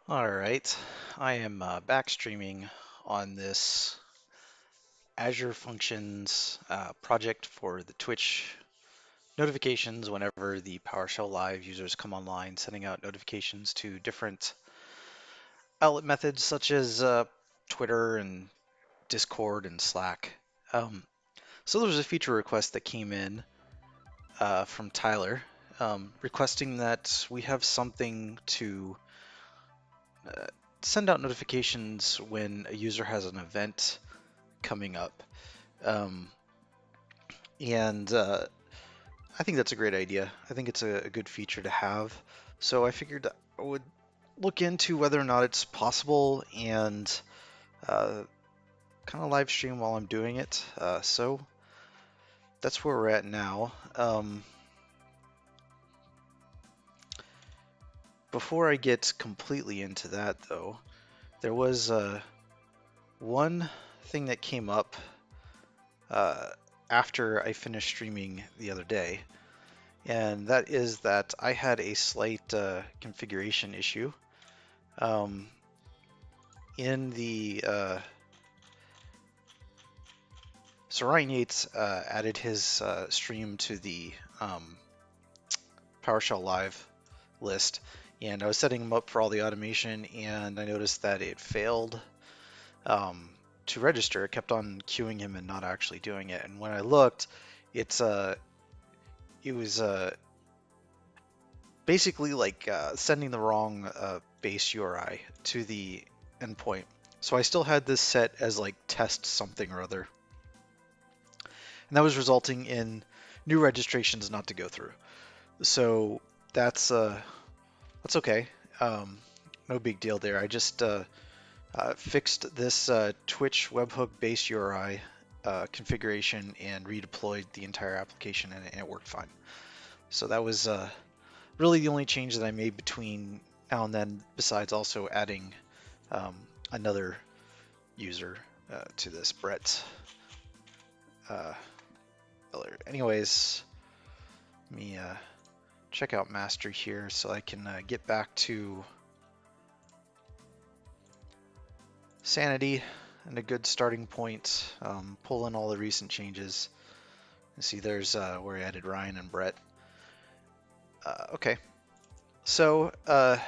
All right, I am back streaming on this Azure Functions project for the Twitch notifications whenever the PowerShell Live users come online, sending out notifications to different outlet methods such as Twitter and Discord and Slack. Um, so there was a feature request that came in from Tyler requesting that we have something to uh, send out notifications when a user has an event coming up. Um, and I think that's a great idea. I think it's a good feature to have. So I figured I would look into whether or not it's possible and uh, kind of live stream while I'm doing it. So that's where we're at now. Before I get completely into that, though, there was one thing that came up uh, after I finished streaming the other day, and that is that I had a slight configuration issue. Um, in the so Ryan Yates added his stream to the PowerShell Live list, and I was setting him up for all the automation, and I noticed that it failed um, to register. It kept on queuing him and not actually doing it. And when I looked, it's it was basically like sending the wrong base URI to the endpoint. So I still had this set as like test something or other, and that was resulting in new registrations not to go through. So that's okay. Um, no big deal there. I just fixed this Twitch webhook base URI configuration and redeployed the entire application, and it worked fine. So that was really the only change that I made between now and then, besides also adding um, another user to this, Brett. Uh, Anyways, let me check out master here so I can get back to sanity and a good starting point. Pull in all the recent changes. You see there's where I added Ryan and Brett. Okay, so I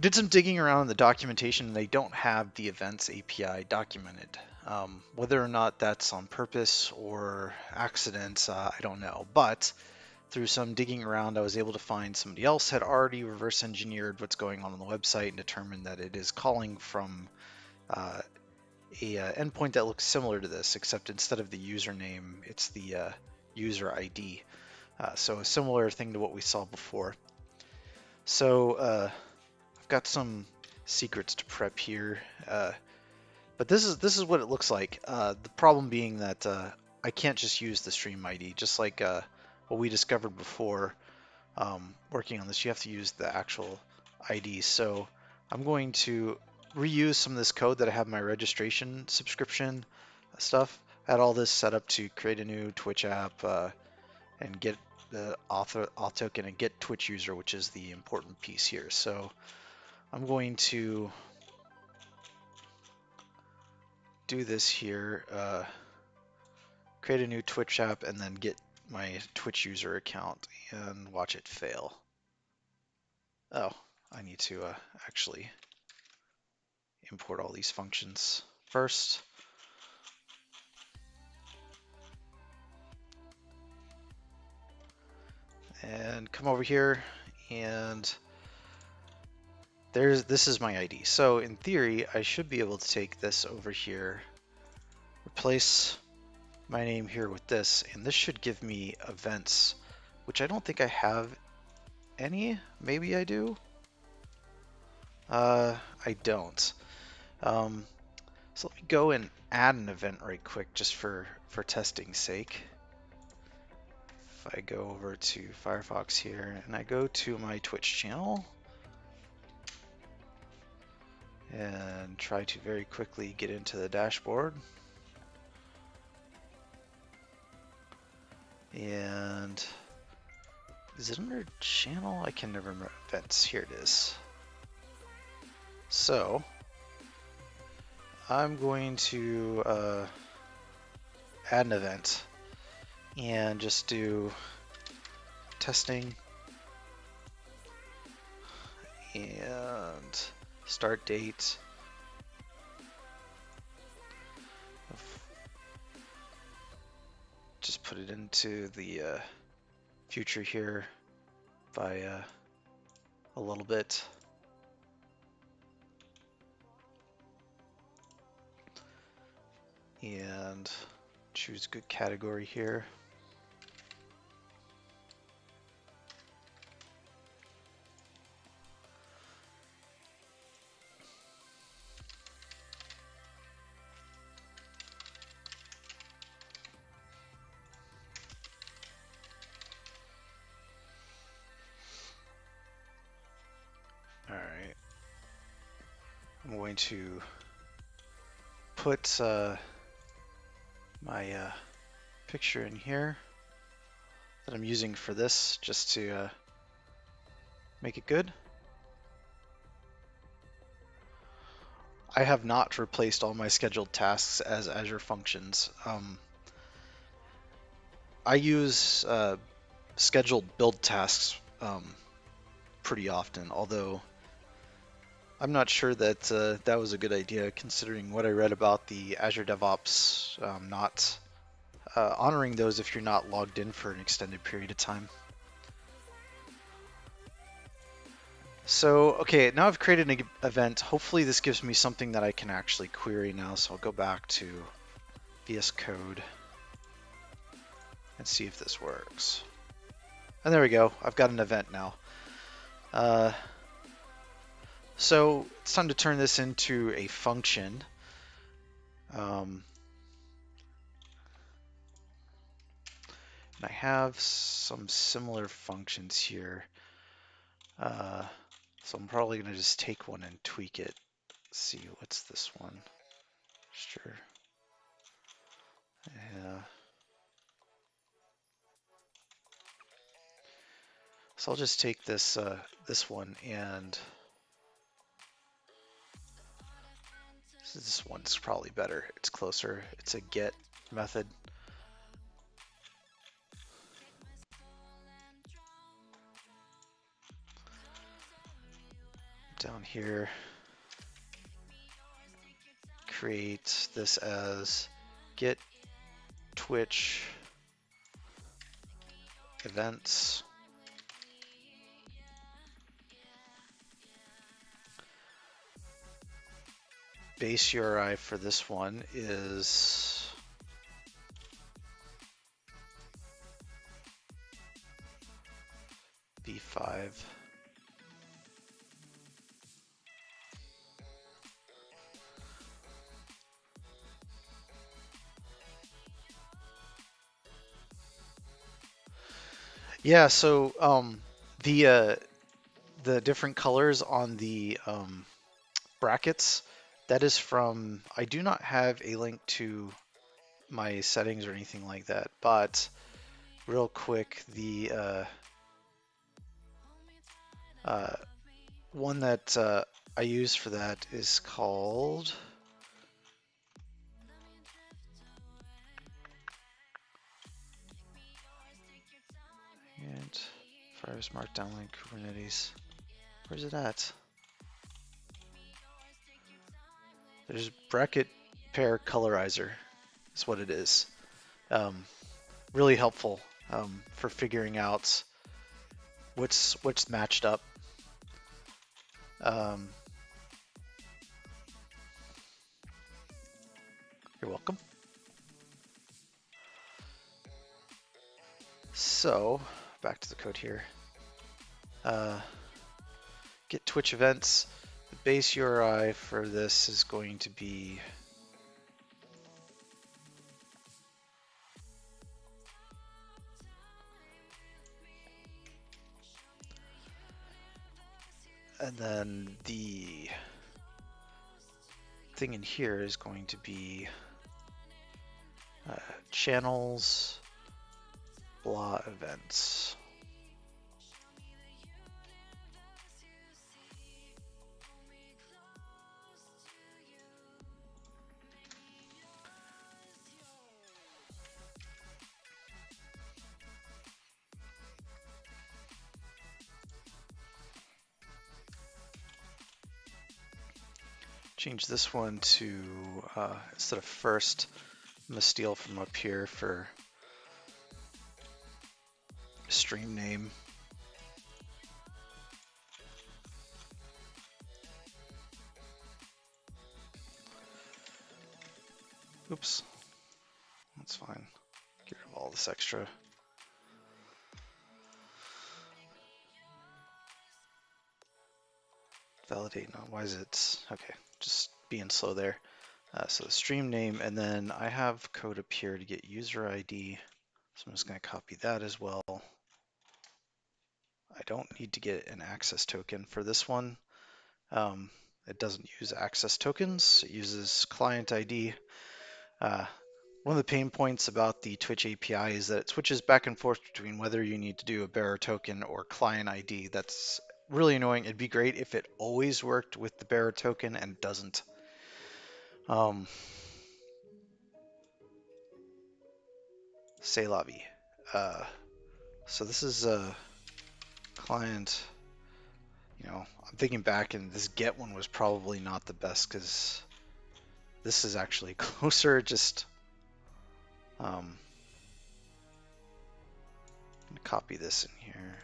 did some digging around in the documentation, and they don't have the events API documented. Whether or not that's on purpose or accident, I don't know. But through some digging around, I was able to find somebody else had already reverse engineered what's going on the website and determined that it is calling from uh, a endpoint that looks similar to this, except instead of the username, it's the user ID. So a similar thing to what we saw before. So I've got some secrets to prep here, but this is what it looks like. The problem being that I can't just use the stream ID, just like what we discovered before working on this. You have to use the actual ID. So I'm going to reuse some of this code that I have in my registration subscription stuff. I had all this set up to create a new Twitch app and get the auth token and get Twitch user, which is the important piece here. So I'm going to do this here, create a new Twitch app, and then get my Twitch user account and watch it fail. Oh, I need to actually import all these functions first. And come over here, and this is my ID. So in theory, I should be able to take this over here, replace my name here with this, and this should give me events, which I don't think I have any. Maybe I do. I don't. Um, so let me go and add an event right quick, just for testing's sake. If I go over to Firefox here and I go to my Twitch channel and try to very quickly get into the dashboard. And is it under channel? I can never remember events. Here it is. So I'm going to add an event and just do testing and start date. Just put it into the future here by a little bit. And choose good category here. All right. I'm going to put my picture in here that I'm using for this just to make it good. I have not replaced all my scheduled tasks as Azure functions. I use scheduled build tasks pretty often, although I'm not sure that that was a good idea considering what I read about the Azure DevOps not honoring those if you're not logged in for an extended period of time. So, okay, now I've created an event. Hopefully this gives me something that I can actually query now. So I'll go back to VS Code and see if this works. And there we go. I've got an event now. So it's time to turn this into a function. And I have some similar functions here. So I'm probably going to just take one and tweak it. Let's see, what's this one? Sure. Yeah. So I'll just take this this one and this one's probably better. It's closer. It's a get method. Down here, create this as get Twitch events. Base URI for this one is B5. Yeah, so the different colors on the brackets, that is from, I do not have a link to my settings or anything like that, but real quick, the one that I use for that is called and Firebase Markdown link Kubernetes. Where's it at? There's bracket pair colorizer is what it is. Really helpful for figuring out what's matched up. You're welcome. So back to the code here. Get Twitch events. The base URI for this is going to be and then the thing in here is going to be channels blah events. change this one to, instead of first, I'm gonna steal from up here for stream name. Oops, that's fine. Get rid of all this extra. Validate, no, why is it, okay, just being slow there. So the stream name, and then I have code up here to get user ID. So I'm just gonna copy that as well. I don't need to get an access token for this one. It doesn't use access tokens, it uses client ID. One of the pain points about the Twitch API is that it switches back and forth between whether you need to do a bearer token or client ID. That's really annoying. It'd be great if it always worked with the bearer token and it doesn't. C'est la vie. So this is a client, I'm thinking back and this get one was probably not the best because this is actually closer. Just I'm gonna copy this in here.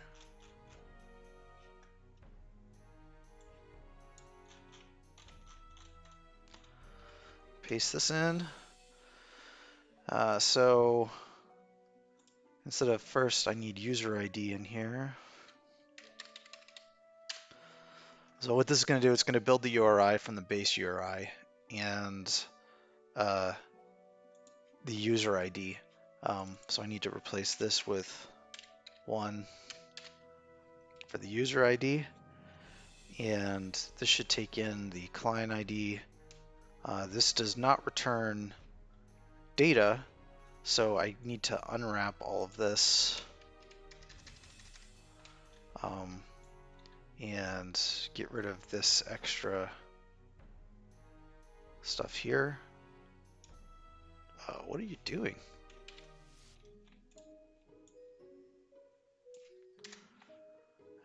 Paste this in. So instead of first, I need user ID in here. So what this is going to do, it's going to build the URI from the base URI and the user ID. So I need to replace this with 1 for the user ID, and this should take in the client ID. This does not return data, so I need to unwrap all of this and get rid of this extra stuff here. What are you doing?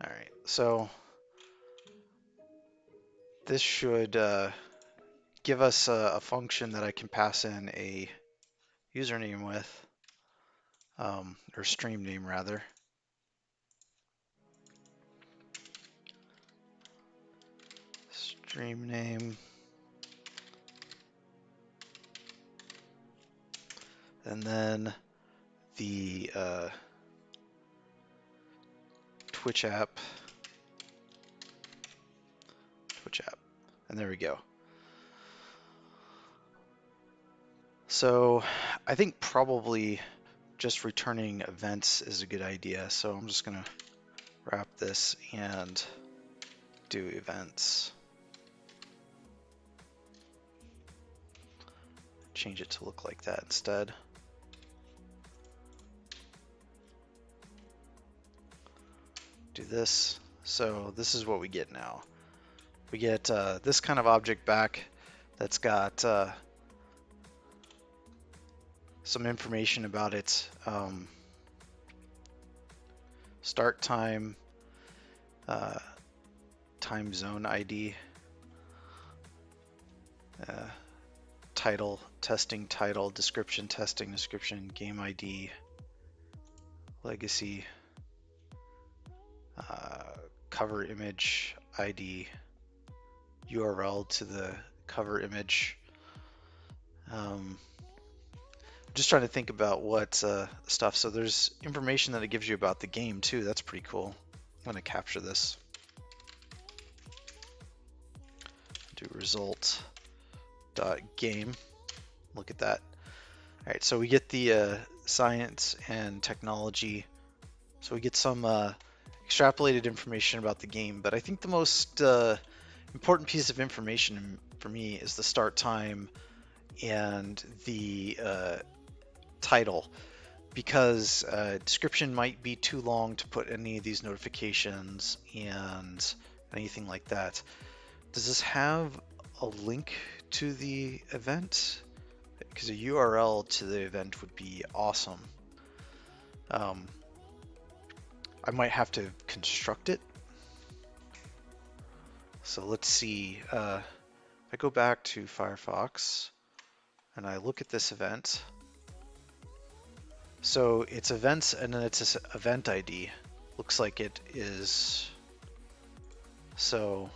All right, so this should give us a function that I can pass in a username with, or stream name rather. Stream name. And then the Twitch app, and there we go. So I think probably just returning events is a good idea. So I'm just gonna wrap this and do events. Change it to look like that instead. Do this. So this is what we get now. We get this kind of object back that's got some information about its start time, time zone ID, title, testing title, description, testing description, game ID, legacy, cover image ID, URL to the cover image. Just trying to think about what stuff. So there's information that it gives you about the game too. That's pretty cool. I'm going to capture this. Do result dot game. Look at that. All right, so we get the science and technology. So we get some extrapolated information about the game, but I think the most important piece of information for me is the start time and the title, because description might be too long to put any of these notifications and anything like that. Does this have a link to the event? Because a URL to the event would be awesome. I might have to construct it. So let's see. I go back to Firefox and I look at this event. So it's events and then it's this event ID. Looks like it is. So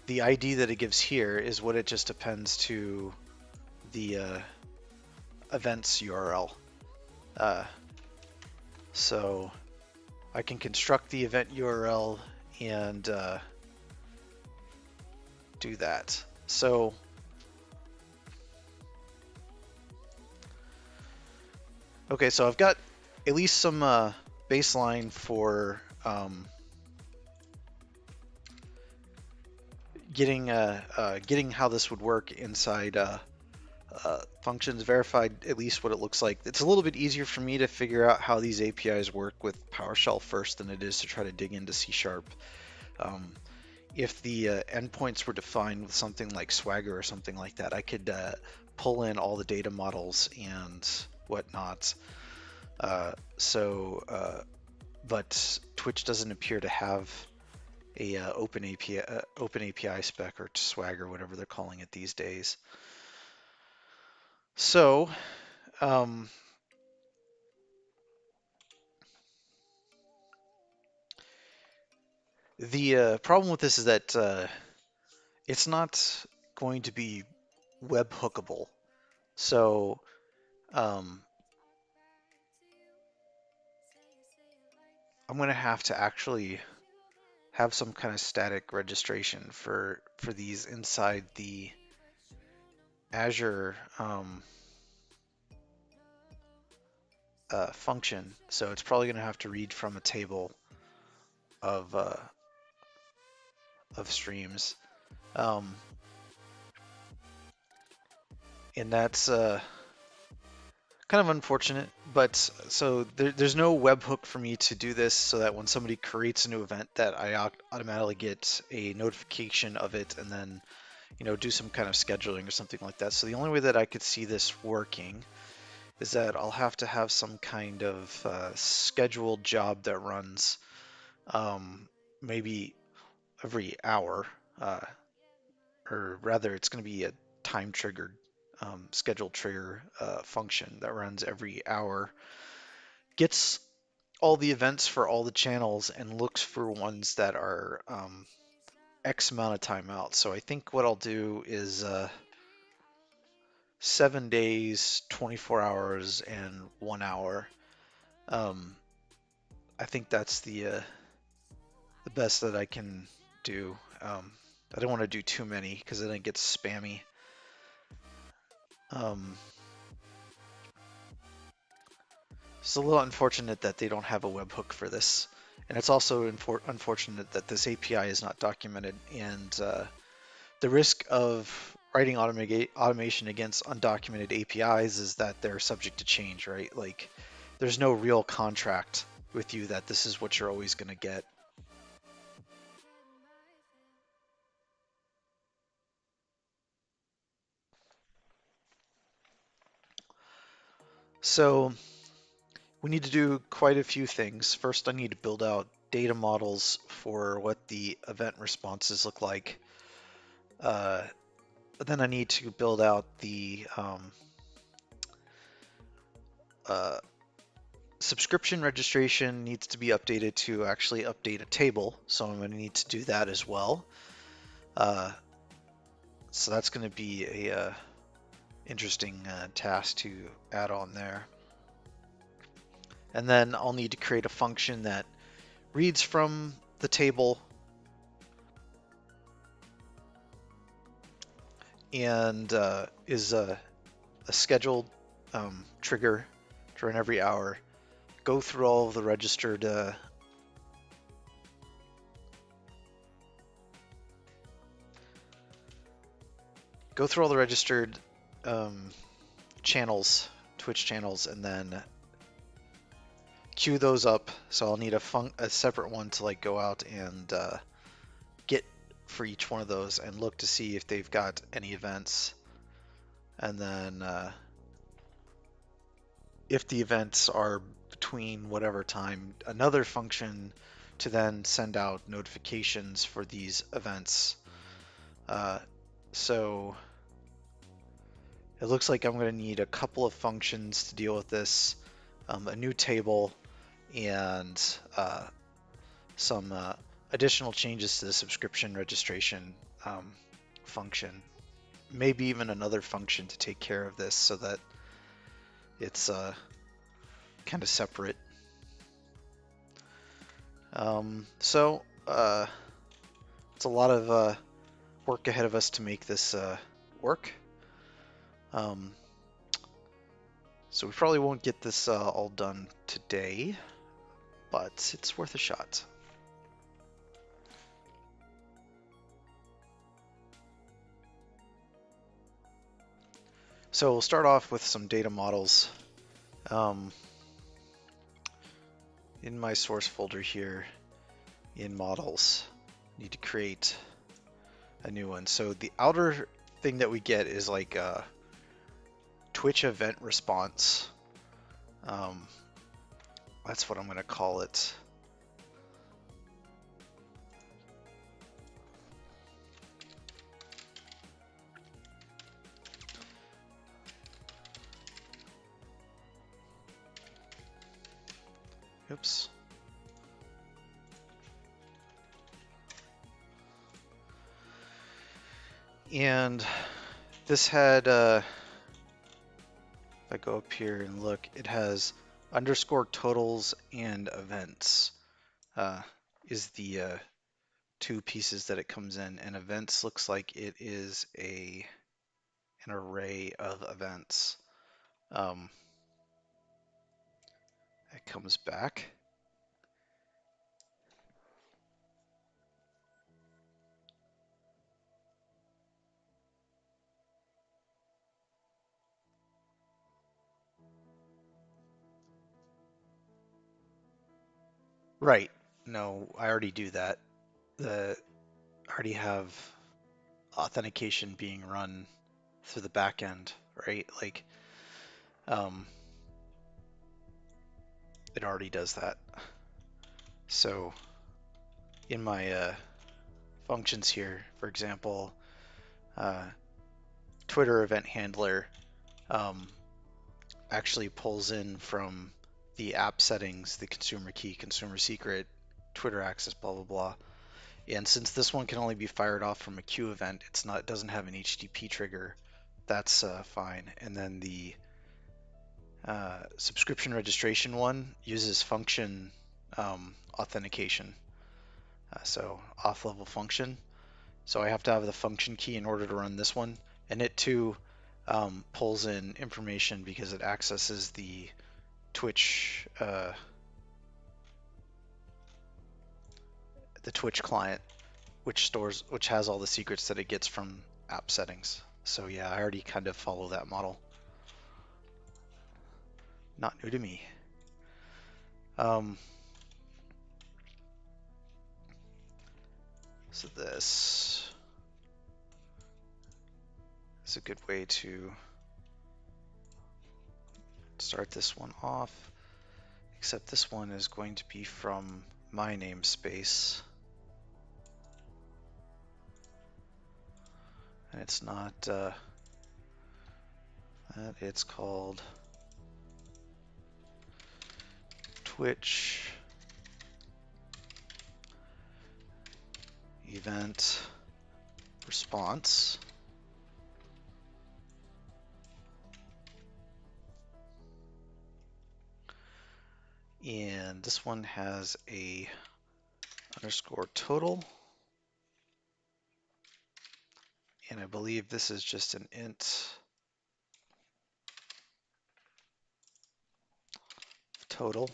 the ID that it gives here is what it just appends to the events URL. So I can construct the event URL and do that. So okay, so I've got at least some baseline for getting how this would work inside functions. Verified at least what it looks like. It's a little bit easier for me to figure out how these APIs work with PowerShell first than it is to try to dig into C#. If the endpoints were defined with something like Swagger or something like that, I could pull in all the data models and whatnot. But Twitch doesn't appear to have a open API spec or Swagger, whatever they're calling it these days. So the problem with this is that it's not going to be web hookable. So I'm going to have to actually have some kind of static registration for these inside the Azure function. So it's probably going to have to read from a table of streams, and that's kind of unfortunate. But so there's no webhook for me to do this, so that when somebody creates a new event, that I automatically get a notification of it, and then do some kind of scheduling or something like that. So the only way that I could see this working is that I'll have to have some kind of scheduled job that runs maybe every hour, or rather it's going to be a time triggered scheduled trigger function that runs every hour, gets all the events for all the channels and looks for ones that are X amount of time out. So I think what I'll do is 7 days, 24 hours, and 1 hour. I think that's the best that I can do. I don't want to do too many because then it gets spammy. It's a little unfortunate that they don't have a webhook for this, and it's also unfortunate that this API is not documented, and the risk of writing automation against undocumented APIs is that they're subject to change, right? Like, there's no real contract with you that this is what you're always going to get. So we need to do quite a few things. First, I need to build out data models for what the event responses look like. But then I need to build out the subscription registration needs to be updated to actually update a table. So I'm going to need to do that as well. So that's going to be a interesting task to add on there. And then I'll need to create a function that reads from the table and is a scheduled trigger to run every hour. Go through all of the registered channels, Twitch channels, and then queue those up. So I'll need a separate one to like go out and get for each one of those and look to see if they've got any events. And then if the events are between whatever time, another function to then send out notifications for these events. So it looks like I'm going to need a couple of functions to deal with this, a new table, and some additional changes to the subscription registration function. Maybe even another function to take care of this so that it's kind of separate. So it's a lot of work ahead of us to make this work. So we probably won't get this all done today, but it's worth a shot. So we'll start off with some data models. In my source folder here, in models, need to create a new one. So the outer thing that we get is like a Twitch event response. That's what I'm going to call it. Oops. And this had, if I go up here and look, it has underscore totals and events is the two pieces that it comes in. And events looks like it is an array of events. It comes back. Right. No, I already do that. I already have authentication being run through the back end, right? Like, it already does that. So in my functions here, for example, Twitter event handler actually pulls in from the app settings, the consumer key, consumer secret, Twitter access, blah, blah, blah. And since this one can only be fired off from a queue event, it doesn't have an HTTP trigger. That's fine. And then the subscription registration one uses function authentication. So off level function. So I have to have the function key in order to run this one. And it too pulls in information because it accesses the Twitch client, which has all the secrets that it gets from app settings. So yeah, I already kind of follow that model. Not new to me. So this is a good way to start this one off, except this one is going to be from my namespace. And it's not that, it's called Twitch event response. And this one has a underscore total. And I believe this is just an int total.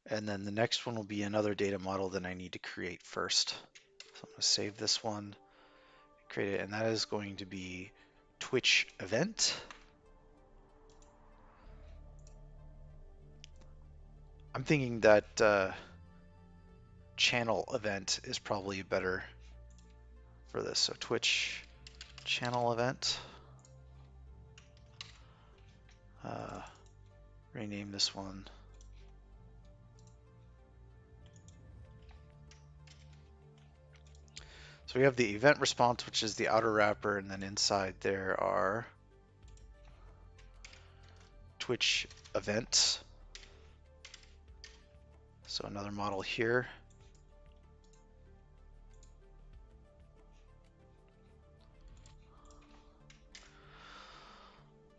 And then the next one will be another data model that I need to create first. So I'm going to save this one, create it, and that is going to be Twitch event. I'm thinking that channel event is probably better for this. So Twitch channel event. Rename this one So we have the event response, which is the outer wrapper, and then inside there are Twitch events. So another model here.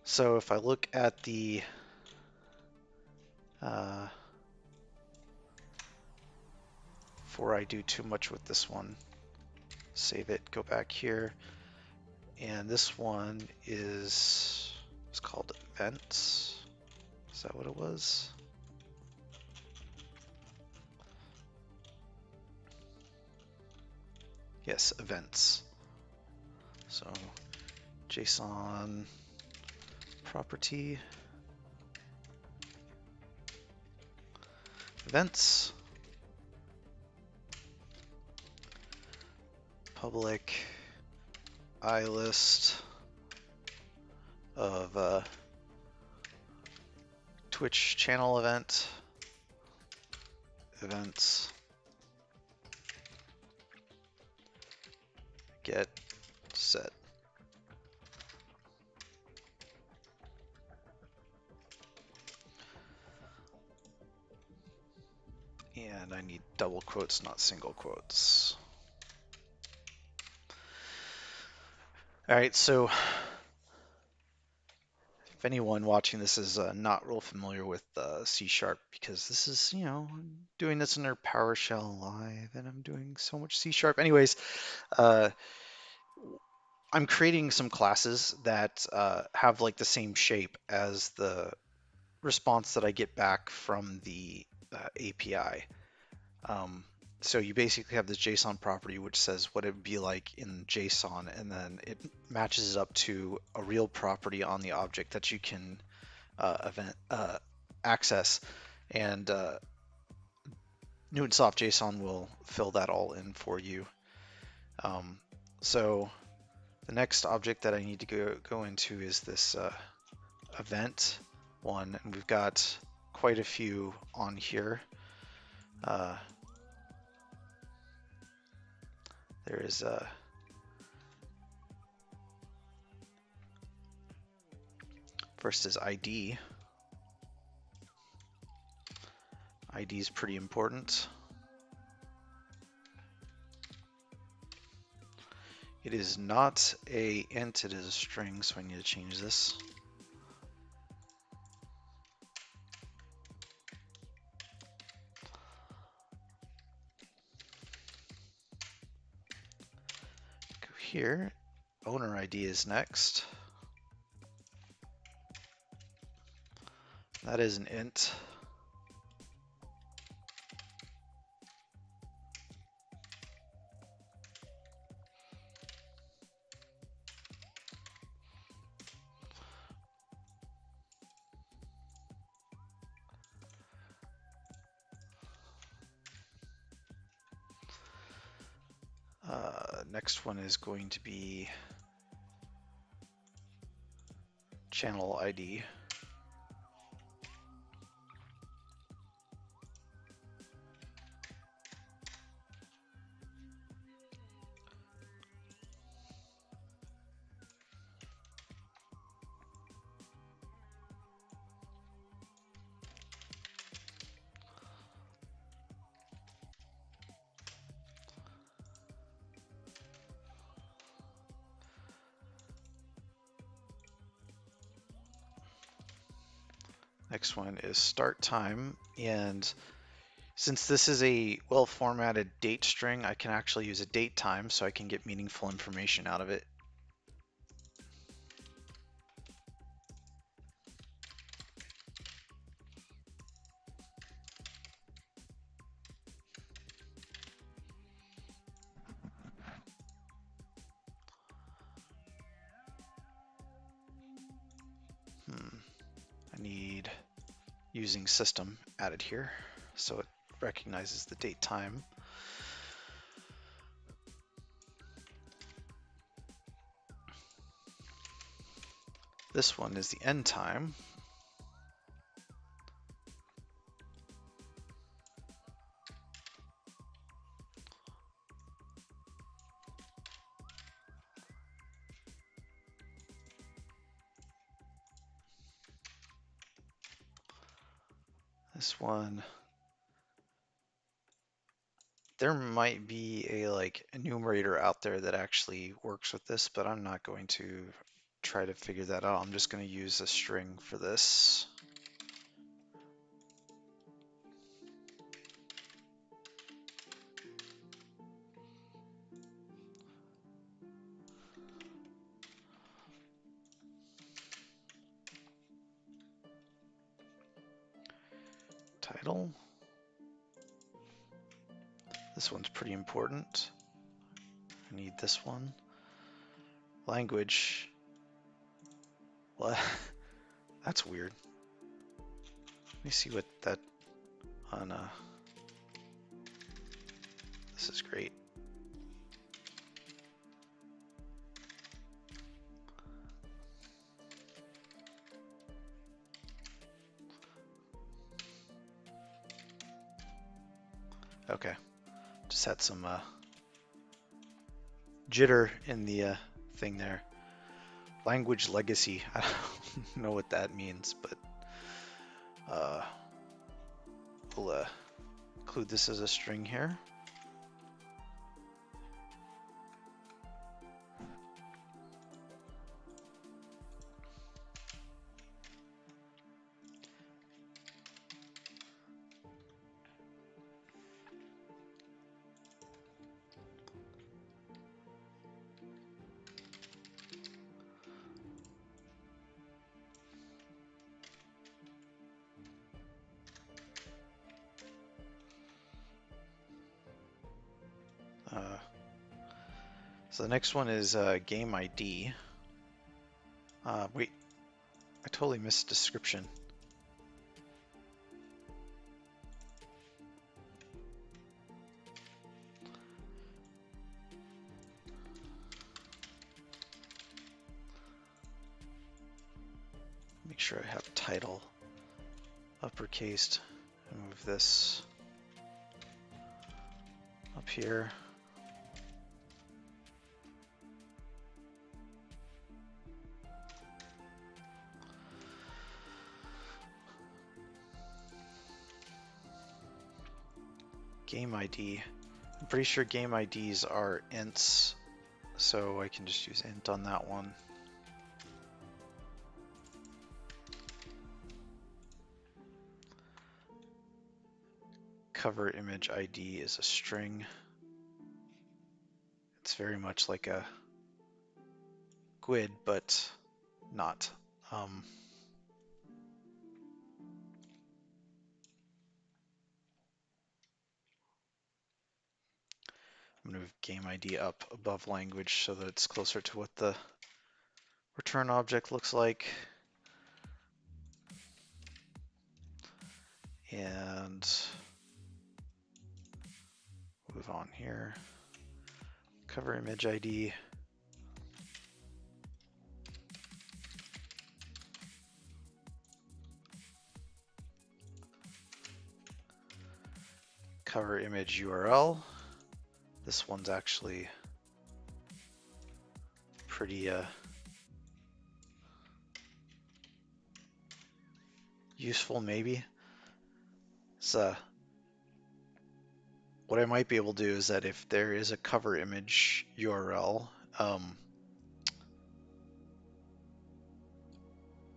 So if I look at the before I do too much with this one, save it, go back here, and this one is it's called events. Is that what it was? Yes, events. So JSON property events public iList of Twitch channel events get set. And I need double quotes, not single quotes. All right, so if anyone watching this is not real familiar with C#, because this is, I'm doing this under PowerShell Live, and I'm doing so much C#. Anyways, I'm creating some classes that have like the same shape as the response that I get back from the API. So you basically have this JSON property which says what it would be like in JSON, and then it matches it up to a real property on the object that you can access, and Newtonsoft JSON will fill that all in for you. So the next object that I need to go into is this event one, and we've got quite a few on here. There is first is ID. ID is pretty important. It is not a int, it is a string, so I need to change this. Go here, owner ID is next. That is an int. Next one is going to be channel ID. Next one is start time, and since this is a well-formatted date string, I can actually use a date time so I can get meaningful information out of it. I need using system added here, so it recognizes the date time. This one is the end time. This one, there might be a like enumerator out there that actually works with this, but I'm not going to try to figure that out. I'm just going to use a string for this. Title. This one's pretty important. I need this one. Language. What? That's weird. Let me see what that on this is great. Okay. Just had some jitter in the thing there. Language legacy. I don't know what that means, but we'll include this as a string here. So the next one is game ID. Wait, I totally missed description. Make sure I have title uppercased. Move this up here. Game ID. I'm pretty sure game IDs are ints, so I can just use int on that one. Cover image ID is a string. It's very much like a GUID, but not. I'm going to move game ID up above language so that it's closer to what the return object looks like. And move on here. Cover image ID. Cover image URL. This one's actually pretty useful, maybe. So what I might be able to do is that if there is a cover image URL,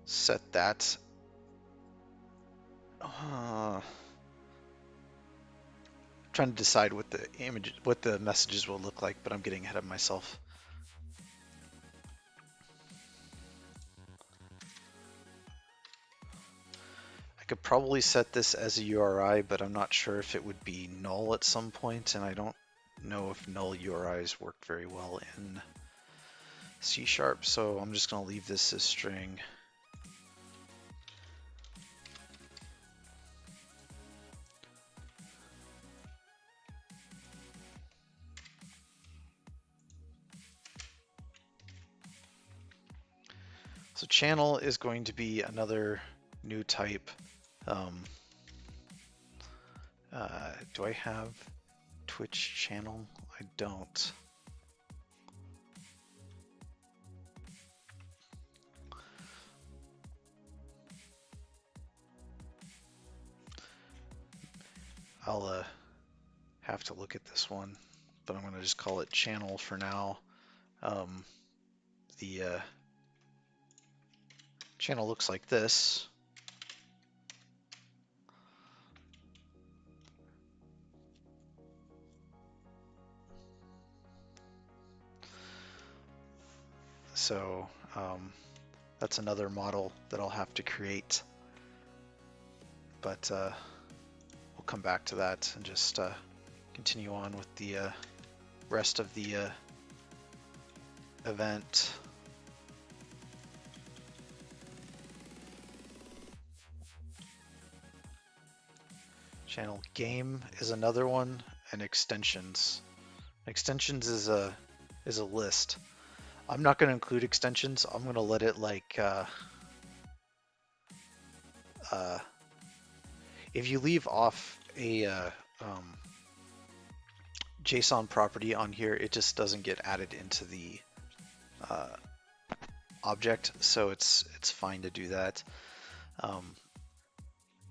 set that. Trying to decide what the image, what the messages will look like, but I'm getting ahead of myself. I could probably set this as a URI, but I'm not sure if it would be null at some point, and I don't know if null URIs work very well in C#, so I'm just going to leave this as string. So channel is going to be another new type. Do I have Twitch channel? I don't. I'll have to look at this one, but I'm going to just call it channel for now. The channel looks like this. So that's another model that I'll have to create, but we'll come back to that and just continue on with the rest of the event. Channel game is another one, and extensions. Extensions is a list. I'm not going to include extensions. I'm going to let it like if you leave off a JSON property on here, it just doesn't get added into the object, so it's fine to do that.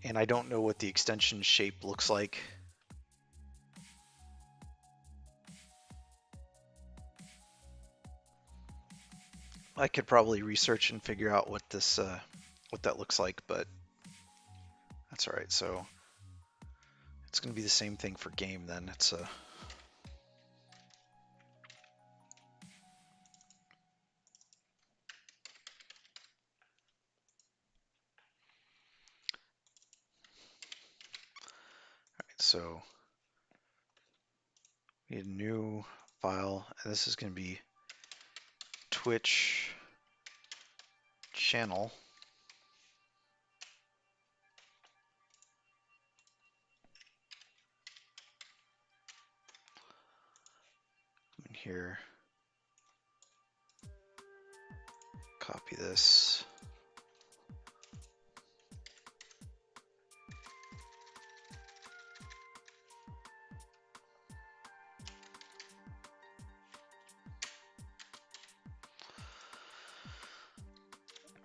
And I don't know what the extension shape looks like. I could probably research and figure out what this what that looks like, but that's all right. So it's going to be the same thing for game then. It's a so we need a new file, and this is going to be Twitch channel. In here, copy this.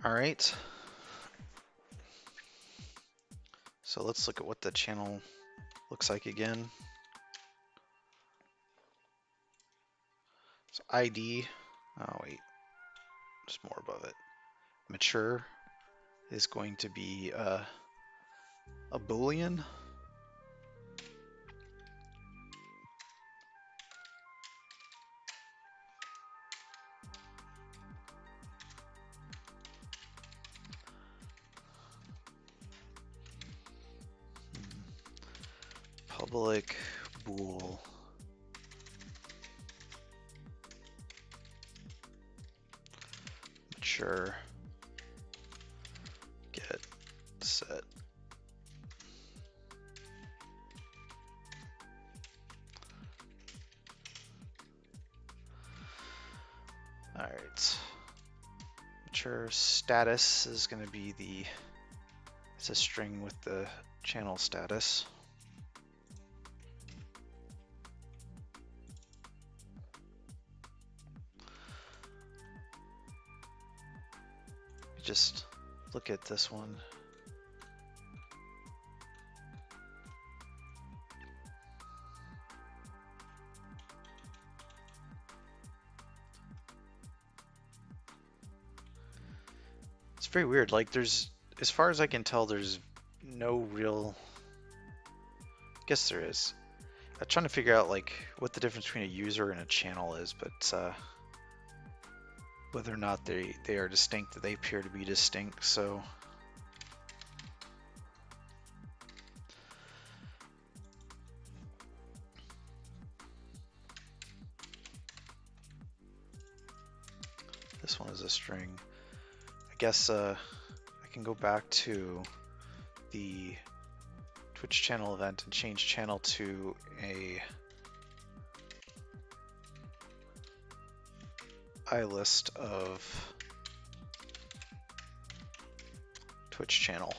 All right. So let's look at what the channel looks like again. So ID, oh wait, just more above it. Mature is going to be a Boolean. Public bool. Mature. Get set. All right. Mature status is going to be it's a string with the channel status. Just look at this one. It's very weird. Like there's, as far as I can tell, there's no real, I guess there is. I'm trying to figure out like what the difference between a user and a channel is, but whether or not they are distinct, they appear to be distinct. So this one is a string. I guess I can go back to the Twitch channel event and change channel to a list of Twitch channel.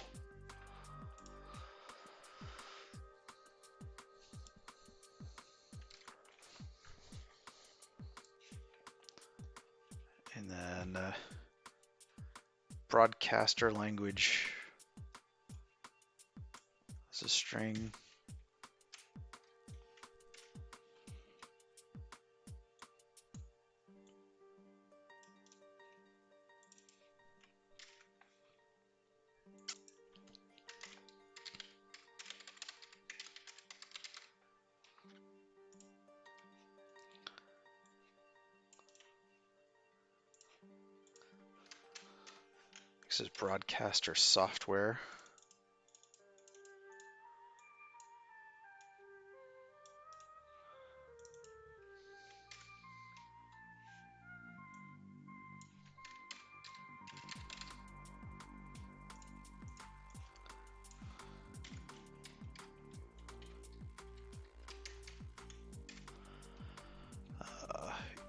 And then broadcaster language is a string. This is broadcaster software.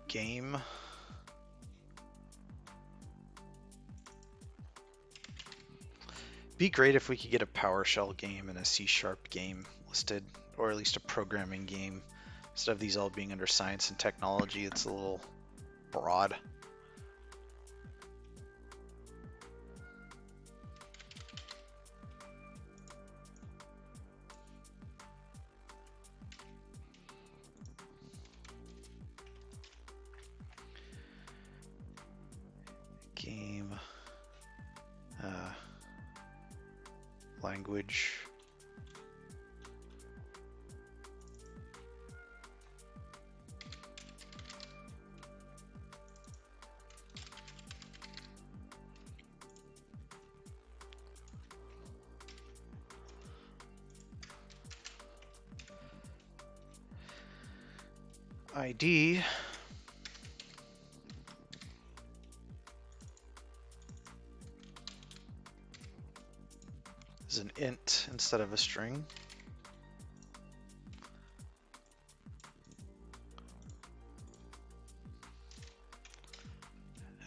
Game. Be great if we could get a PowerShell game and a C# game listed, or at least a programming game. Instead of these all being under science and technology, it's a little broad. Game. Language. ID. Is an int instead of a string.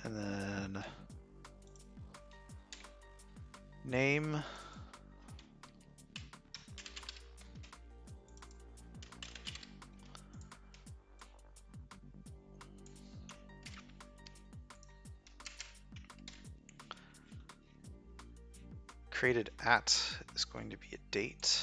And then name. Created at is going to be a date.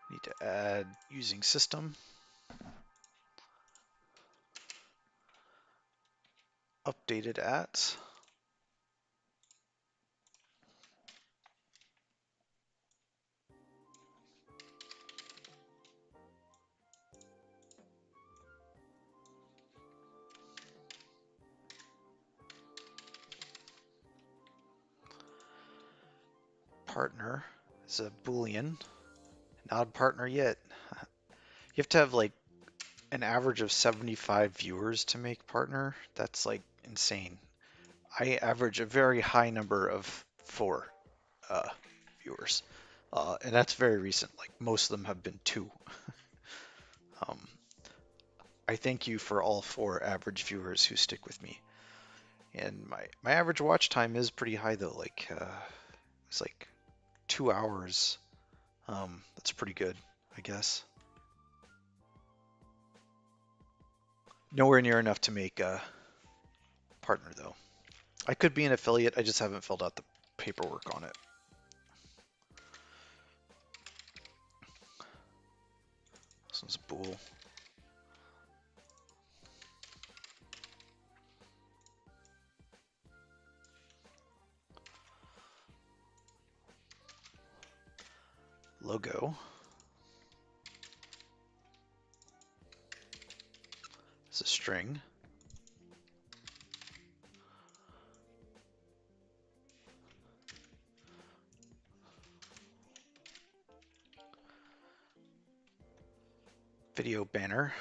Need to add using system. Updated at. Partner is a Boolean. Not partner yet. You have to have like an average of 75 viewers to make partner. That's like insane. I average a very high number of 4 viewers. And that's very recent. Like most of them have been 2. Um, I thank you for all 4 average viewers who stick with me. And my average watch time is pretty high though. Like it's like 2 hours. That's pretty good, I guess. Nowhere near enough to make a partner though. I could be an affiliate. I just haven't filled out the paperwork on it. This one's bool. Logo. It's a string. Video banner.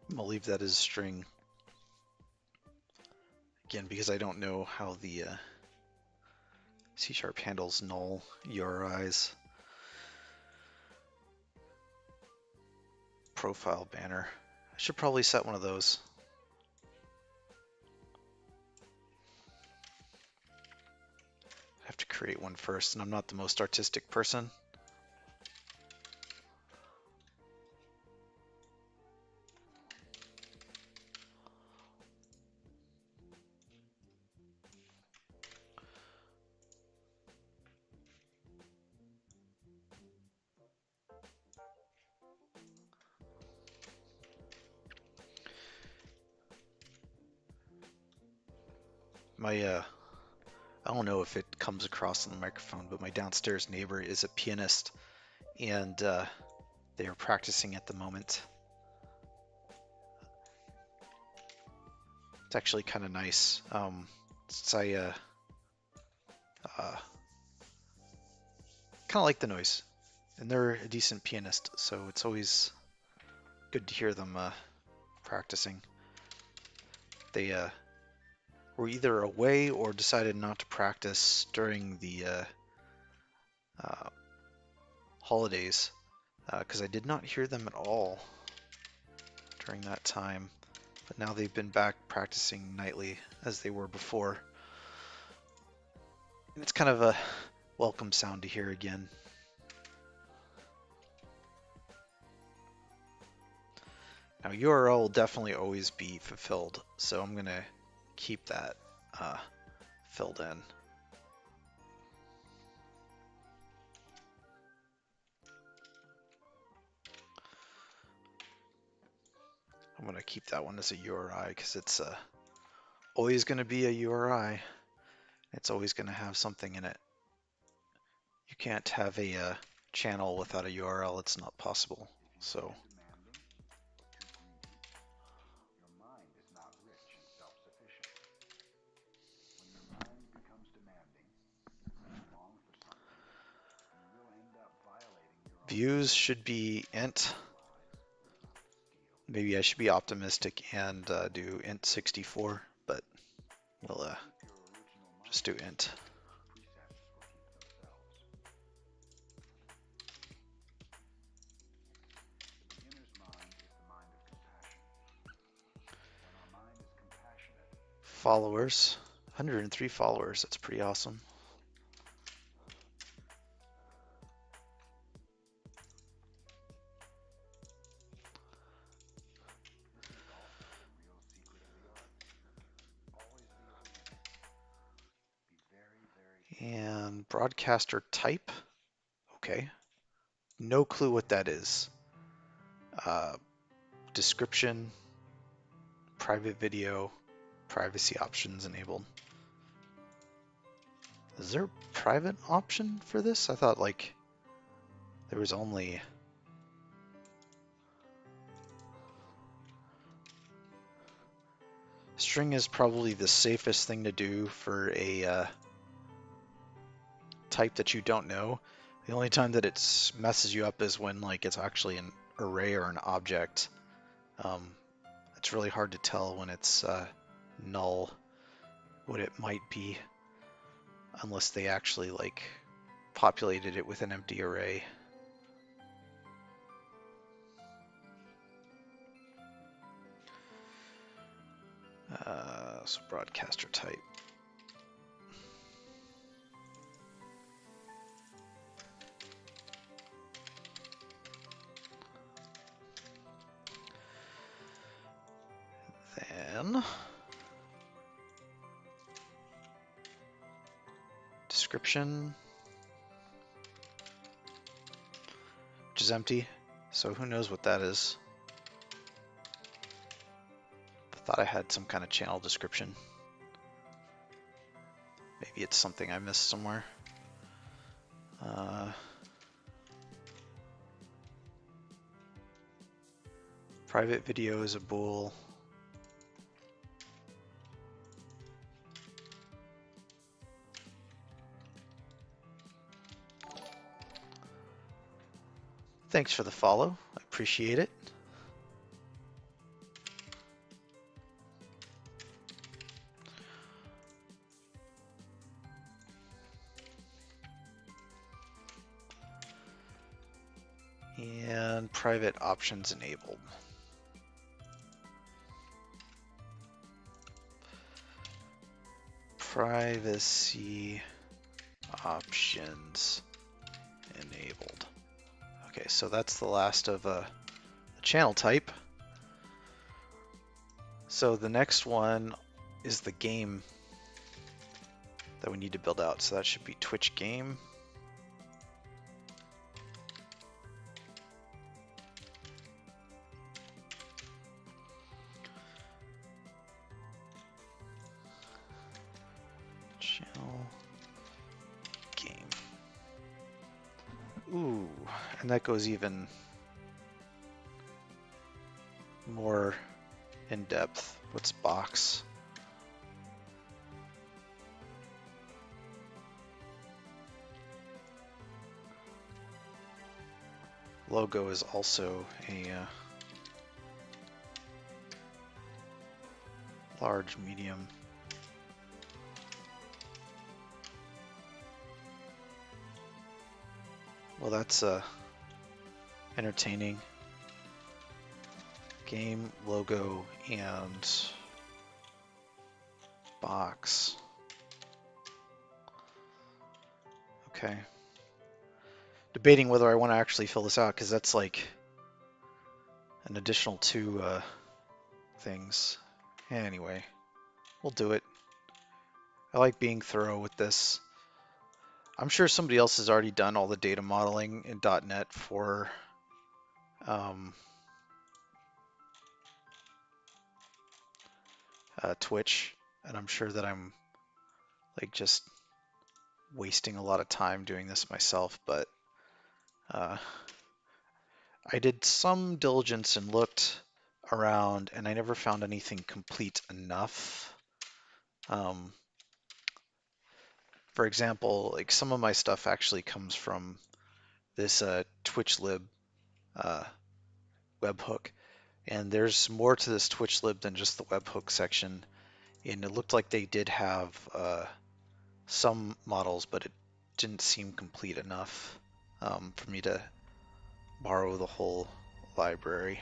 I'm gonna leave that as a string. Again, because I don't know how the C# handles null URIs. Profile banner. I should probably set one of those. I have to create one first, and I'm not the most artistic person. My I don't know if it comes across on the microphone, but my downstairs neighbor is a pianist, and they are practicing at the moment. It's actually kind of nice. Since I kind of like the noise, and they're a decent pianist, so it's always good to hear them practicing. They were either away or decided not to practice during the holidays, because I did not hear them at all during that time. But now they've been back practicing nightly as they were before. And it's kind of a welcome sound to hear again. Now URL will definitely always be fulfilled, so I'm gonna keep that filled in. I'm gonna keep that one as a URI because it's always gonna be a URI. It's always gonna have something in it. You can't have a channel without a URL. It's not possible. So. Views should be int. Maybe I should be optimistic and do int 64, but we'll just do int. Followers, 103 followers. That's pretty awesome. And broadcaster type. Okay. No clue what that is. Description, private video, privacy options enabled. Is there a private option for this? I thought like there was only... String is probably the safest thing to do for a type that you don't know. The only time that it messes you up is when like it's actually an array or an object. It's really hard to tell when it's null what it might be unless they actually like populated it with an empty array. So broadcaster type. Then description, which is empty, so who knows what that is. I thought I had some kind of channel description. Maybe it's something I missed somewhere. Private video is a bool. Thanks for the follow. I appreciate it. And private options enabled. Privacy options enabled. Okay, so that's the last of the channel type. So the next one is the game that we need to build out. So that should be Twitch game. Ooh, and that goes even more in depth. What's box? Logo is also a large, medium. Well, that's entertaining. Game, logo, and box. Okay. Debating whether I want to actually fill this out because that's like an additional two things. Anyway, we'll do it. I like being thorough with this. I'm sure somebody else has already done all the data modeling in .NET for Twitch, and I'm sure that I'm like just wasting a lot of time doing this myself, but I did some diligence and looked around, and I never found anything complete enough. For example, like some of my stuff actually comes from this TwitchLib webhook, and there's more to this TwitchLib than just the webhook section. And it looked like they did have some models, but it didn't seem complete enough for me to borrow the whole library.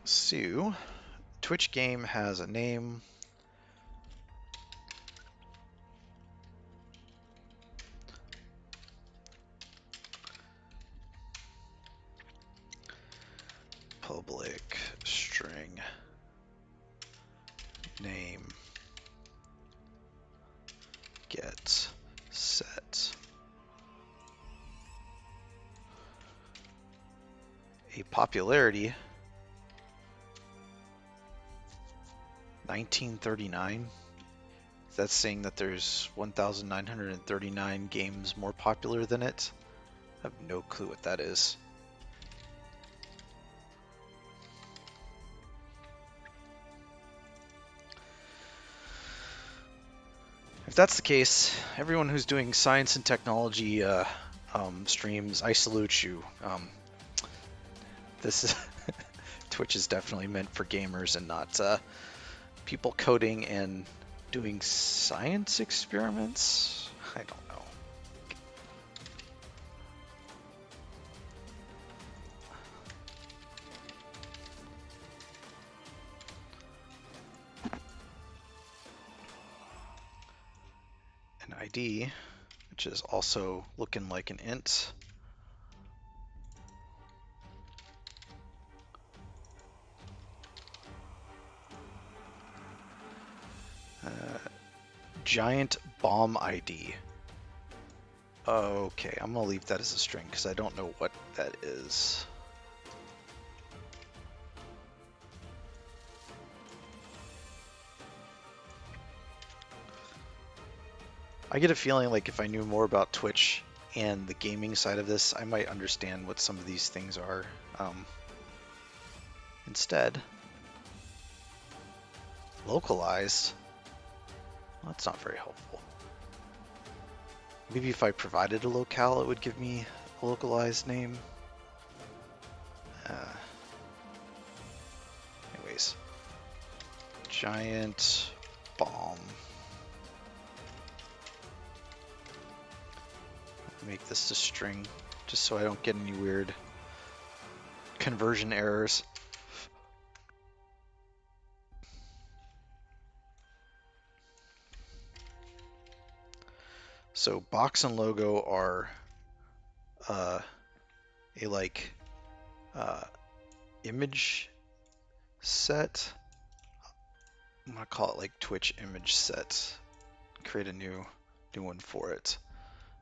So, Twitch game has a name. Public string name get set a popularity 1939. That's saying that there's 1,939 games more popular than it. I have no clue what that is. If that's the case, everyone who's doing science and technology streams, I salute you. This is Twitch is definitely meant for gamers and not people coding and doing science experiments. I don't know. An ID, which is also looking like an int. Giant bomb ID. Okay, I'm gonna leave that as a string because I don't know what that is. I get a feeling like if I knew more about Twitch and the gaming side of this, I might understand what some of these things are. Instead, localized. Well, that's not very helpful. Maybe if I provided a locale, it would give me a localized name. Anyways, giant bomb. Make this a string just so I don't get any weird conversion errors. So box and logo are a like image set. I'm gonna call it like Twitch image set. Create a new one for it.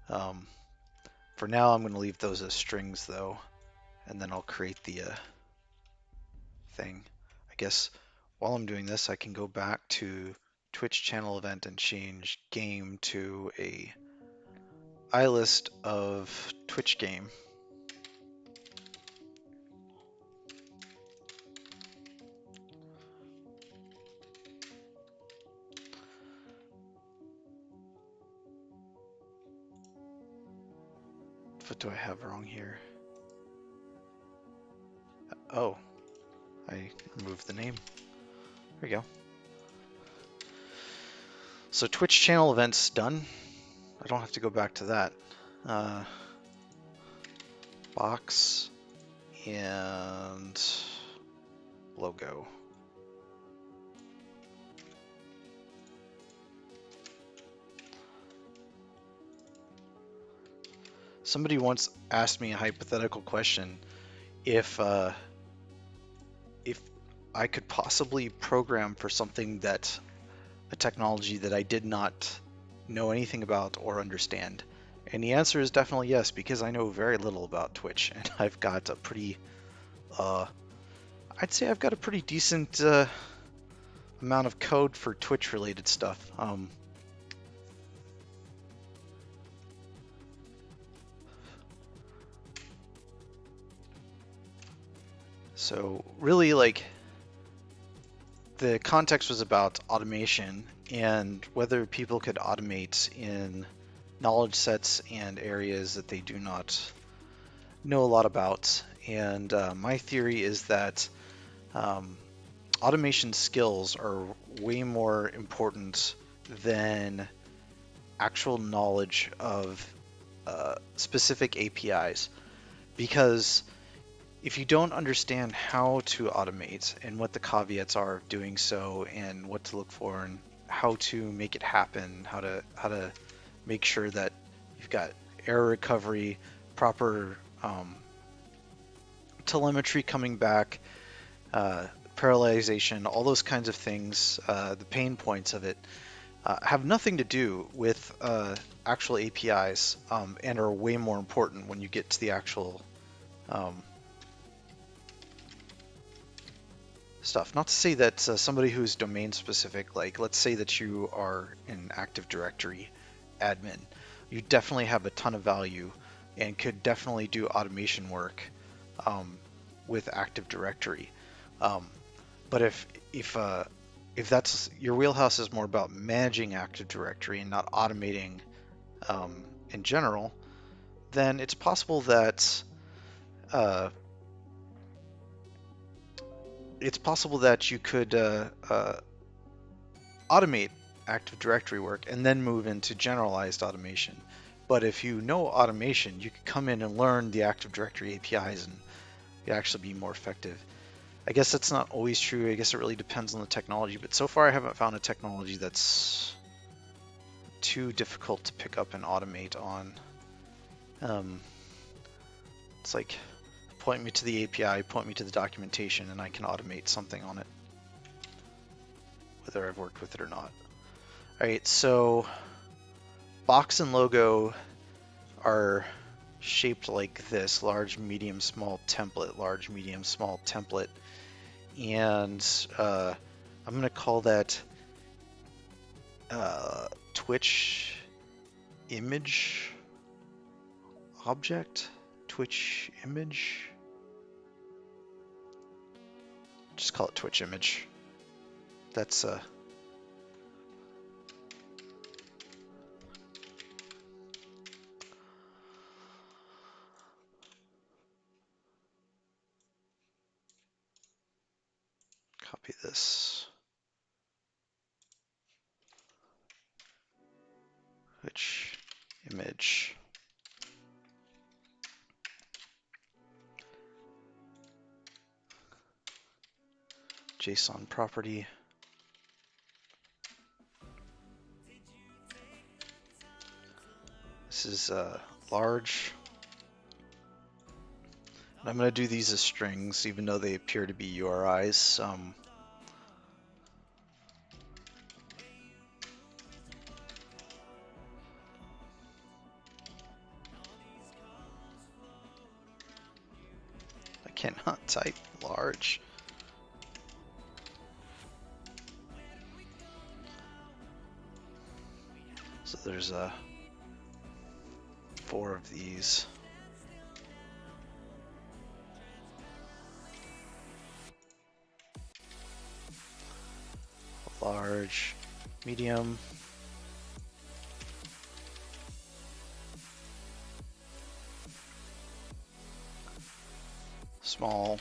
For now, I'm gonna leave those as strings though, and then I'll create the thing. I guess while I'm doing this, I can go back to Twitch channel event and change game to a iList of Twitch game. What do I have wrong here? Oh, I removed the name. There we go. So Twitch channel event's done. I don't have to go back to that. Box and logo. Somebody once asked me a hypothetical question. If I could possibly program for something that a technology that I did not know anything about or understand. And the answer is definitely yes, because I know very little about Twitch, and I've got a pretty, I'd say I've got a pretty decent amount of code for Twitch related stuff. So really, like, the context was about automation and whether people could automate in knowledge sets and areas that they do not know a lot about. And my theory is that automation skills are way more important than actual knowledge of specific APIs, because if you don't understand how to automate and what the caveats are of doing so and what to look for and how to make it happen, how to make sure that you've got error recovery, proper telemetry coming back, parallelization, all those kinds of things, the pain points of it have nothing to do with actual APIs and are way more important when you get to the actual stuff. Not to say that somebody who's domain specific, like let's say that you are an Active Directory admin, you definitely have a ton of value and could definitely do automation work with Active Directory. But if that's your wheelhouse is more about managing Active Directory and not automating in general, then it's possible that you could automate Active Directory work and then move into generalized automation. But if you know automation, you could come in and learn the Active Directory APIs and you'd actually be more effective. I guess that's not always true. I guess it really depends on the technology, but so far I haven't found a technology that's too difficult to pick up and automate on. It's like, point me to the API, point me to the documentation, and I can automate something on it, whether I've worked with it or not. All right, so box and logo are shaped like this: large, medium, small template, large, medium, small template. And I'm going to call that Twitch image object. Twitch image. Just call it Twitch image. That's copy this. Twitch image. JSON property. This is large. And I'm going to do these as strings, even though they appear to be URIs. I cannot type large. So there's 4 of these. Large, medium, small,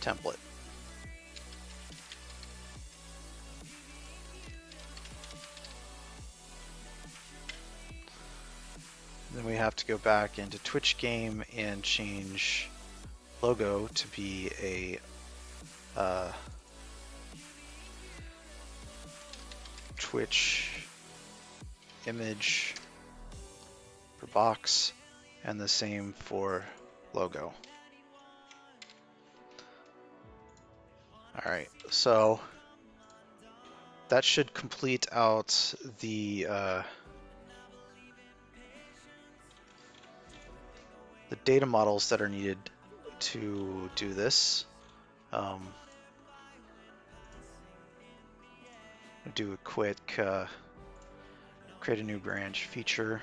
template. Then we have to go back into Twitch game and change logo to be a Twitch image for box, and the same for logo. All right, so that should complete out the data models that are needed to do this. Do a quick create a new branch feature,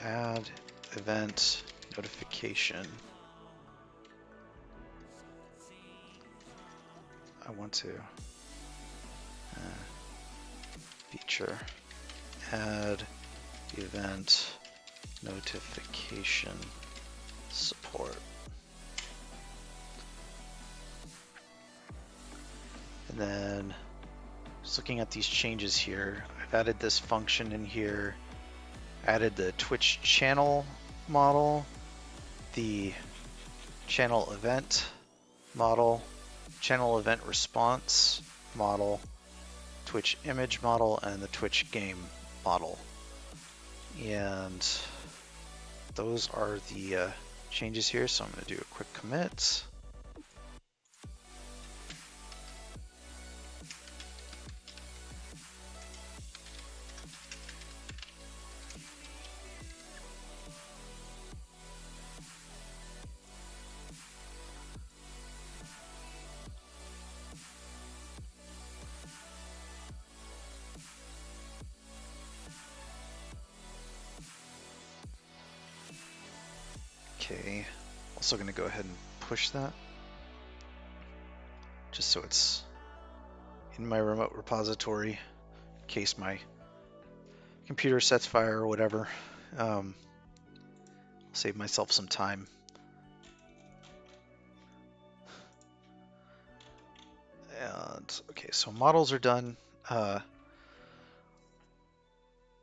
add event notification. I want to feature add event notification support. And then just looking at these changes here, I've added this function in here, added the Twitch channel model, the channel event model, channel event response model, Twitch image model, and the Twitch game model. And those are the changes here, so I'm going to do a quick commit. Okay, also going to go ahead and push that just so it's in my remote repository in case my computer sets fire or whatever. Save myself some time. And okay, so models are done.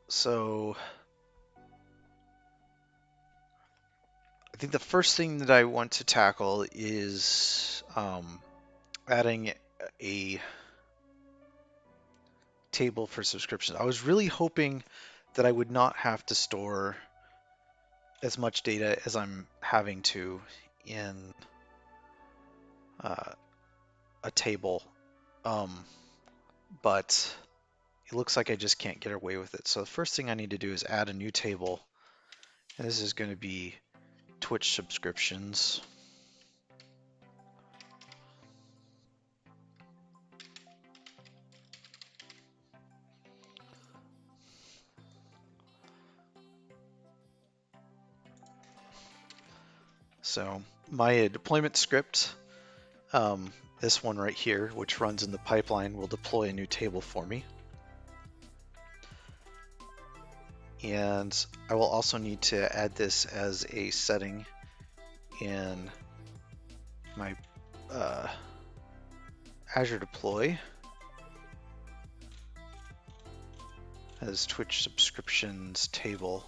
So I think the first thing that I want to tackle is adding a table for subscriptions. I was really hoping that I would not have to store as much data as I'm having to in a table, but it looks like I just can't get away with it. So the first thing I need to do is add a new table, and this is going to be Twitch subscriptions. So my deployment script, this one right here, which runs in the pipeline, will deploy a new table for me. And I will also need to add this as a setting in my Azure deploy as Twitch subscriptions table.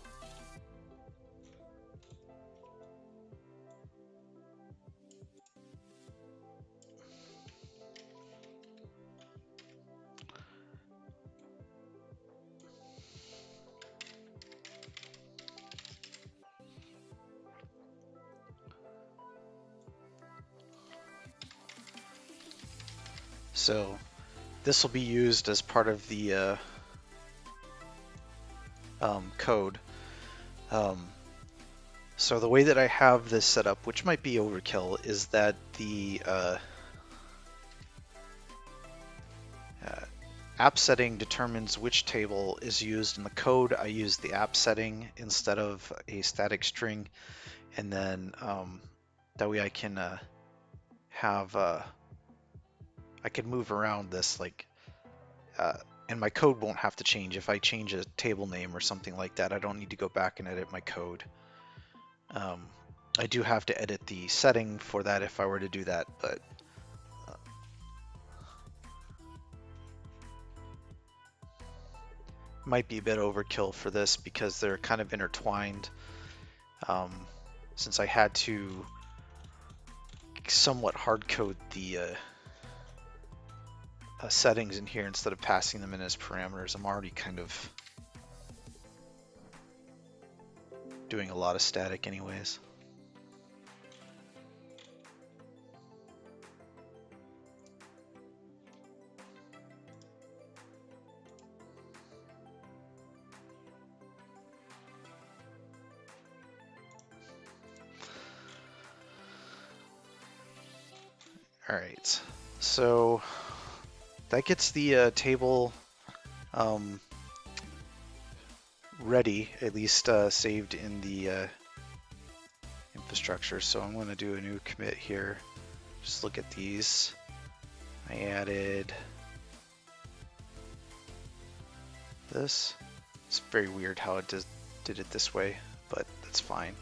So this will be used as part of the code. So the way that I have this set up, which might be overkill, is that the Uh, app setting determines which table is used in the code. I use the app setting instead of a static string, and then that way I can have I can move around this and my code won't have to change. If I change a table name or something like that, I don't need to go back and edit my code. I do have to edit the setting for that if I were to do that, but might be a bit overkill for this because they're kind of intertwined. Since I had to somewhat hard code the settings in here instead of passing them in as parameters, I'm already kind of doing a lot of static anyways. All right, so that gets the table ready, at least saved in the infrastructure. So I'm going to do a new commit here. Just look at these. I added this. It's very weird how it did it this way, but that's fine.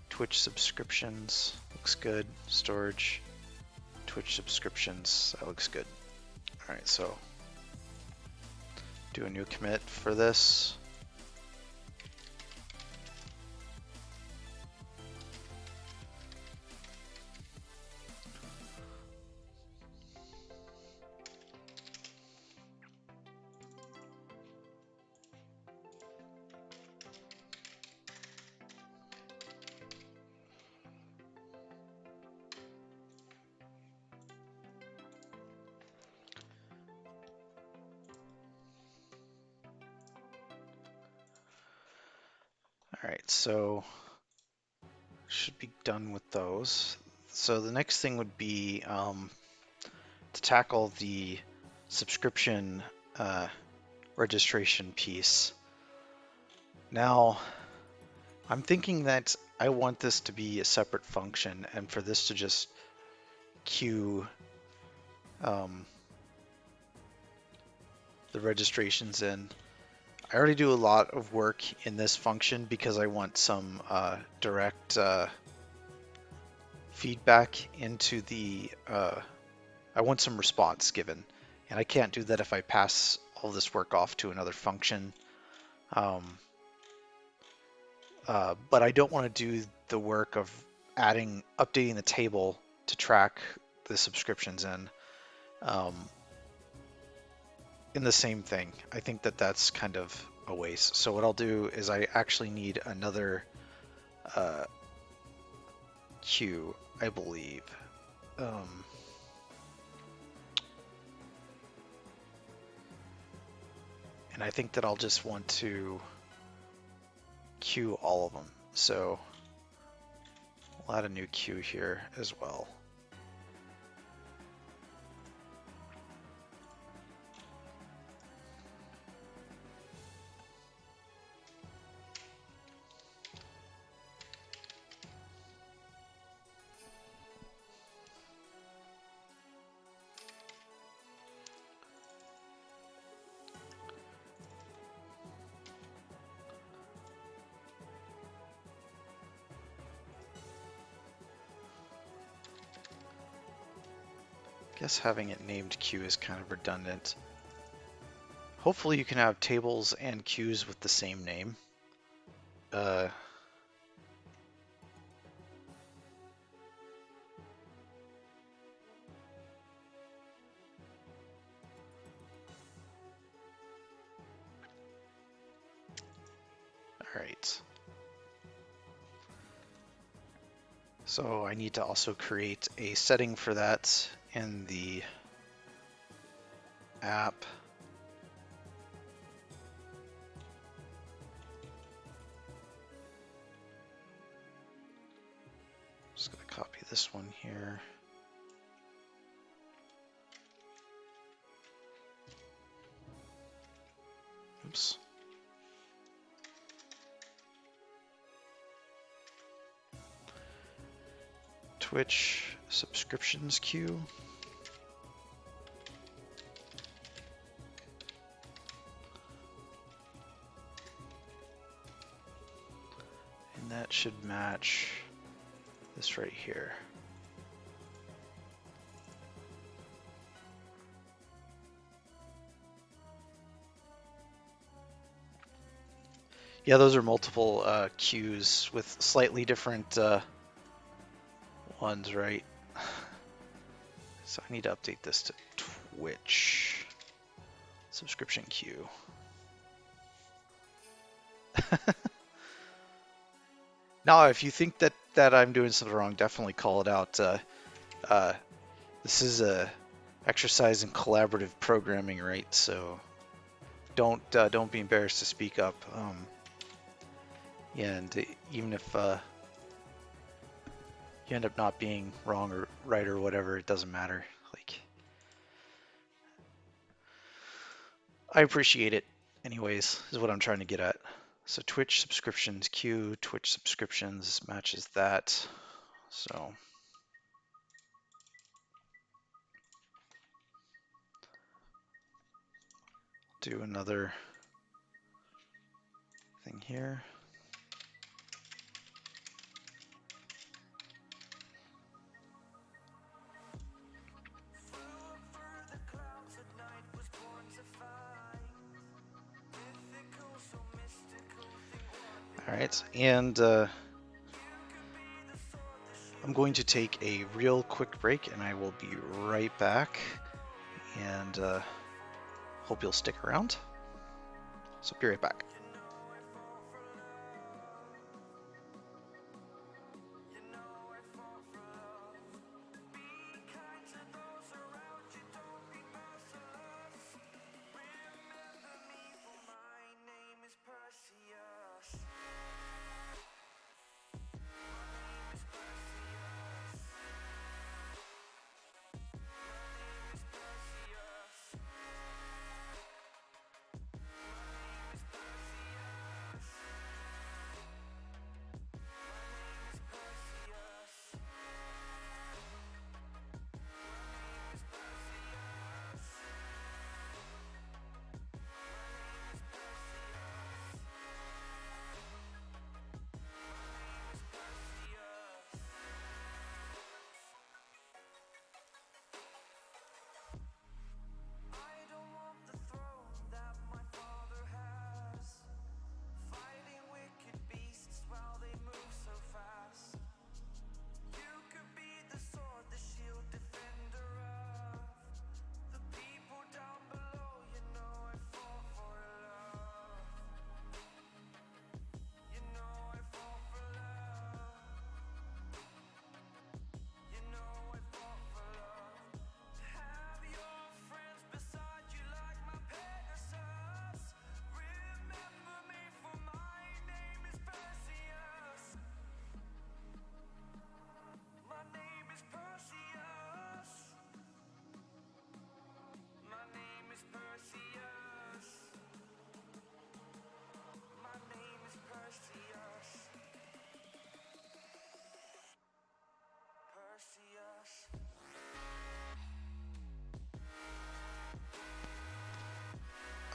Twitch subscriptions looks good. Storage, Twitch subscriptions, that looks good. All right, so do a new commit for this. All right, so should be done with those. So the next thing would be to tackle the subscription registration piece. Now, I'm thinking that I want this to be a separate function and for this to just queue the registrations in. I already do a lot of work in this function because I want some direct feedback into the, I want some response given. And I can't do that if I pass all this work off to another function. But I don't want to do the work of updating the table to track the subscriptions in the same thing. I think that that's kind of a waste. So what I'll do is I actually need another queue, I believe. And I think that I'll just want to queue all of them. So we'll add a new queue here as well. I guess having it named queue is kind of redundant. Hopefully you can have tables and queues with the same name. All right. So I need to also create a setting for that in the app. Just going to copy this one here. Oops. Twitch subscriptions queue. And that should match this right here. Yeah, those are multiple queues with slightly different ones, right? So I need to update this to Twitch subscription queue. Now, if you think that I'm doing something wrong, definitely call it out. This is a exercise in collaborative programming, right? So don't be embarrassed to speak up. Yeah, and even if you end up not being wrong or right or whatever, it doesn't matter. Like, I appreciate it anyways, is what I'm trying to get at. So Twitch subscriptions queue, Twitch subscriptions matches that. So do another thing here. All right, and I'm going to take a real quick break, and I will be right back. And hope you'll stick around. So be right back.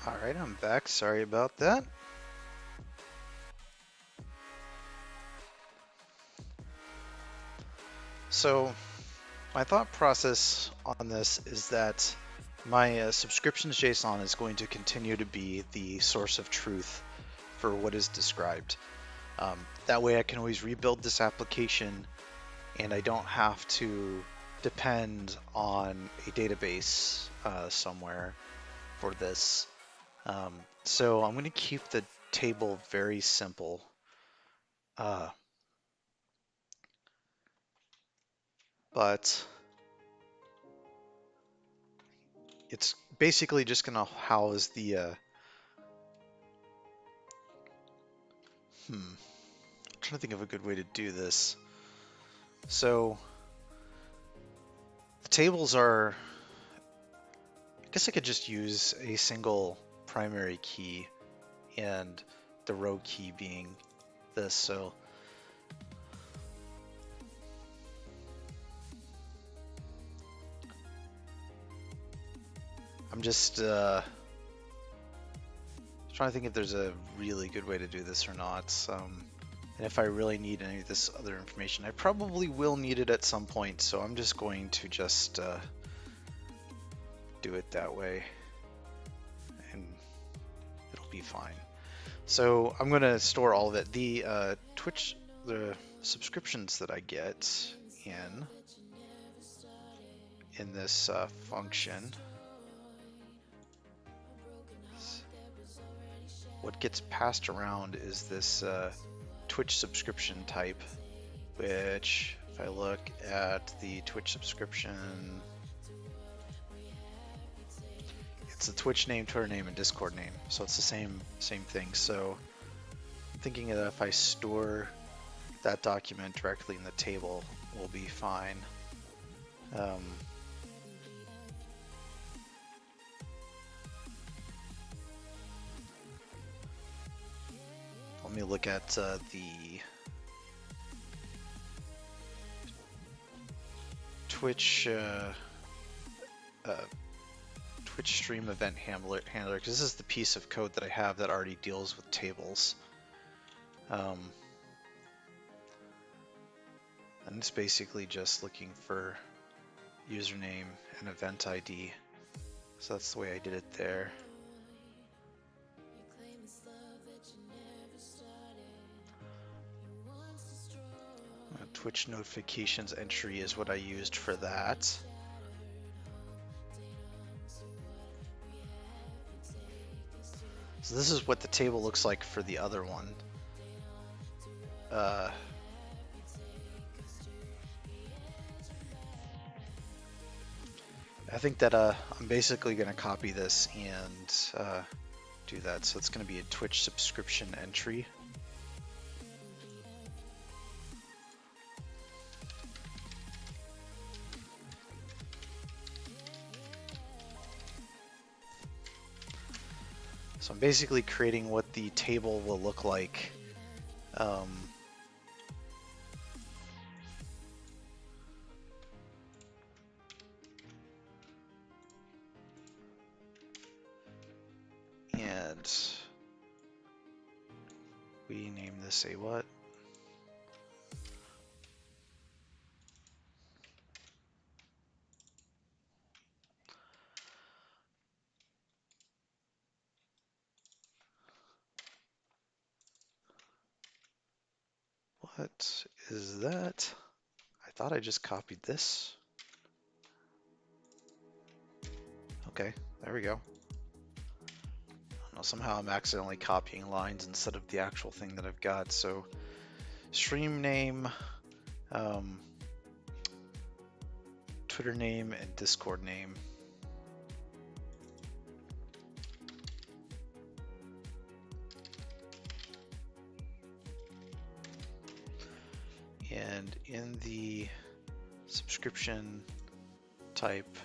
All right, I'm back. Sorry about that. So my thought process on this is that my subscriptions JSON is going to continue to be the source of truth for what is described. That way I can always rebuild this application and I don't have to depend on a database somewhere for this. So I'm going to keep the table very simple. But it's basically just going to house the I'm trying to think of a good way to do this. So the tables are, I guess I could just use a single primary key and the row key being this. So I'm just trying to think if there's a really good way to do this or not. And if I really need any of this other information, I probably will need it at some point. So I'm just going to just do it that way, and it'll be fine. So I'm going to store all of it. The the subscriptions that I get in this function, what gets passed around is this Twitch subscription type, which if I look at the Twitch subscription, it's the Twitch name, Twitter name, and Discord name. So it's the same thing. So I'm thinking that if I store that document directly in the table, we'll be fine. Let me look at the Twitch Twitch stream event handler, because this is the piece of code that I have that already deals with tables. And it's basically just looking for username and event ID. So that's the way I did it there. Twitch notifications entry is what I used for that. So this is what the table looks like for the other one. I think that I'm basically going to copy this and do that. So it's going to be a Twitch subscription entry. So I'm basically creating what the table will look like. And we name this a what? What is that? I thought I just copied this. Okay, there we go. Now somehow I'm accidentally copying lines instead of the actual thing that I've got. So stream name, Twitter name, and Discord name. And in the subscription type,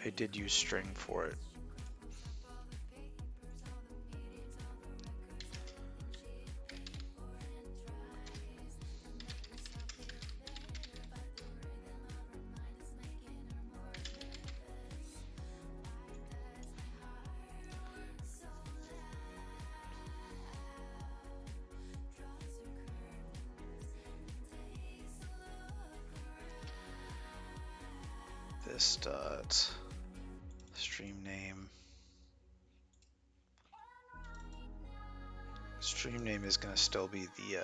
I did use string for it. This dot stream name. Stream name is going to still be the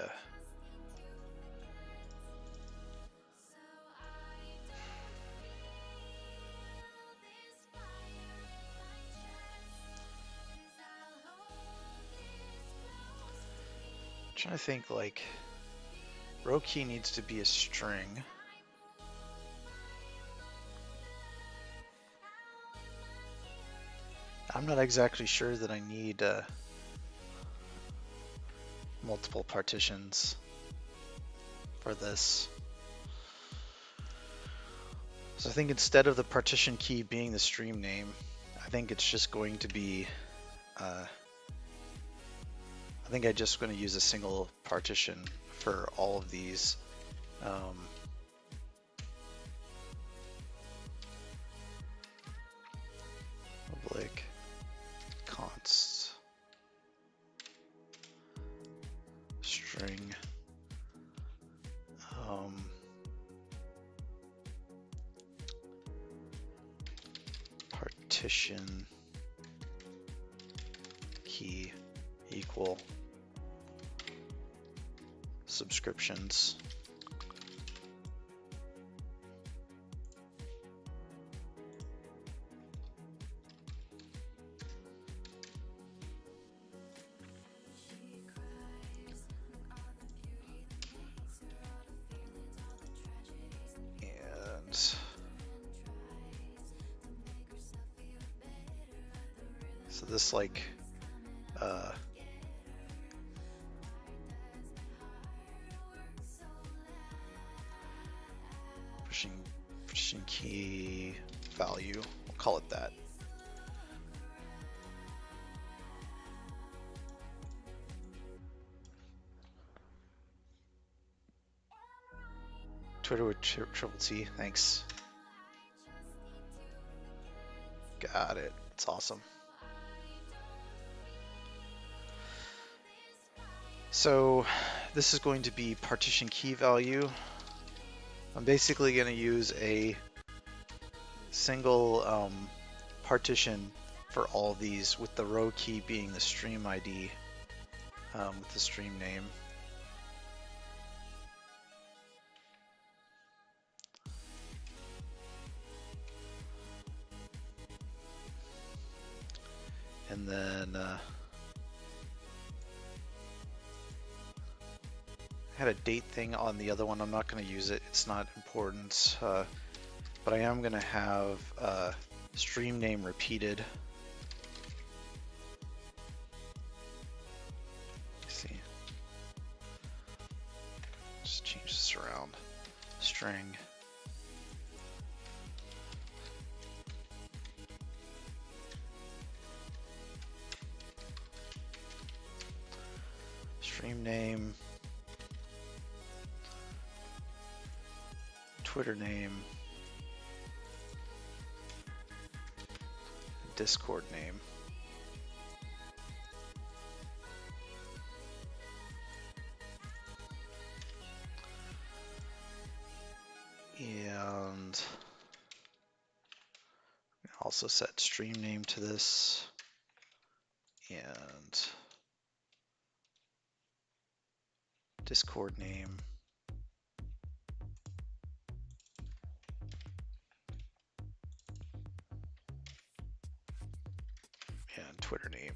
trying to think, like, row key needs to be a string. I'm not exactly sure that I need multiple partitions for this. So I think instead of the partition key being the stream name, I think it's just going to be I think I'm just going to use a single partition for all of these. Public const string partition key equal subscriptions. And so this like pushing key value, we'll call it that. Twitter with triple T, thanks. Got it, it's awesome. So this is going to be partition key value. I'm basically going to use a single partition for all of these, with the row key being the stream ID with the stream name. And then I had a date thing on the other one. I'm not going to use it. It's not important. But I am going to have stream name repeated. Let's see. Just change this around. String. Stream name. Twitter name. Discord name. And also set stream name to this. And Discord name. And Twitter name.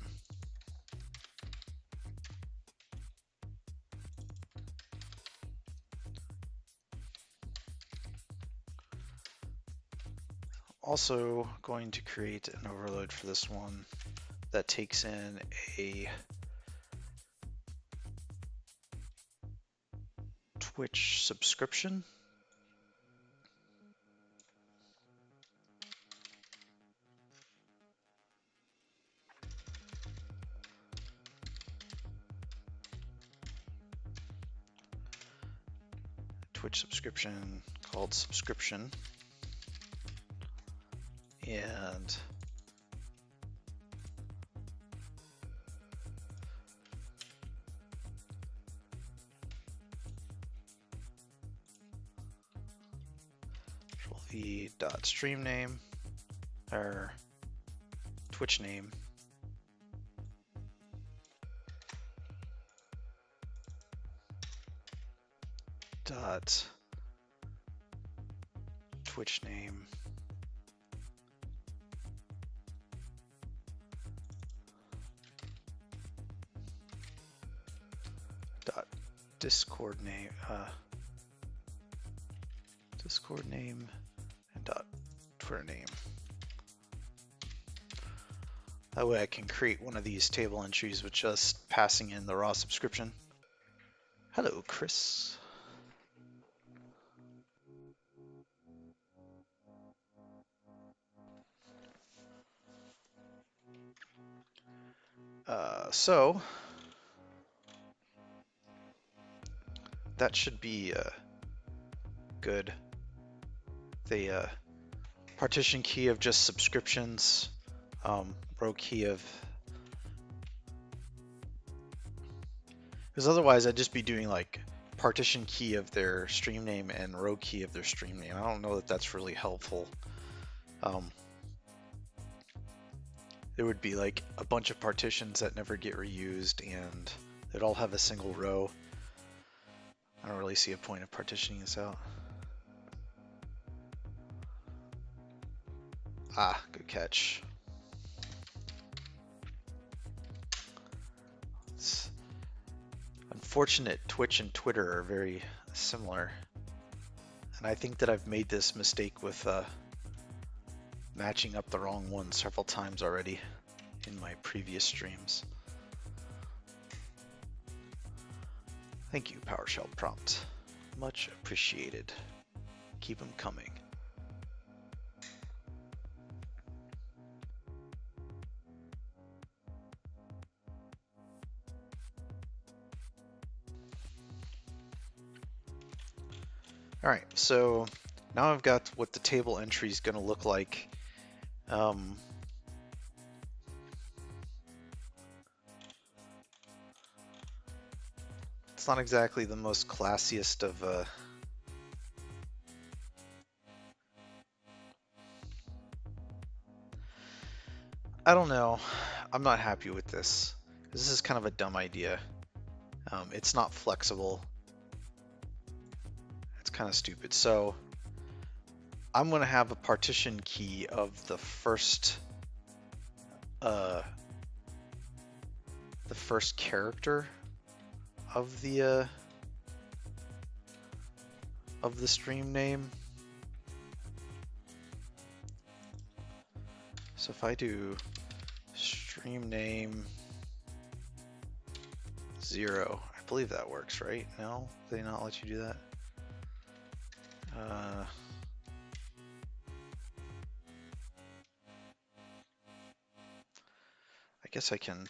Also going to create an overload for this one that takes in a Twitch subscription. Twitch subscription called subscription. And the dot stream name or Twitch name dot Twitch name dot Discord name and dot Twitter name. That way I can create one of these table entries with just passing in the raw subscription. Hello, Chris. So that should be good. The partition key of just subscriptions, row key of, because otherwise I'd just be doing like partition key of their stream name and row key of their stream name. I don't know that that's really helpful. There would be like a bunch of partitions that never get reused and they'd all have a single row. I don't really see a point of partitioning this out. Ah, good catch. It's unfortunate Twitch and Twitter are very similar. And I think that I've made this mistake with matching up the wrong one several times already in my previous streams. Thank you, PowerShell prompt. Much appreciated. Keep them coming. All right, so now I've got what the table entry is going to look like. It's not exactly the most classiest of I don't know. I'm not happy with this. This is kind of a dumb idea. It's not flexible. It's kind of stupid. So I'm going to have a partition key of the first character of the stream name. So if I do stream name 0, I believe that works, right? No, do they not let you do that? I guess I can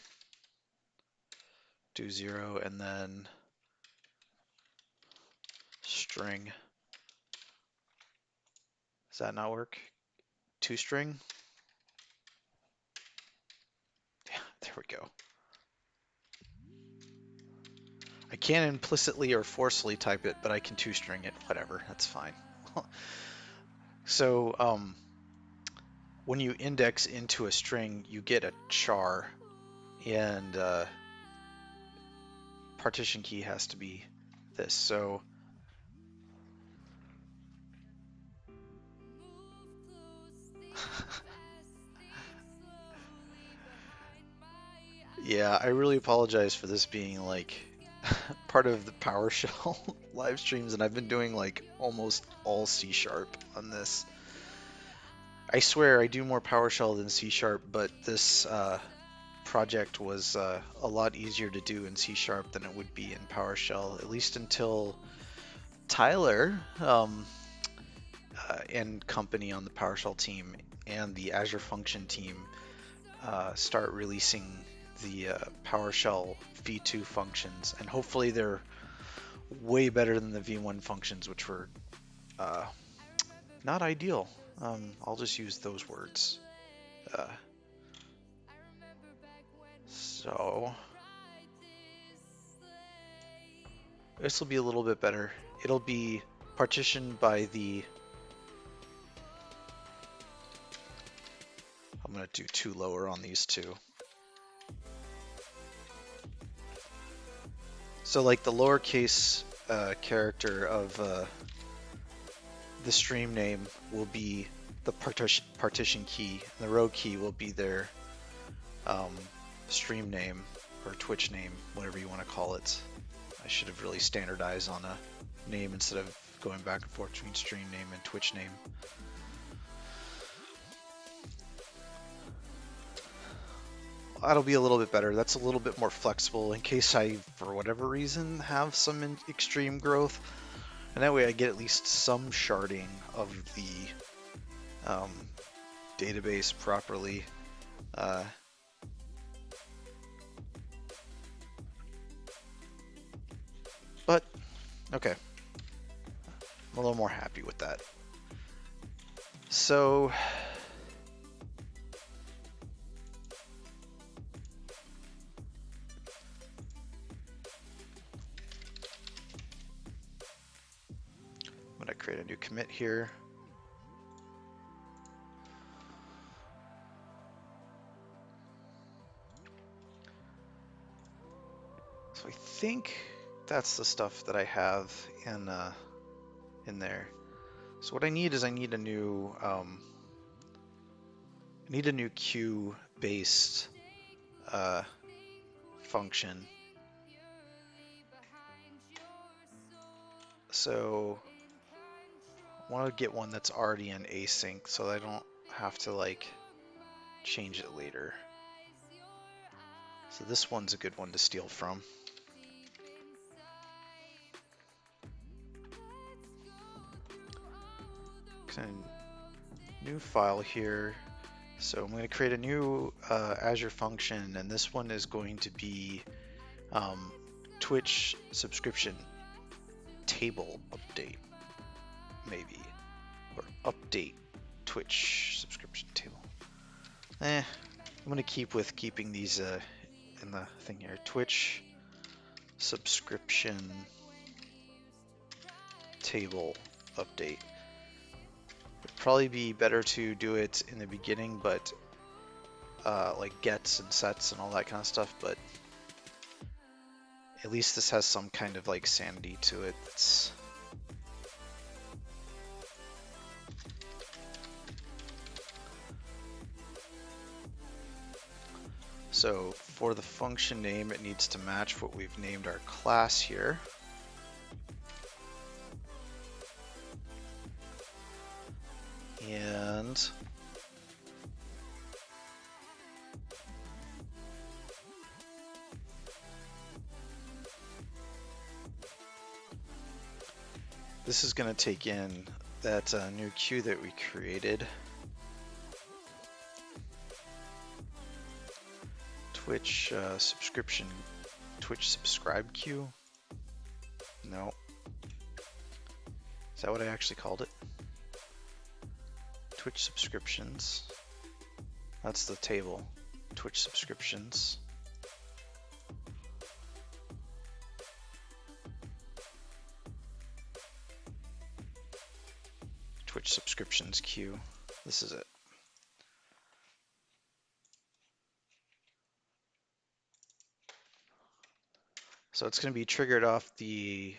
do 0 and then string. Does that not work? ToString? Yeah, there we go. I can't implicitly or forcefully type it, but I can toString it. Whatever, that's fine. So when you index into a string, you get a char, and partition key has to be this. So yeah, I really apologize for this being like part of the PowerShell live streams, and I've been doing like almost all C# on this. I swear I do more PowerShell than C#, but this project was a lot easier to do in C# than it would be in PowerShell, at least until Tyler and company on the PowerShell team and the Azure function team start releasing the PowerShell v2 functions, and hopefully they're way better than the v1 functions, which were not ideal. I'll just use those words. So this will be a little bit better. It'll be partitioned by the, I'm going to do 2 lower on these two. So like the lowercase character of the stream name will be the partition key, and the row key will be their stream name or Twitch name, whatever you want to call it. I should have really standardized on a name instead of going back and forth between stream name and Twitch name. That'll be a little bit better. That's a little bit more flexible in case I, for whatever reason, have some extreme growth. And that way I get at least some sharding of the database properly. But Okay, I'm a little more happy with that. So I'm gonna create a new commit here. So I think that's the stuff that I have in there. So what I need is I need a new queue based function. So I want to get one that's already in async so that I don't have to like change it later. So this one's a good one to steal from. New file here. So I'm going to create a new Azure function, and this one is going to be Twitch subscription table update, maybe, or update Twitch subscription table. I'm going to keep with keeping these in the thing here. Twitch subscription table update. It'd probably be better to do it in the beginning, but like gets and sets and all that kind of stuff, but at least this has some kind of like sanity to it. So for the function name, it needs to match what we've named our class here. And this is going to take in that new queue that we created. Twitch subscription, Twitch subscribe queue. No. Is that what I actually called it? Twitch subscriptions. That's the table. Twitch subscriptions. Twitch subscriptions queue. This is it. So it's going to be triggered off the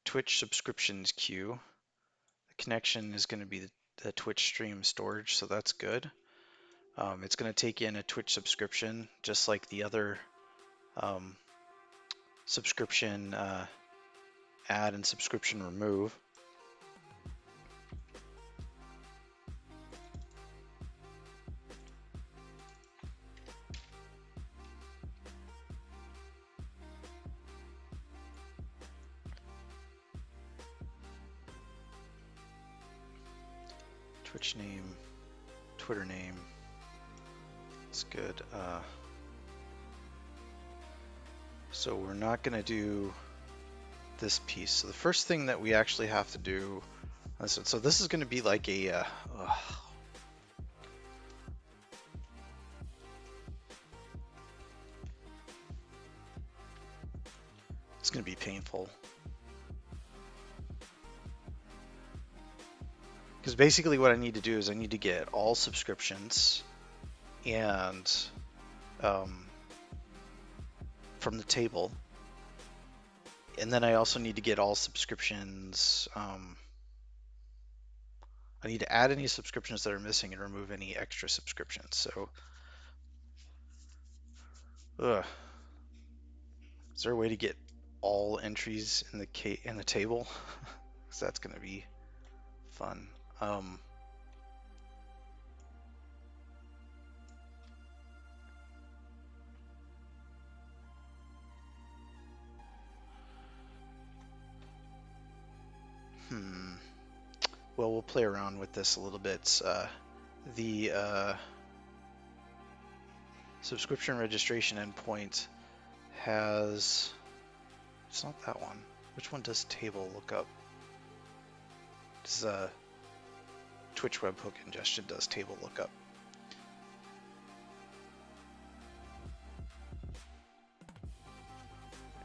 Twitch subscriptions queue. The connection is going to be the Twitch stream storage, so that's good. It's going to take in a Twitch subscription, just like the other subscription add and subscription remove. Twitch name, Twitter name. It's good. So we're not going to do this piece. So the first thing that we actually have to do, so this is going to be like a, it's going to be painful. Because basically what I need to do is I need to get all subscriptions and from the table. And then I also need to get all subscriptions. I need to add any subscriptions that are missing and remove any extra subscriptions. So, is there a way to get all entries in the table? Because that's going to be fun. Well, we'll play around with this a little bit. The subscription registration endpoint has, it's not that one. Which one does table lookup? Does Twitch webhook ingestion does table lookup?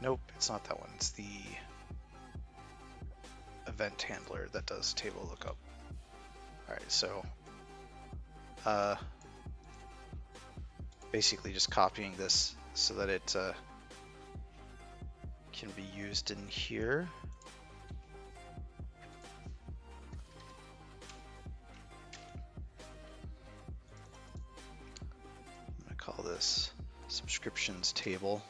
Nope, it's not that one. It's the event handler that does table lookup. All right, so basically just copying this so that it can be used in here. I'm going to call this subscriptions table.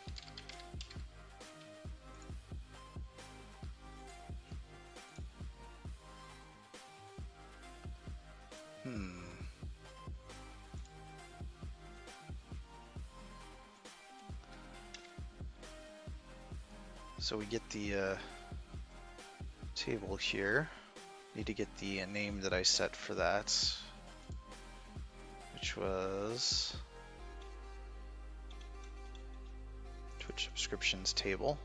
So we get the table here. Need to get the name that I set for that, which was Twitch subscriptions table.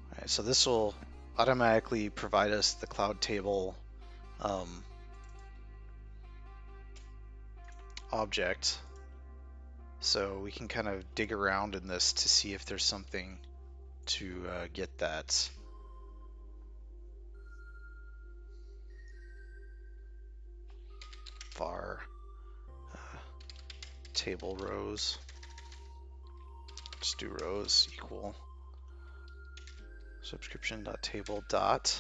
All right, so this will automatically provide us the cloud table object. So we can kind of dig around in this to see if there's something to get that. Var table rows. Just do rows equal subscription.table dot.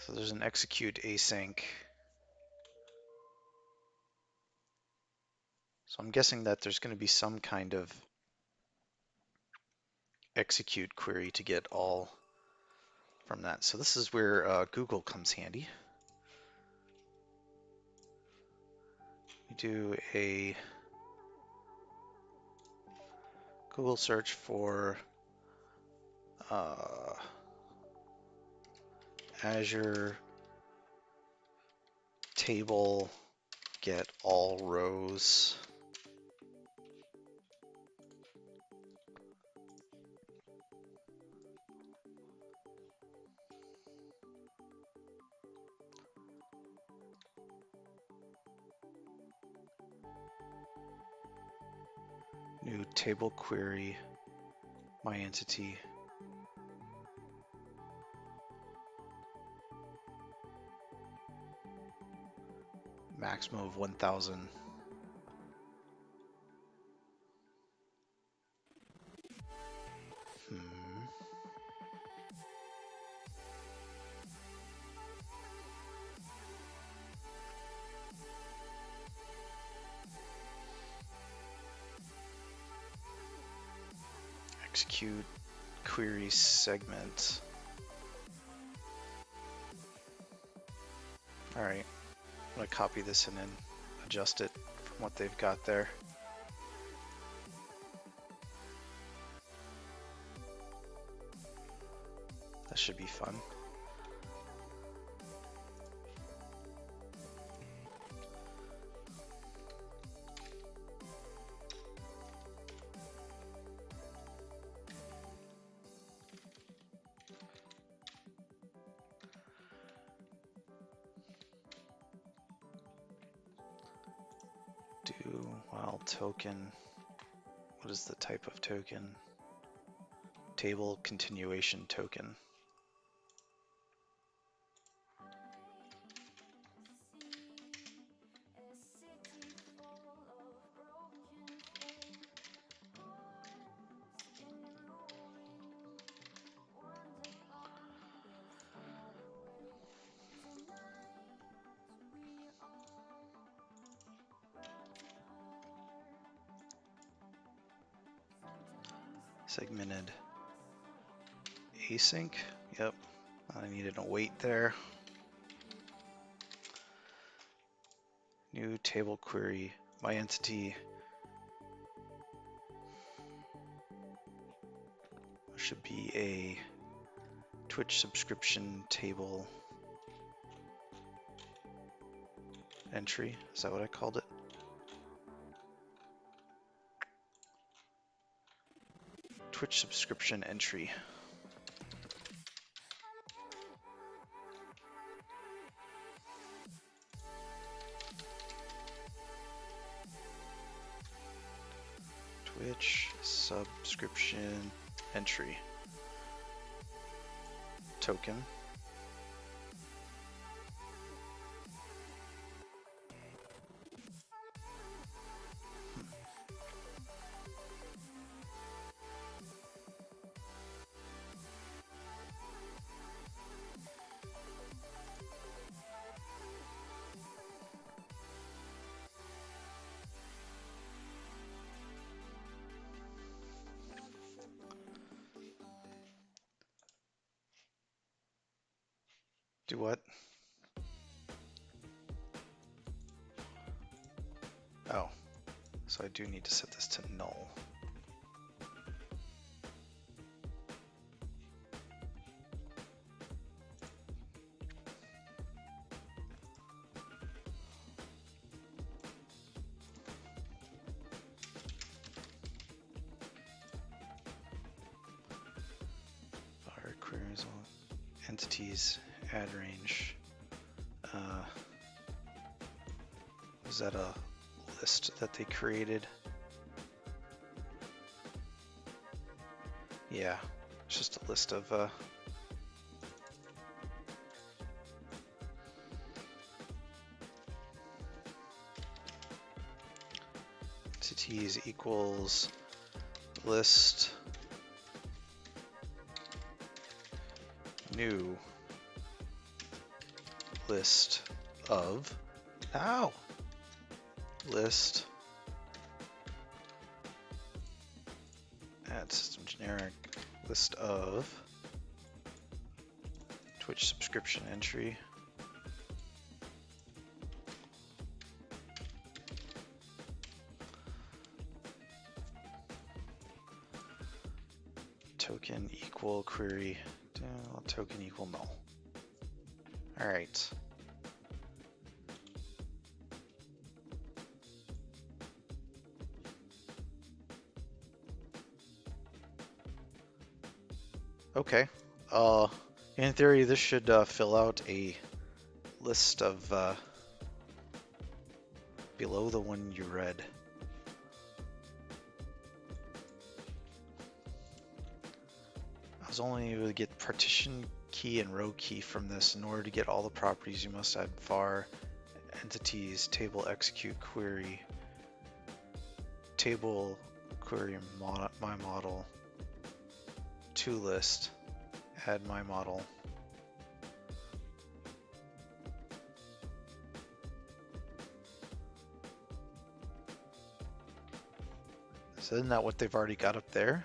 So there's an execute async. So I'm guessing that there's going to be some kind of execute query to get all from that. So this is where Google comes handy. We do a Google search for Azure table get all rows. New table query, my entity. Maximum of 1,000. Execute query segment. All right, I'm gonna copy this and then adjust it from what they've got there. That should be fun. Do while token. What is the type of token? Table continuation token. Segmented async. Yep, I needed a wait there. New table query, my entity. Should be a Twitch subscription table entry. Is that what I called it? Twitch subscription entry. Twitch subscription entry token. Do what? Oh, so I do need to set this to null. Fire queries on entities, add range. Was that a list that they created? Yeah, it's just a list of entities equals list new list of list add system generic list of Twitch subscription entry token equal query token equal null. All right. Okay. In theory, this should fill out a list of below the one you read. I was only able to get partition key and row key from this. In order to get all the properties, you must add var entities, table execute query, table query my model, to list, add my model. So isn't that what they've already got up there?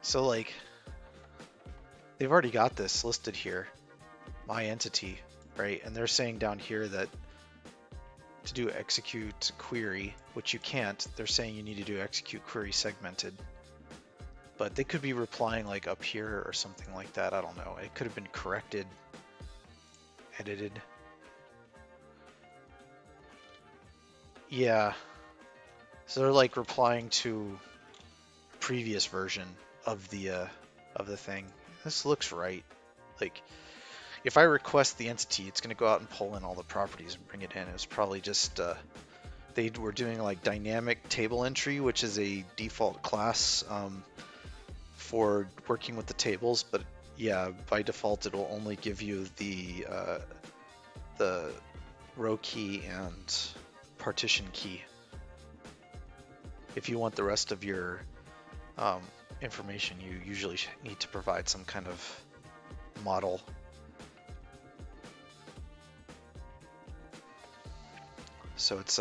So like, they've already got this listed here, my entity, right? And they're saying down here that to do execute query, which you can't, they're saying you need to do execute query segmented. But they could be replying like up here or something like that. I don't know. It could have been corrected, edited. Yeah. So they're like replying to a previous version of the thing. This looks right. Like, if I request the entity, it's going to go out and pull in all the properties and bring it in. It was probably just they were doing like dynamic table entry, which is a default class for working with the tables. But yeah, by default, it'll only give you the row key and partition key. If you want the rest of your information, you usually need to provide some kind of model. So it's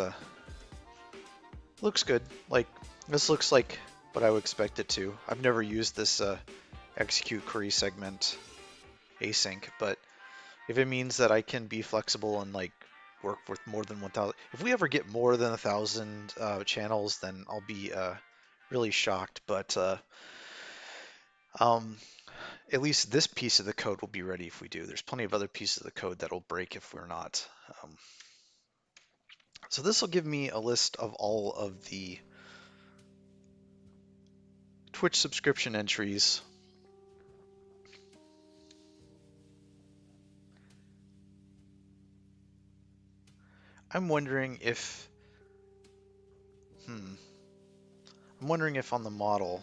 looks good. Like, this looks like what I would expect it to. I've never used this execute query segment async, but If it means that I can be flexible and like work with more than 1,000, if we ever get more than 1,000 channels, then I'll be really shocked. But um, at least this piece of the code will be ready if we do. There's plenty of other pieces of the code that'll break if we're not. So this will give me a list of all of the Twitch subscription entries. I'm wondering if, I'm wondering if on the model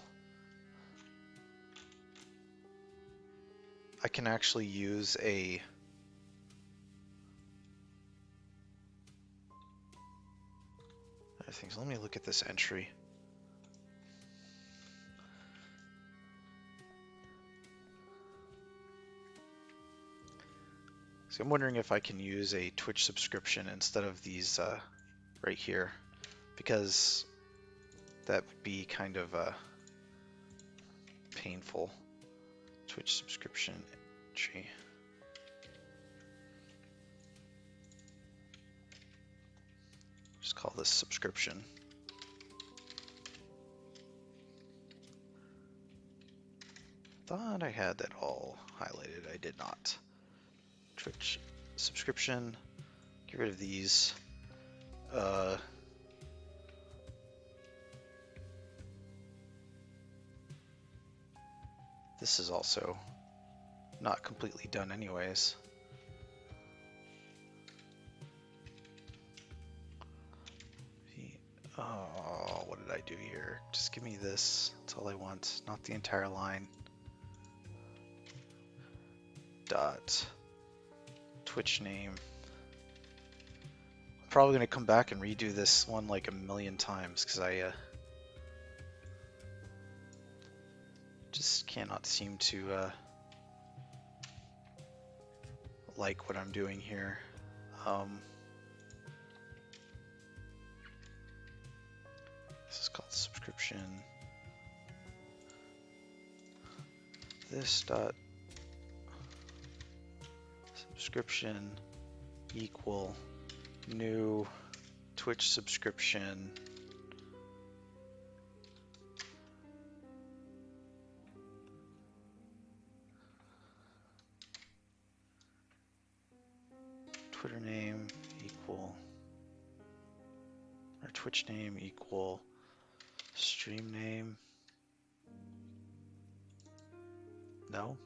I can actually use a other things. Let me look at this entry. So I'm wondering if I can use a Twitch subscription instead of these right here, because that would be kind of painful. Twitch subscription entry. Just call this subscription. Thought I had that all highlighted. I did not. Twitch subscription. Get rid of these. This is also not completely done anyways. Oh, what did I do here? Just give me this. That's all I want. Not the entire line. Dot Twitch name. I'm probably gonna come back and redo this one like a million times because I just cannot seem to like what I'm doing here. This is called subscription. This dot subscription equal new Twitch subscription Twitter name equal, or Twitch name equal stream name. No.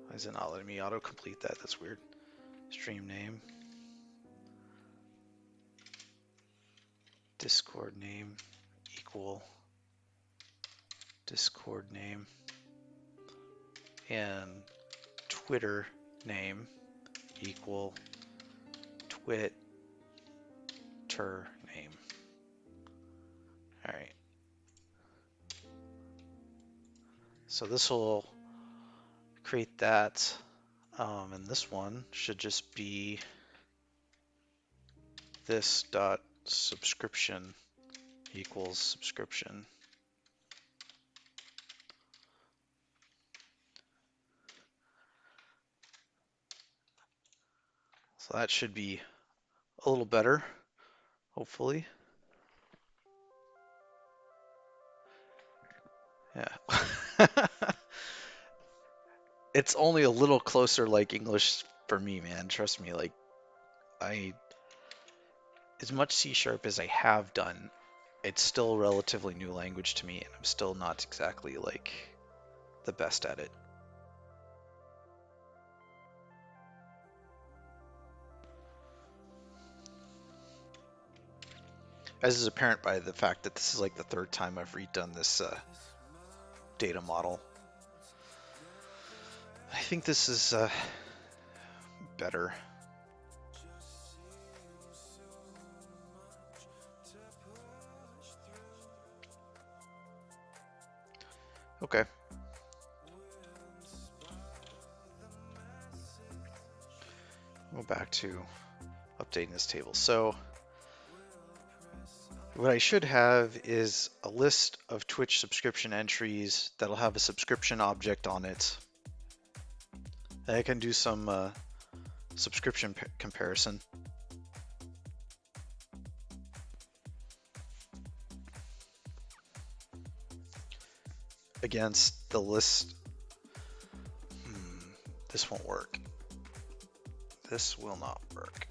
Why is it not letting me autocomplete that? That's weird. Stream name. Discord name equal Discord name. And Twitter name equal Twitter name. All right. So this will create that, and this one should just be this dot subscription equals subscription. So that should be a little better, hopefully. Yeah. It's only a little closer like English for me, man. Trust me, like as much C# as I have done, it's still a relatively new language to me, and I'm still not exactly like the best at it. As is apparent by the fact that this is like the third time I've redone this data model. I think this is better. Okay. Go back to updating this table. So What I should have is a list of Twitch subscription entries that'll have a subscription object on it. I can do some subscription comparison against the list. This won't work. This will not work.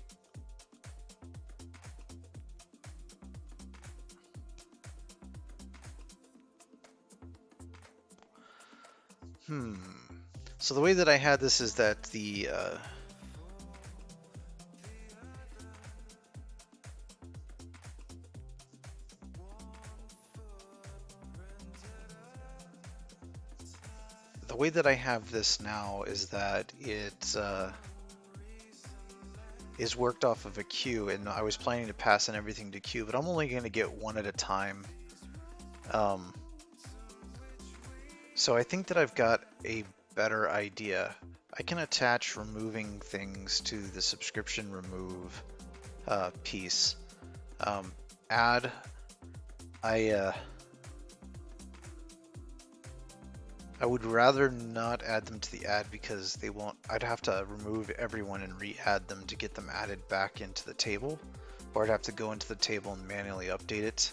So the way that I had this is that the way that I have this now is that it is worked off of a queue, and I was planning to pass in everything to queue, but I'm only going to get one at a time. So I think that I've got a better idea. I can attach removing things to the subscription remove piece. Add, I would rather not add them to the add because they won't. I'd have to remove everyone and re-add them to get them added back into the table, or I'd have to go into the table and manually update it.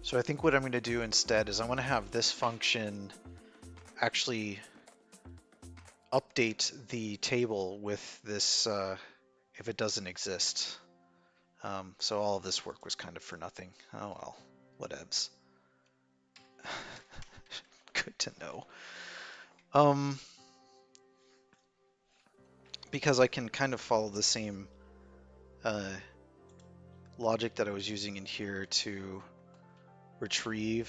So I think what I'm going to do instead is I'm going to have this function actually update the table with this if it doesn't exist. So all of this work was kind of for nothing. Oh well, whatevs. Good to know. Because I can kind of follow the same logic that I was using in here to retrieve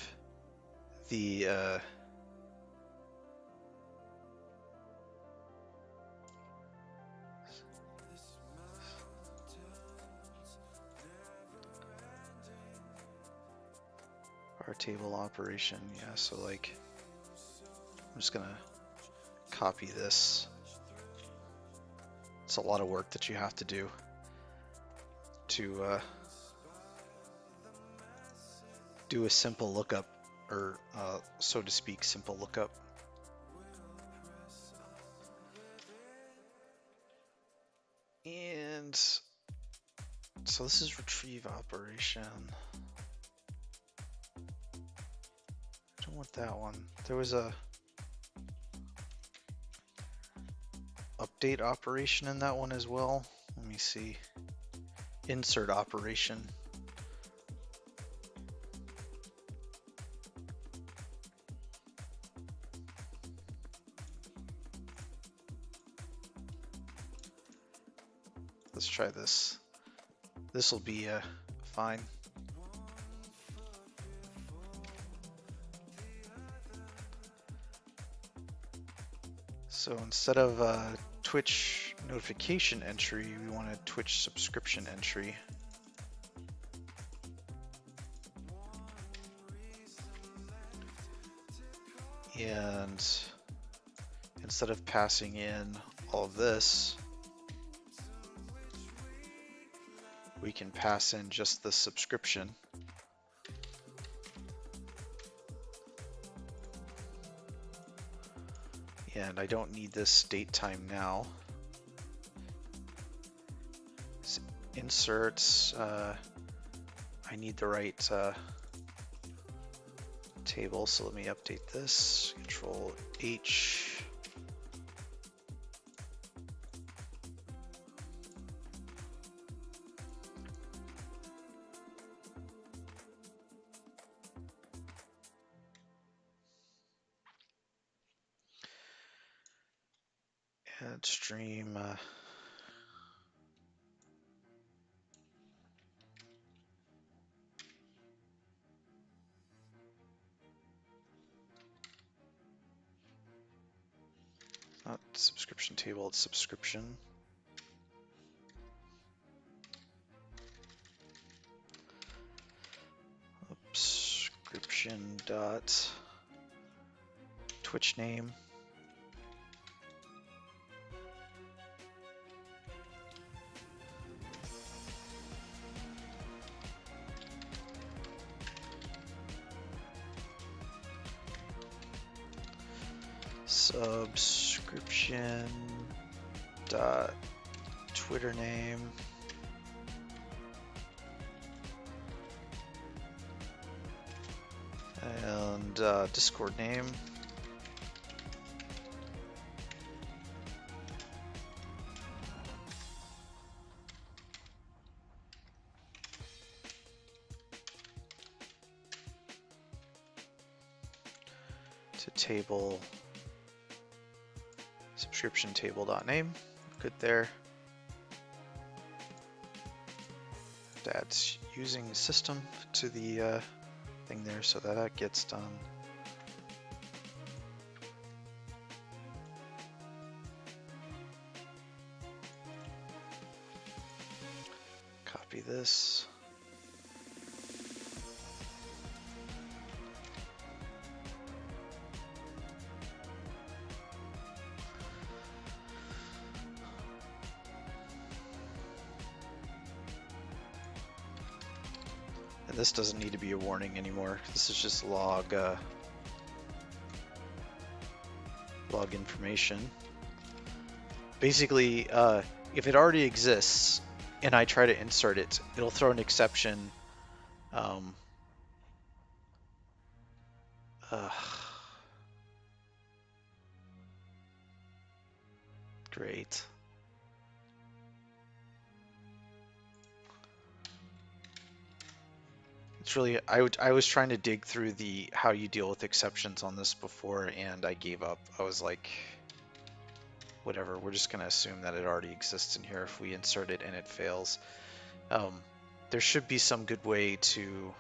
the our table operation. Yeah, so like I'm just gonna copy this. It's a lot of work that you have to do to do a simple lookup, or so to speak, simple lookup. And so this is retrieve operation. I don't want that one. There was a update operation in that one as well. Let me see. Insert operation. Let's try this. This will be fine. So instead of Twitch notification entry, we want a Twitch subscription entry. And instead of passing in all of this, we can pass in just the subscription. And I don't need this date time now. Inserts, I need the right table, so let me update this. Control H. Add stream. Not subscription table, it's subscription. Subscription dot Twitch name. Subscription dot Twitter name. And Discord name. To table, subscription table.name. Good there. That's using system to the thing there so that gets done. Copy this. And this doesn't need to be a warning anymore. This is just log information. Basically, if it already exists and I try to insert it, it'll throw an exception. Great. It's really, I was trying to dig through the how you deal with exceptions on this before, and I gave up. I was like, whatever, we're just going to assume that it already exists in here if we insert it and it fails. There should be some good way to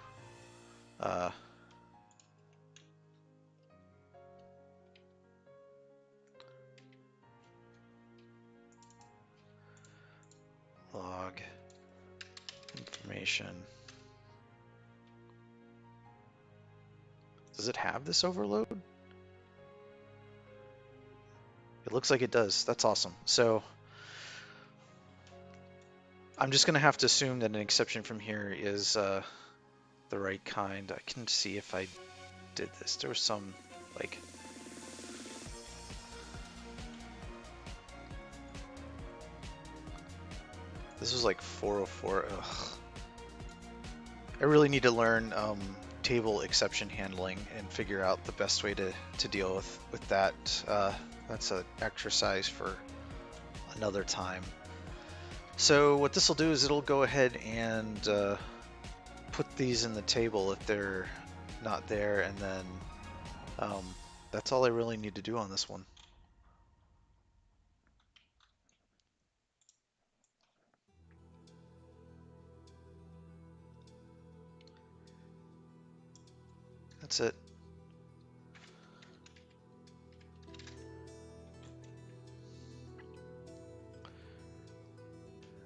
log information. Does it have this overload? It looks like it does. That's awesome. So I'm just going to have to assume that an exception from here is the right kind. I can see if I did this. There was some, like... This was like 404. Ugh. I really need to learn table exception handling and figure out the best way to deal with that. That's an exercise for another time. So what this will do is it'll go ahead and put these in the table if they're not there, and then that's all I really need to do on this one. That's it.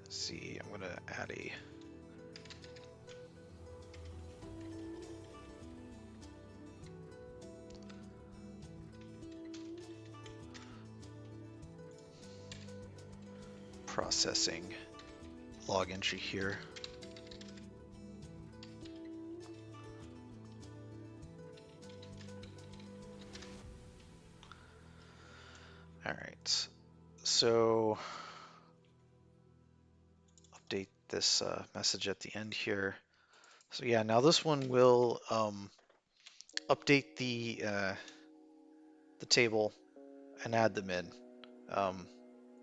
Let's see, I'm gonna add a processing log entry here. All right, so update this message at the end here. So yeah, now this one will update the table and add them in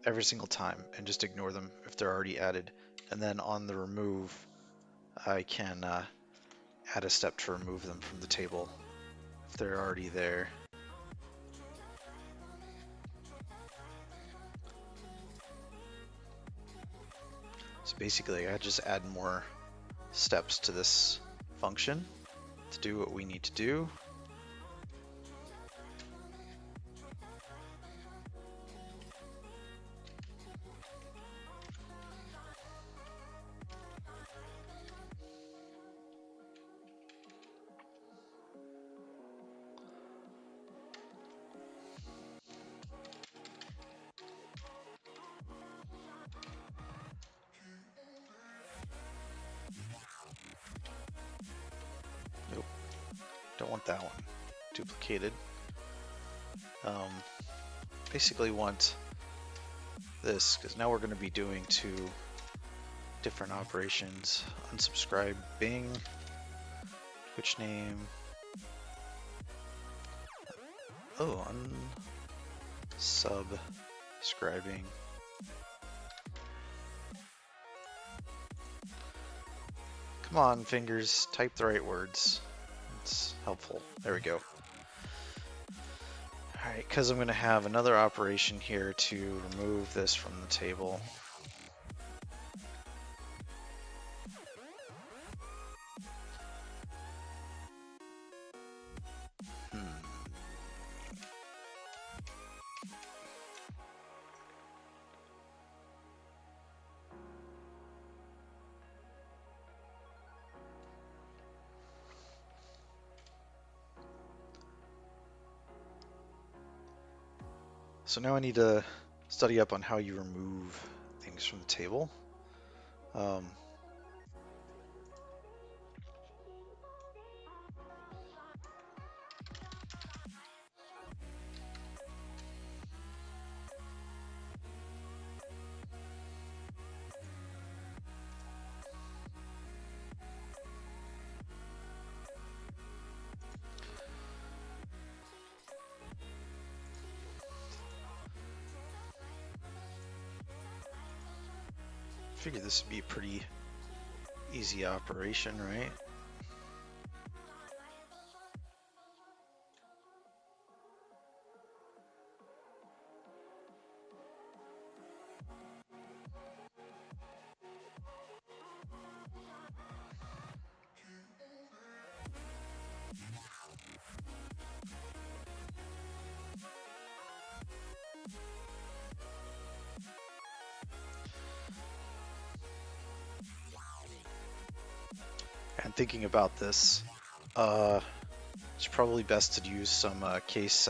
every single time, and just ignore them if they're already added. And then on the remove, I can add a step to remove them from the table if they're already there. So basically, I just add more steps to this function to do what we need to do. Nope, don't want that one duplicated. basically want this because now we're going to be doing two different operations. Unsubscribe Bing, Twitch name. Oh, unsubscribing. Come on, fingers, type the right words. It's helpful. There we go. Alright, because I'm going to have another operation here to remove this from the table. So now I need to study up on how you remove things from the table. Figure this would be a pretty easy operation, right? And thinking about this, it's probably best to use some case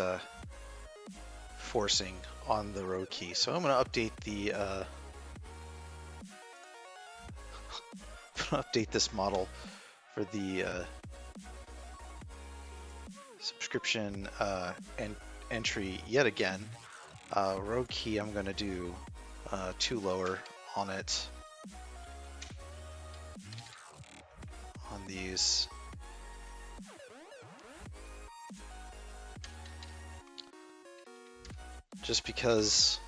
forcing on the row key. So I'm going to update the update this model for the subscription entry yet again. Row key I'm going to do 2 lower on it on these. Just because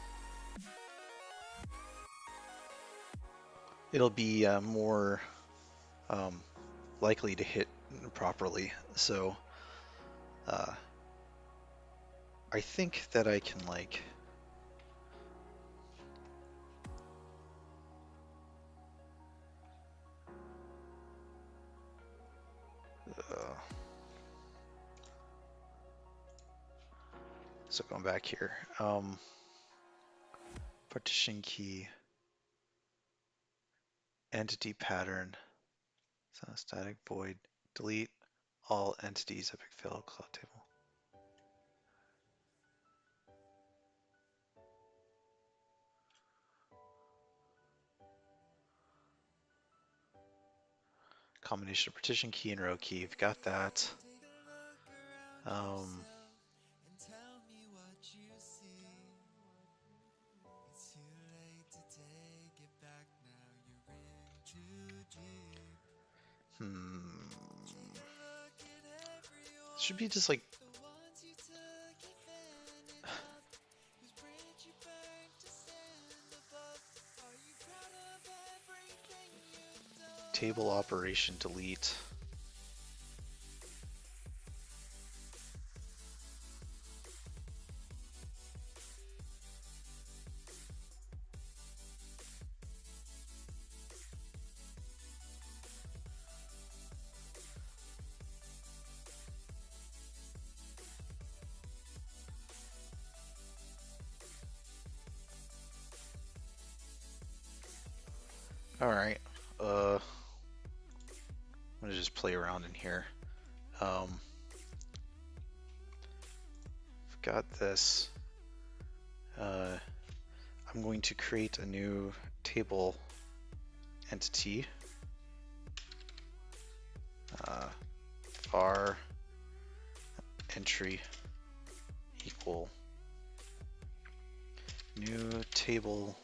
it'll be more likely to hit properly. So I think that I can like so going back here, partition key, entity pattern, so static void, delete all entities epic fail cloud table. Combination of partition key and row key, you've got that. Should be just like table operation delete. All right, I'm gonna just play around in here. I've got this. I'm going to create a new table entity. Var entry equal new table.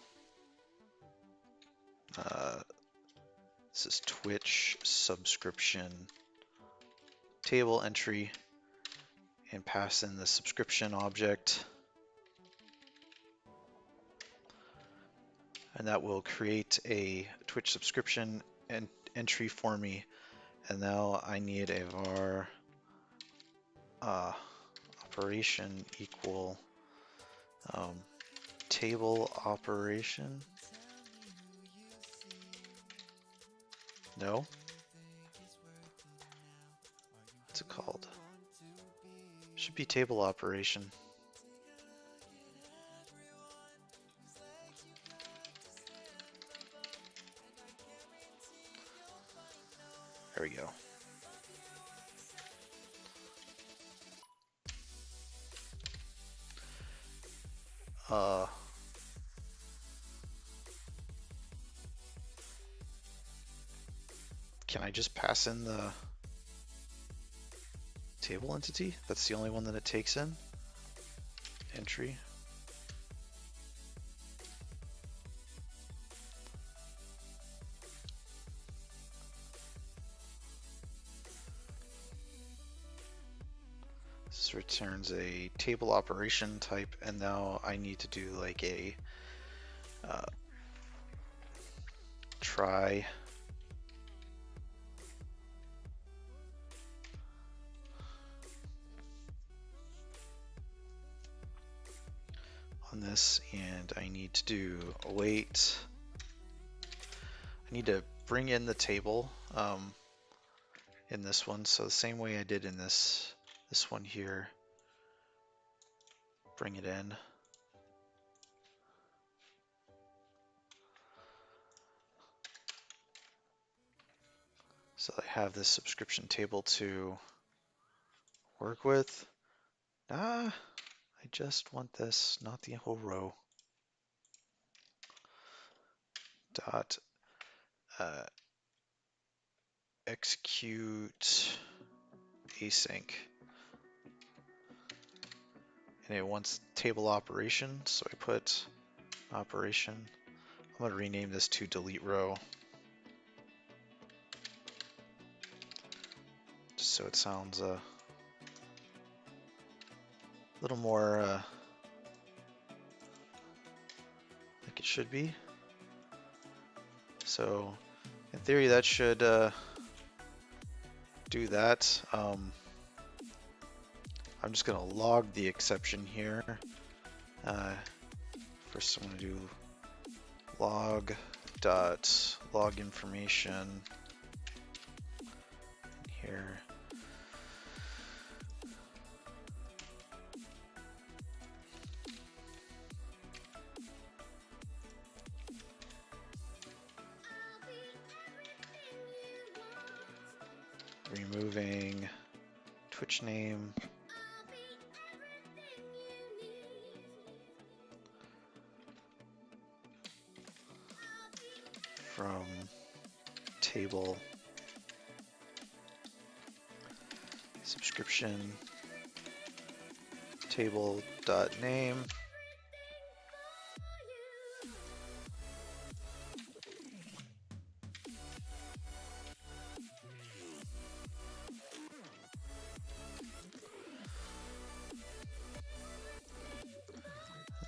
This is Twitch subscription table entry, and pass in the subscription object. And that will create a Twitch subscription entry for me. And now I need a var operation equal table operation. No? What's it called? Should be table operation. There we go. Can I just pass in the table entity? That's the only one that it takes in? Entry. This returns a table operation type, and now I need to do like a try on this, and I need to do await. I need to bring in the table in this one, so the same way I did in this one here, bring it in. So I have this subscription table to work with. I just want this, not the whole row. Dot execute async. And it wants table operation, so I put operation. I'm going to rename this to delete row, just so it sounds a little more like it should be. So in theory that should do that. I'm just going to log the exception here. First I'm going to do log information here. Removing Twitch name. From table subscription table dot name.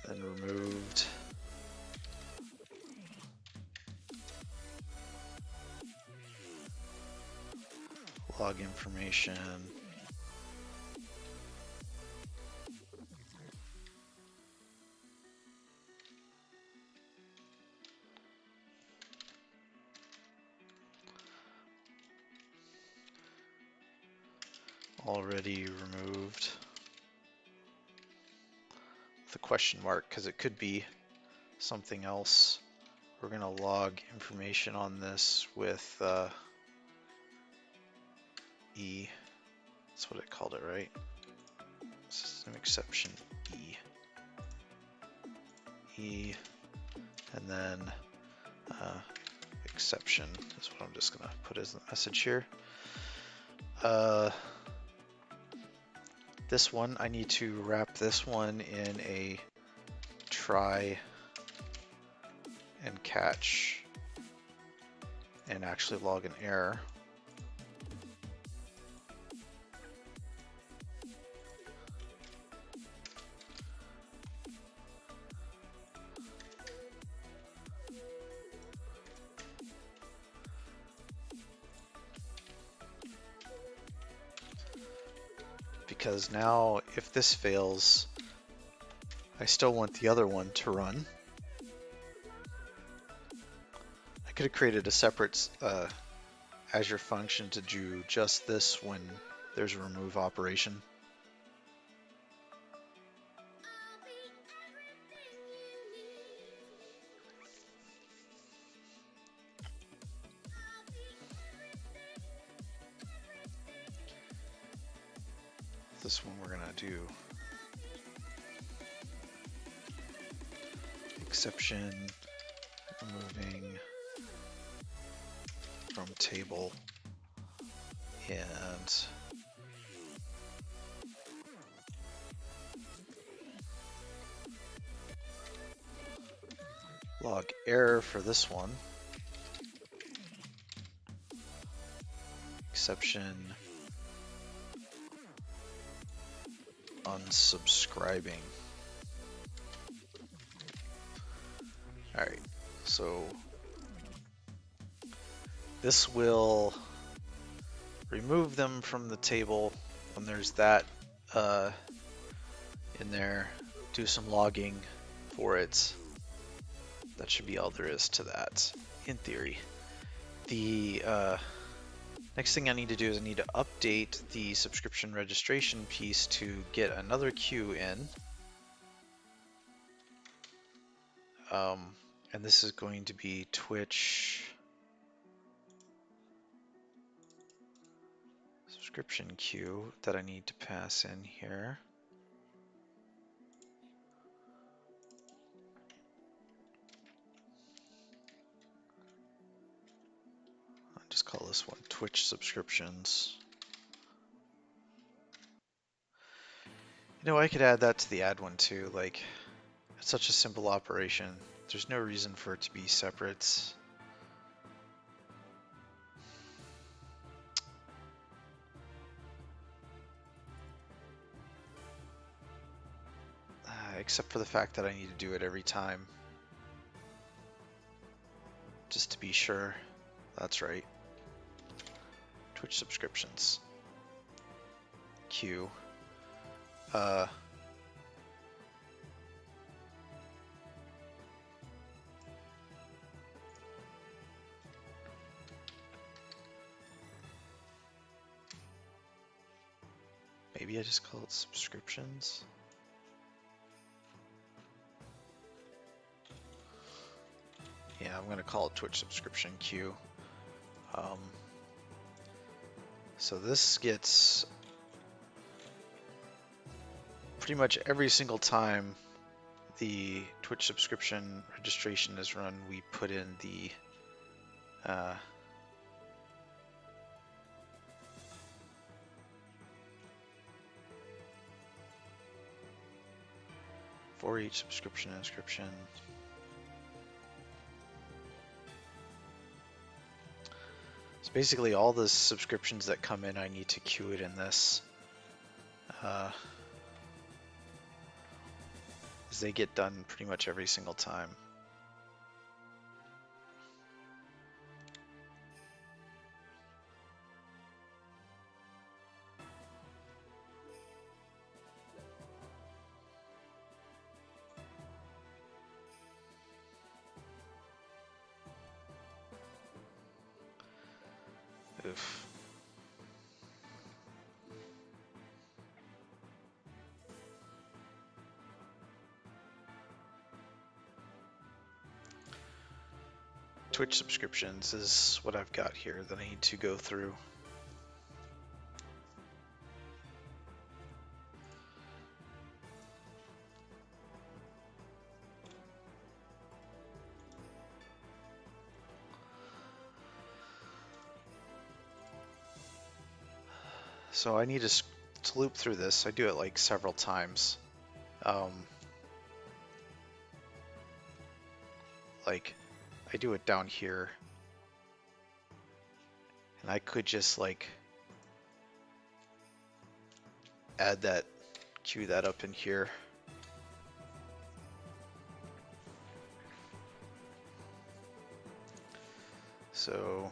Then removed log information. Already removed the question mark because it could be something else. We're going to log information on this with E. That's what I called it, right? System exception E. E, and then exception is what I'm just going to put as the message here. This one, I need to wrap this one in a try and catch and actually log an error. Because now if this fails, I still want the other one to run. I could have created a separate Azure function to do just this when there's a remove operation. This one we're gonna do exception removing from table and log error for this one. Exception unsubscribing. All right, so this will remove them from the table when there's that in there, do some logging for it. That should be all there is to that, in theory. The next thing I need to do is I need to update the subscription registration piece to get another queue in. And this is going to be Twitch subscription queue that I need to pass in here. I'll just call this one Twitch subscriptions. You know, I could add that to the add one too. Like, it's such a simple operation. There's no reason for it to be separate. Except for the fact that I need to do it every time. Just to be sure. That's right. Twitch subscriptions. Queue. Maybe I just call it subscriptions. Yeah, I'm gonna call it Twitch subscription queue. So this gets pretty much every single time the Twitch subscription registration is run, we put in the for each subscription inscription. So basically all the subscriptions that come in, I need to queue it in this. As they get done pretty much every single time. Oof. Twitch subscriptions is what I've got here that I need to go through. So I need to loop through this. I do it like several times. like I do it down here, and I could just like add that, queue that up in here. So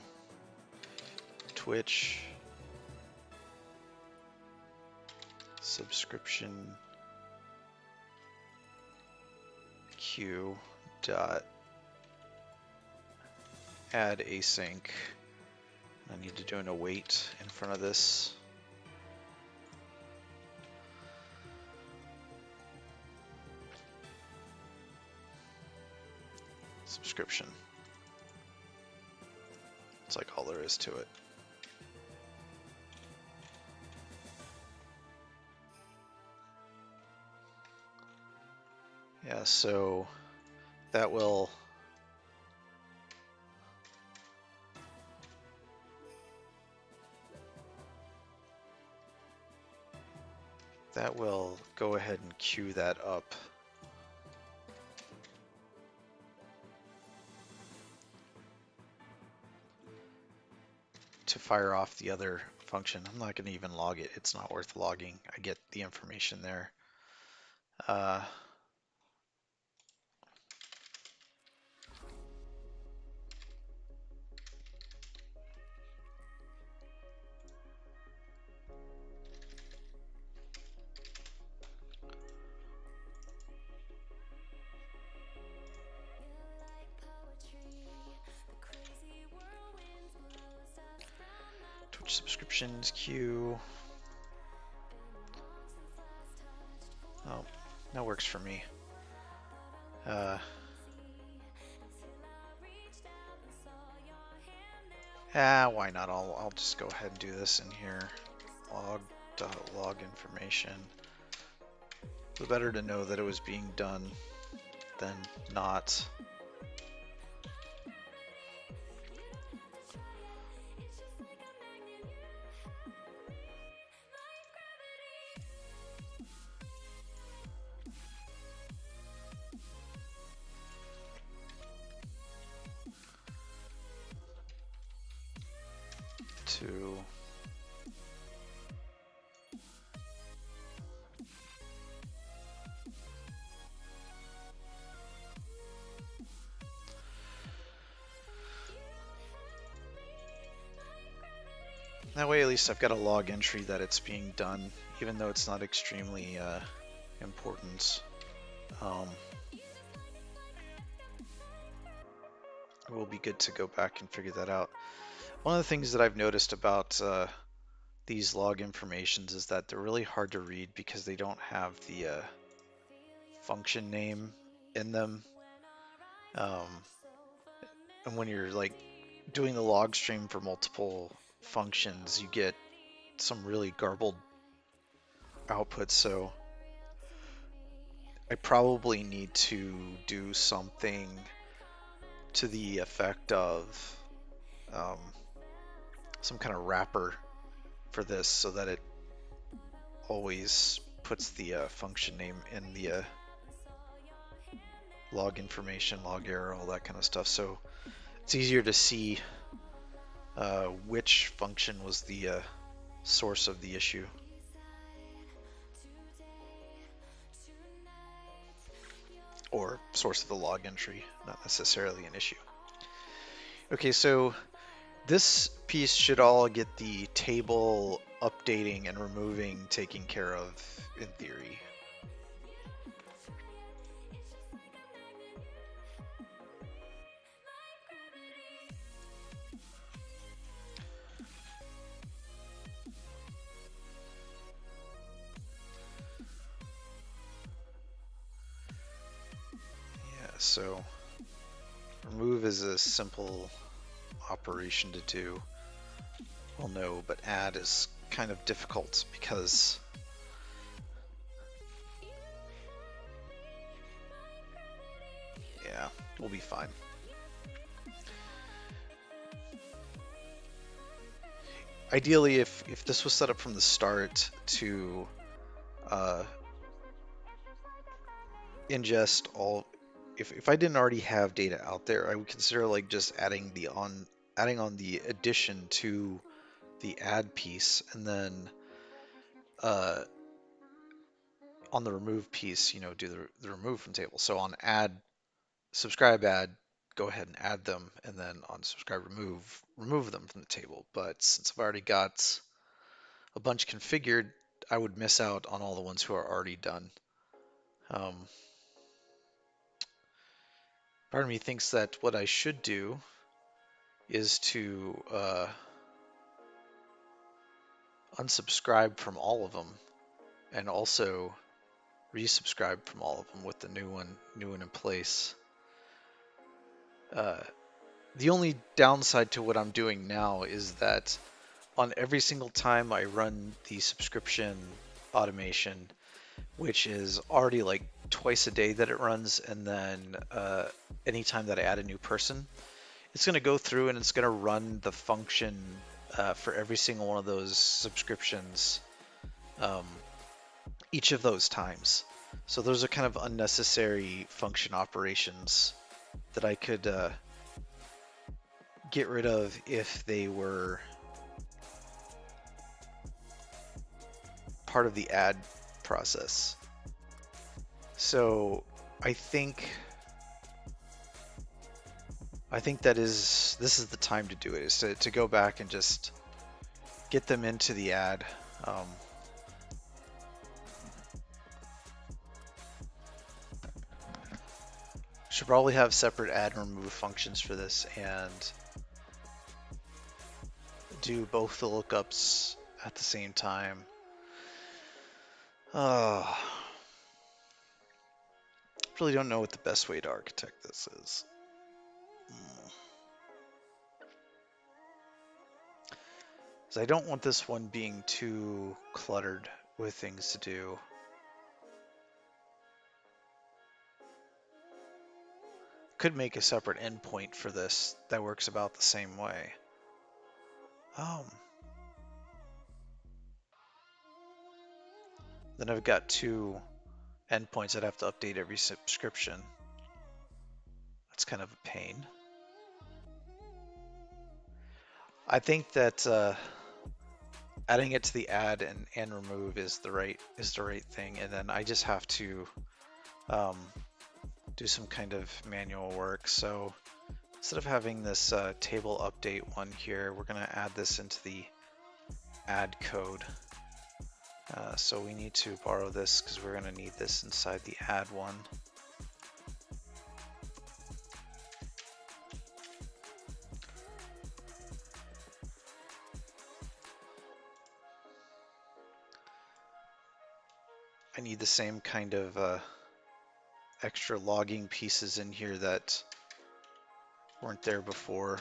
Twitch subscription queue dot add async. I need to do an await in front of this. Subscription. It's like all there is to it. Yeah, so that will go ahead and queue that up. To fire off the other function. I'm not going to even log it. It's not worth logging. I get the information there. Twitch subscriptions queue. Oh, that works for me. Why not? I'll just go ahead and do this in here. Log information. The better to know that it was being done than not. That way at least I've got a log entry that it's being done, even though it's not extremely important. It will be good to go back and figure that out. One of the things that I've noticed about these log informations is that they're really hard to read because they don't have the function name in them. And when you're like doing the log stream for multiple functions, you get some really garbled outputs. So I probably need to do something to the effect of some kind of wrapper for this so that it always puts the function name in the log information, log error, all that kind of stuff. So it's easier to see which function was the source of the issue. Or source of the log entry, not necessarily an issue. Okay, so this piece should all get the table updating and removing taken care of in theory. So remove is a simple operation to do. Well, no, but add is kind of difficult because yeah, we'll be fine. Ideally, if this was set up from the start to ingest all if I didn't already have data out there, I would consider like just adding on the addition to the add piece, and then uh, on the remove piece, do the remove from table. So on add, subscribe add, go ahead and add them, and then on subscribe remove them from the table. But since I've already got a bunch configured, I would miss out on all the ones who are already done. Part of me thinks that what I should do is to unsubscribe from all of them and also resubscribe from all of them with the new one in place. The only downside to what I'm doing now is that on every single time I run the subscription automation, which is already like twice a day that it runs, and then anytime that I add a new person, it's going to go through and it's going to run the function for every single one of those subscriptions each of those times. So those are kind of unnecessary function operations that I could get rid of if they were part of the add process. So I think this is the time to do it, is to go back and just get them into the add. Should probably have separate add and remove functions for this, and do both the lookups at the same time. Really don't know what the best way to architect this is. So I don't want this one being too cluttered with things to do. Could make a separate endpoint for this that works about the same way. Then I've got two endpoints I'd have to update every subscription. That's kind of a pain. I think that adding it to the add and remove is the right thing, and then I just have to do some kind of manual work. So instead of having this table update one here, we're going to add this into the add code. So we need to borrow this because we're going to need this inside the add one. I need the same kind of extra logging pieces in here that weren't there before.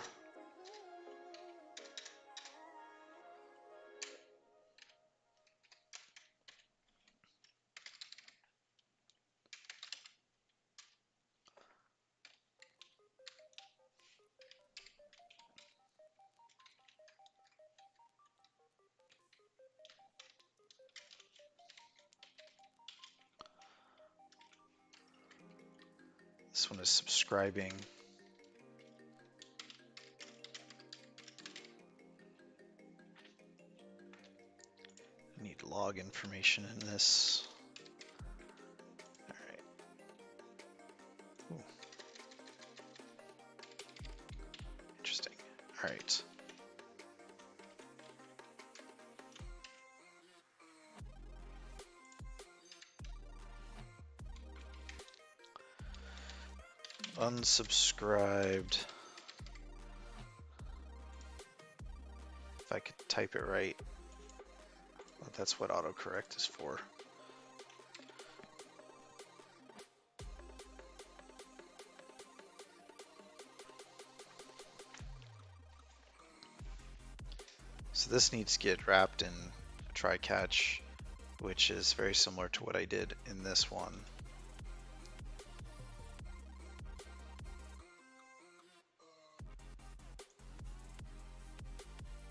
This one is subscribing. I need log information in this. All right. Ooh. Interesting. All right. Unsubscribed. If I could type it right. Well, that's what autocorrect is for. So this needs to get wrapped in try catch, which is very similar to what I did in this one.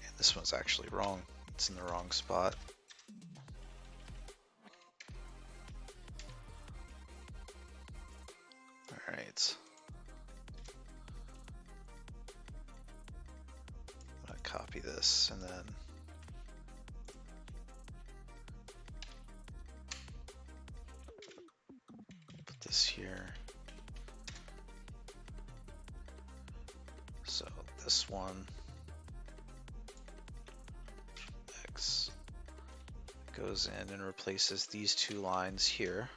And this one's actually wrong. It's in the wrong spot. All right. copy this and then put this here. So this one, X, goes in and replaces these two lines here.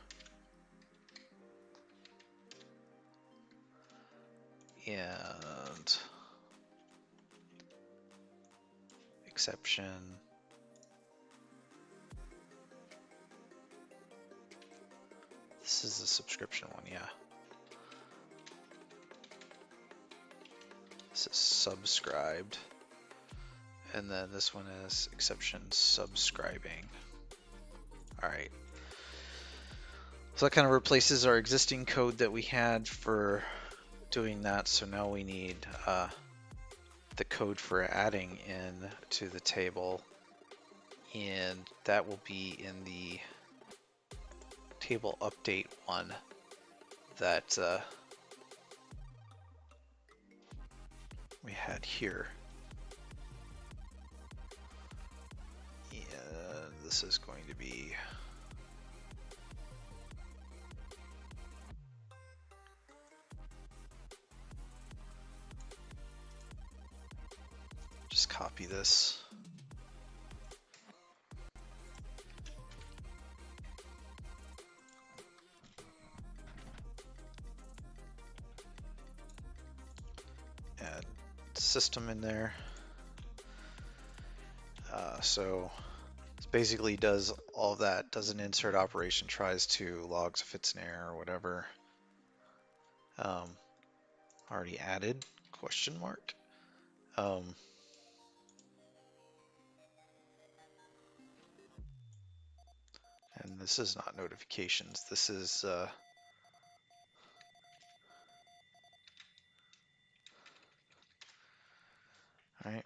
And exception. This is the subscription one, yeah. This is subscribed. And then this one is exception subscribing. All right. So that kind of replaces our existing code that we had for doing that. So now we need the code for adding in to the table. And that will be in the table update one that we had here. And this is going to be just copy this. Add system in there. So it basically does all of that, does an insert operation, tries to logs if it's an error or whatever. Already added, question mark. And this is not notifications. This is all right.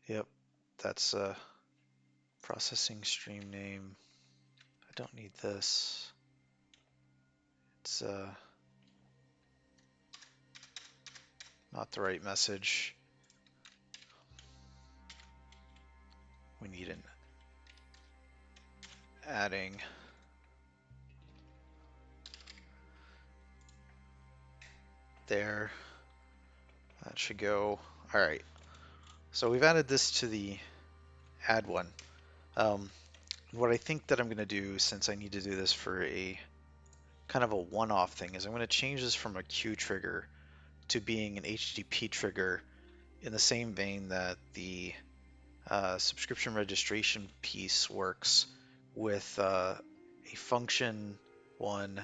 Yep, that's processing stream name. I don't need this. It's not the right message. We need an adding. There. That should go. All right. So we've added this to the add one. What I think that I'm going to do, since I need to do this for a kind of a one-off thing, is I'm going to change this from a queue trigger to being an HTTP trigger in the same vein that the subscription registration piece works with a function one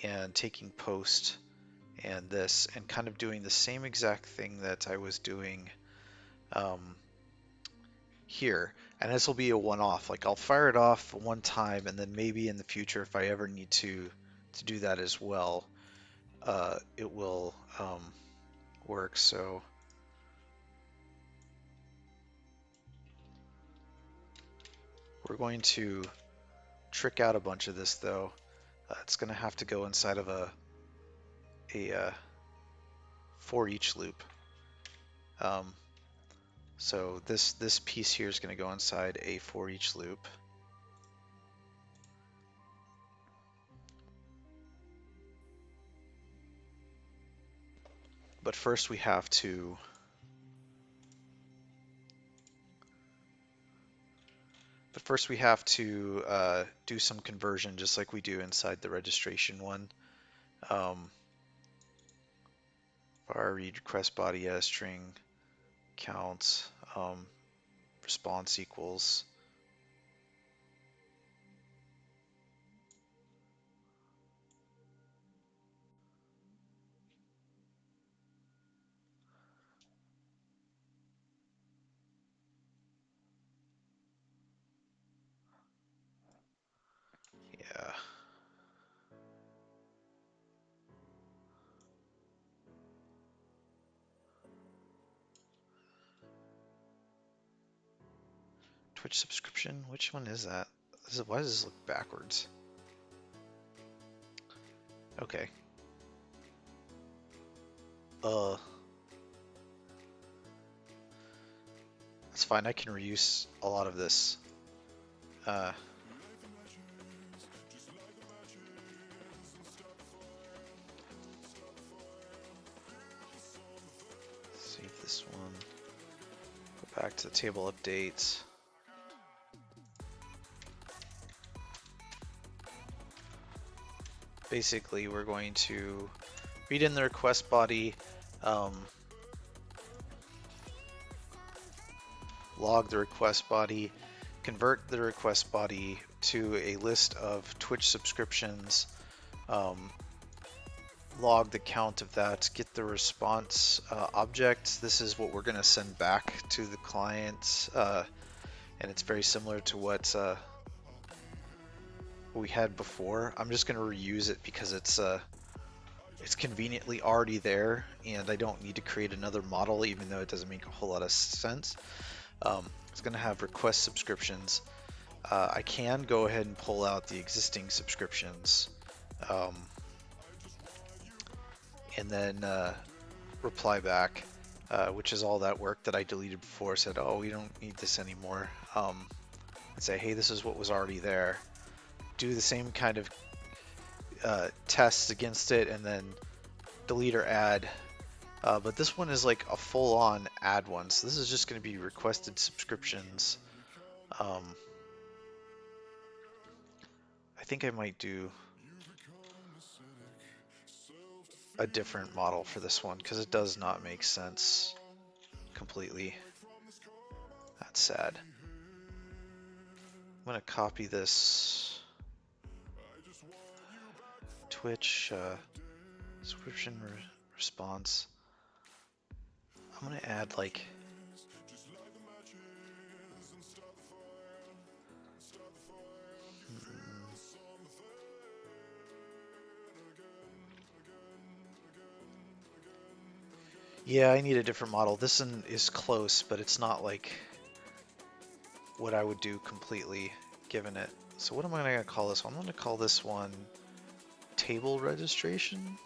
and taking post and this and kind of doing the same exact thing that I was doing here. And this will be a one-off. Like I'll fire it off one time and then maybe in the future if I ever need to do that as well, it will work. So we're going to trick out a bunch of this though. It's going to have to go inside of a for each loop. So this piece here is going to go inside a for each loop. But first we have to do some conversion just like we do inside the registration one. Var read request body as string counts response equals yeah. Twitch subscription, which one is that? Why does this look backwards? Okay. It's fine, I can reuse a lot of this. Save this one. Go back to the table updates. Basically, we're going to read in the request body, log the request body, convert the request body to a list of Twitch subscriptions, log the count of that, get the response object. This is what we're going to send back to the client, and it's very similar to what we had before. I'm just going to reuse it because it's conveniently already there, and I don't need to create another model, even though it doesn't make a whole lot of sense. It's going to have request subscriptions. I can go ahead and pull out the existing subscriptions, and then reply back, which is all that work that I deleted before. Said, oh, we don't need this anymore, and say, hey, this is what was already there. Do the same kind of tests against it, and then delete or add. But this one is like a full-on add one, so this is just going to be requested subscriptions. I think I might do a different model for this one because it does not make sense completely. That's sad. I'm going to copy this Twitch subscription response. I'm going to add like yeah, I need a different model. This one is close, but it's not like what I would do completely given it. So what am I going to call this one? I'm going to call this one table registration.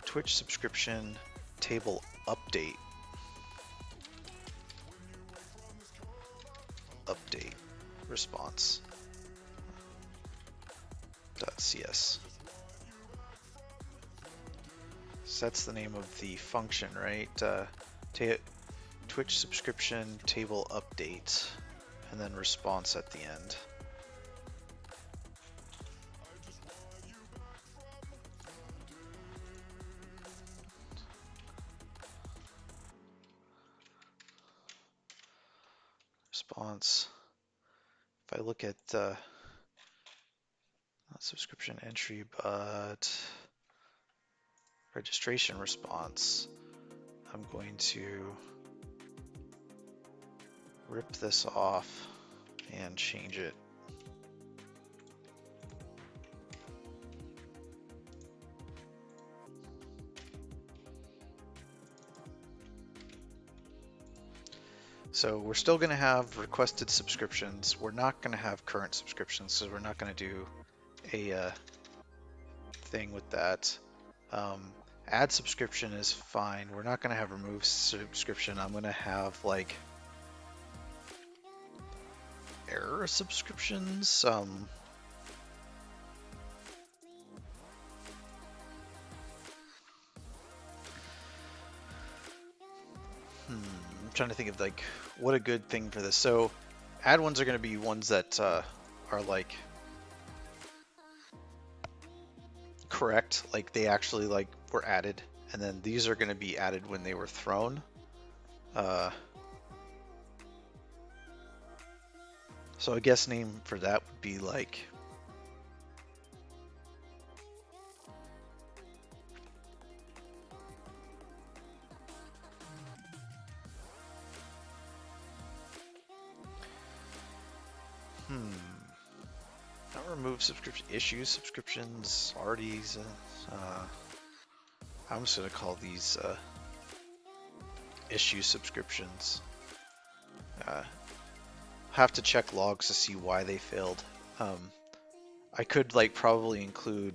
Twitch subscription table update. Update response. .cs. So that's the name of the function, right? Twitch subscription table update, and then response at the end. Response. If I look at not subscription entry, but registration response, I'm going to rip this off and change it. So we're still going to have requested subscriptions. We're not going to have current subscriptions, so we're not going to do a thing with that. Add subscription is fine. We're not going to have remove subscription. I'm going to have like error subscriptions. I'm trying to think of like what a good thing for this. So add ones are going to be ones that are like correct, like they actually like were added, and then these are going to be added when they were thrown. So a guess name for that would be like not remove subscription, issue subscriptions, already. I'm just going to call these issue subscriptions. Have to check logs to see why they failed. I could like probably include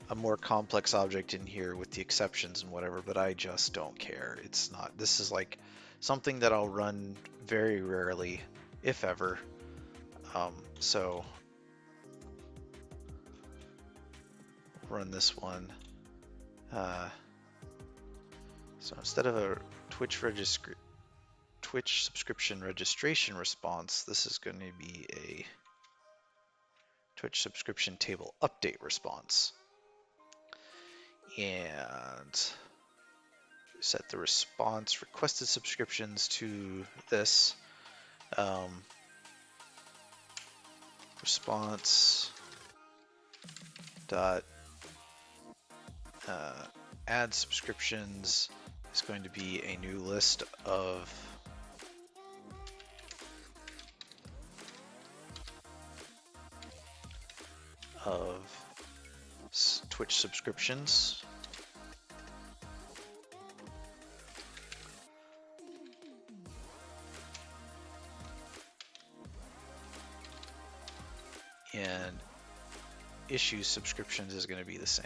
a more complex object in here with the exceptions and whatever, but I just don't care. It's not, this is like something that I'll run very rarely, if ever. So run this one. So instead of a Twitch subscription registration response, this is going to be a Twitch subscription table update response. And set the response requested subscriptions to this response dot add subscriptions is going to be a new list of Twitch subscriptions. And issue subscriptions is going to be the same.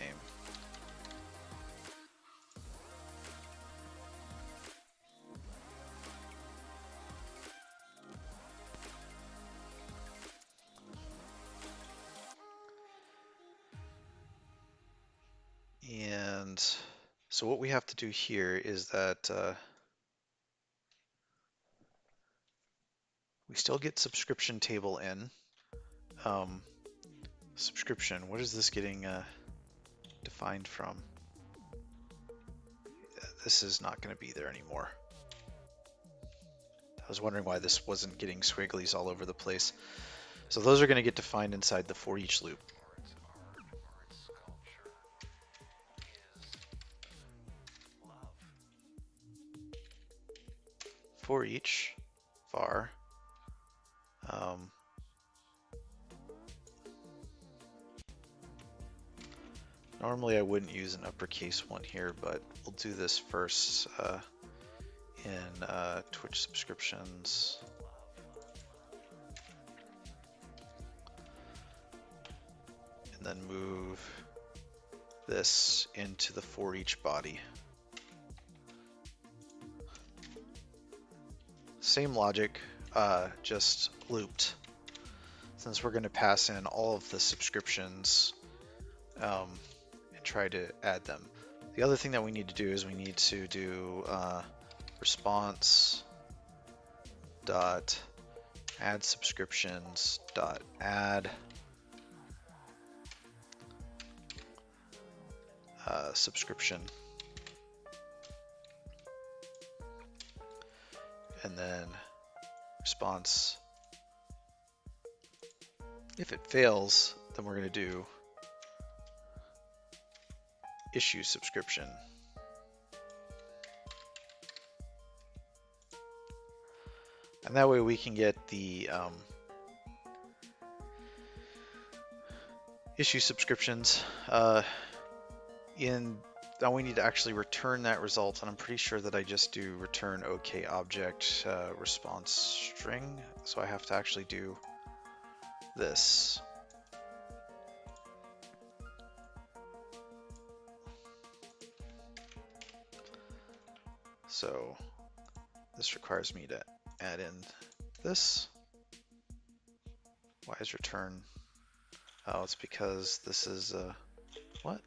And so what we have to do here is that we still get subscription table in. Subscription, what is this getting defined from? This is not going to be there anymore. I was wondering why this wasn't getting swigglies all over the place. So those are going to get defined inside the for each loop. For each var normally I wouldn't use an uppercase one here, but we'll do this first in Twitch subscriptions. And then move this into the for each body. Same logic, just looped. Since we're going to pass in all of the subscriptions and try to add them. The other thing that we need to do is we need to do response dot add subscriptions dot add subscription, and then response. If it fails, then we're going to do issue subscription. And that way we can get the issue subscriptions now we need to actually return that result, and I'm pretty sure that I just do return OK object response string, so I have to actually do this. So this requires me to add in this. Why is return? Oh, it's because this is what?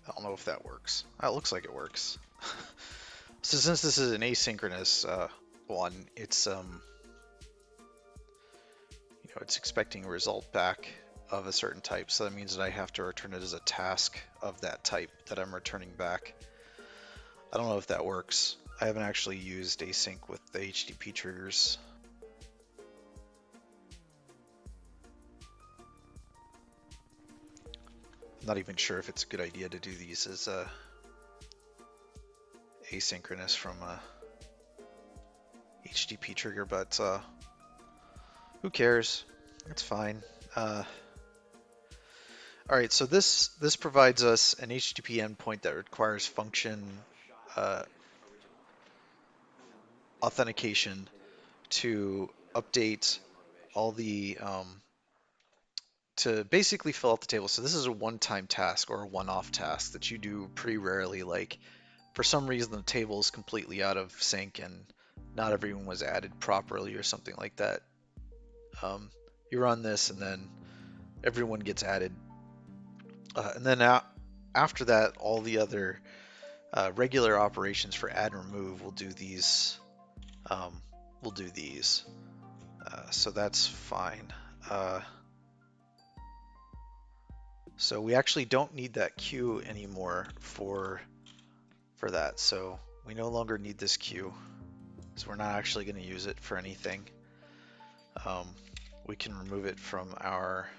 I don't know if that works. Oh, it looks like it works. So since this is an asynchronous one, it's it's expecting a result back of a certain type. So that means that I have to return it as a task of that type that I'm returning back. I don't know if that works. I haven't actually used async with the HTTP triggers. I'm not even sure if it's a good idea to do these as asynchronous from a HTTP trigger, but who cares? It's fine. All right, so this provides us an HTTP endpoint that requires function authentication to update all the to basically fill out the table. So this is a one-time task or a one-off task that you do pretty rarely. Like for some reason the table is completely out of sync and not everyone was added properly or something like that. You run this and then everyone gets added, and then after that, all the other regular operations for add and remove will do these. Will do these, so that's fine. So we actually don't need that queue anymore for that. So we no longer need this queue. So we're not actually going to use it for anything. We can remove it from our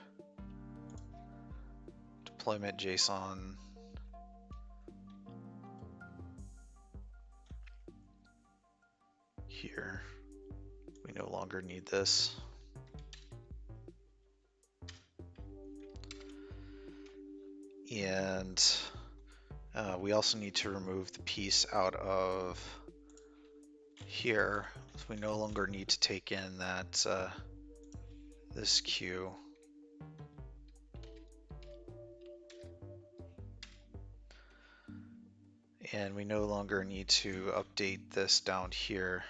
deployment JSON. Here, we no longer need this. And we also need to remove the piece out of here. So we no longer need to take in that this queue. And we no longer need to update this down here.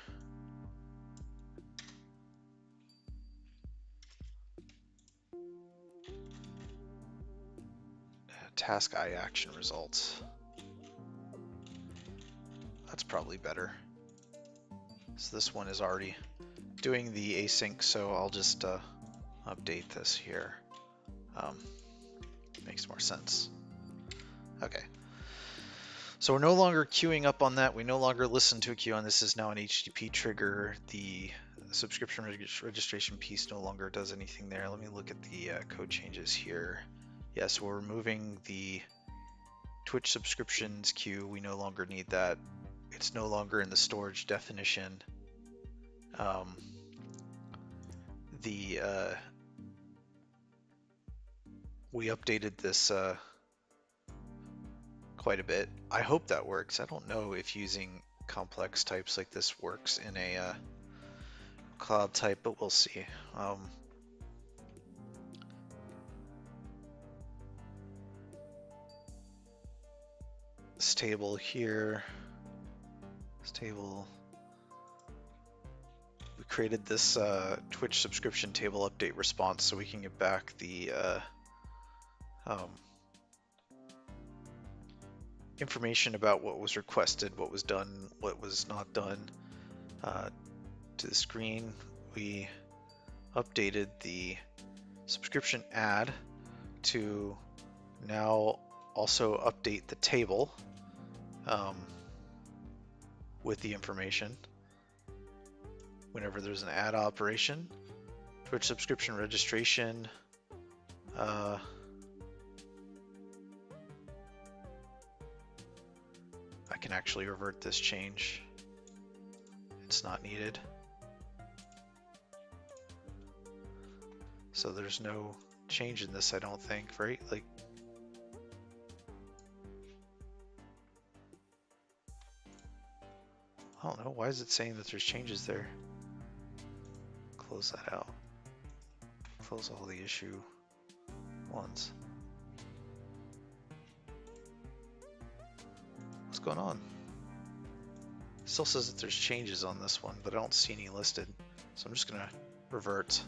Task I action results. That's probably better. So this one is already doing the async, so I'll just update this here. Makes more sense. Okay. So we're no longer queuing up on that. We no longer listen to a queue on this. Is now an HTTP trigger. The subscription registration piece no longer does anything there. Let me look at the code changes here. Yes, we're removing the Twitch subscriptions queue. We no longer need that. It's no longer in the storage definition. We updated this quite a bit. I hope that works. I don't know if using complex types like this works in a cloud type, but we'll see. This table here, this table, we created this Twitch subscription table update response so we can get back the information about what was requested, what was done, what was not done to the screen. We updated the subscription add to now also update the table with the information whenever there's an add operation. Twitch subscription registration. I can actually revert this change. It's not needed. So there's no change in this, I don't think, right? Like, I don't know, why is it saying that there's changes there? Close that out. Close all the issue ones. What's going on? It still says that there's changes on this one, but I don't see any listed. So I'm just gonna revert,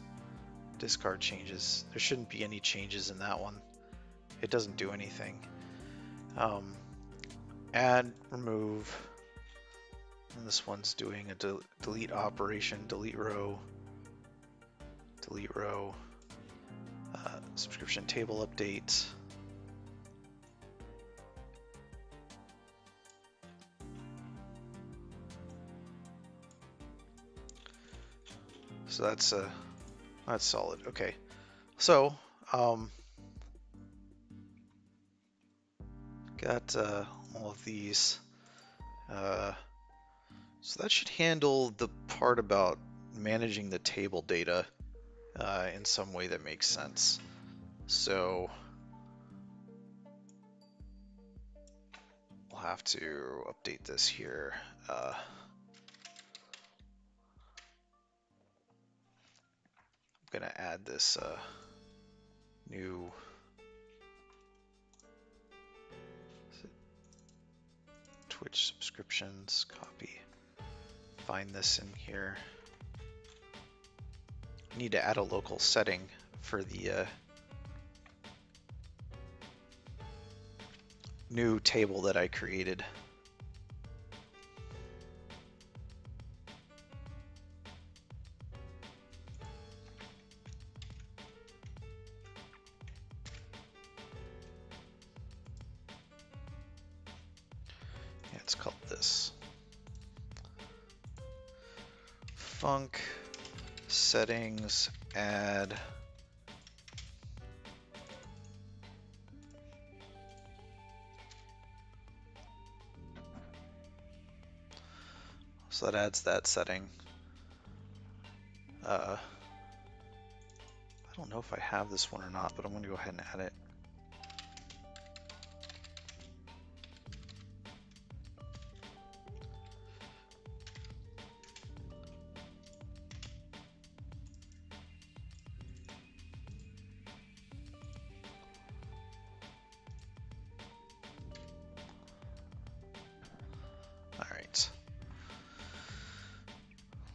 discard changes. There shouldn't be any changes in that one. It doesn't do anything. Add, remove, and this one's doing a delete operation, delete row, subscription table update. So that's solid. Okay, so got all of these. So that should handle the part about managing the table data in some way that makes sense. So we'll have to update this here. I'm gonna add this new Twitch subscriptions, copy, find this in here. I need to add a local setting for the new table that I created. Yeah, it's called this. Func settings add so that adds that setting. I don't know if I have this one or not, but I'm going to go ahead and add it. All right.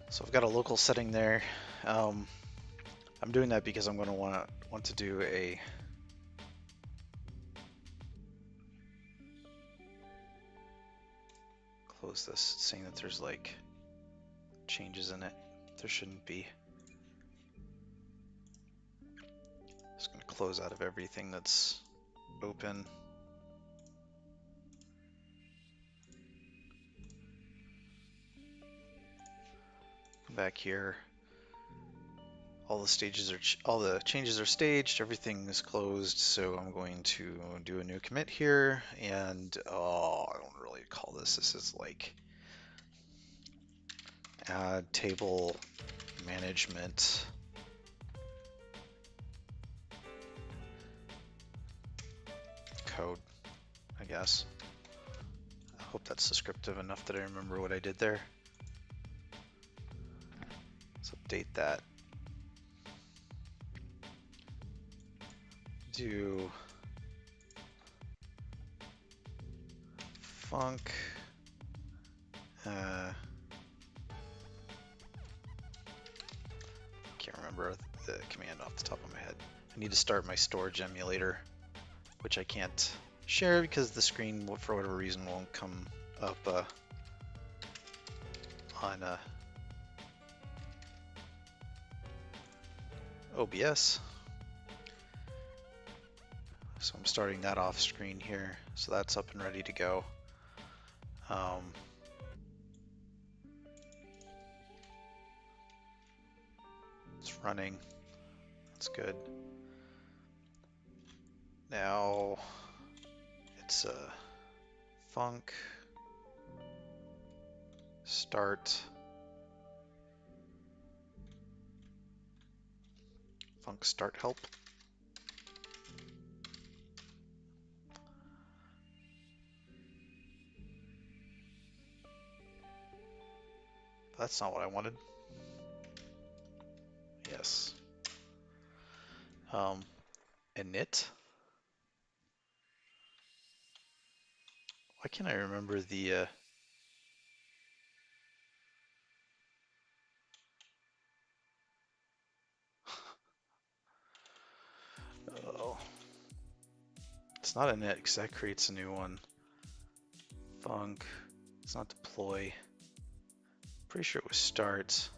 So I've got a local setting there. I'm doing that because I'm going to want to do a close this, it's saying that there's like changes in it. There shouldn't be. Just going to close out of everything that's open. Come back here. All the changes are staged, everything is closed, so I'm going to do a new commit here, and I don't really call this. This is like add table management code, I guess. I hope that's descriptive enough that I remember what I did there. Let's update that. Do func can't remember the command off the top of my head. I need to start my storage emulator, which I can't share because the screen, for whatever reason, won't come up on OBS. So I'm starting that off screen here. So that's up and ready to go. It's running. That's good. Now it's func start help. That's not what I wanted. Yes. Init. Why can't I remember the oh, it's not init because that creates a new one. Func. It's not deploy. Pretty sure it was start.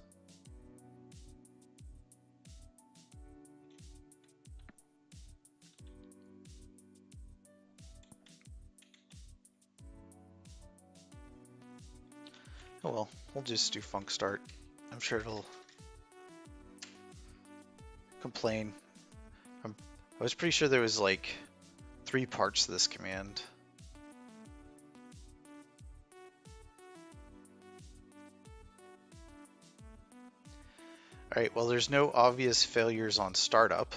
Oh well, we'll just do func start. I'm sure it'll complain. I was pretty sure there was like 3 parts to this command. All right, well, there's no obvious failures on startup.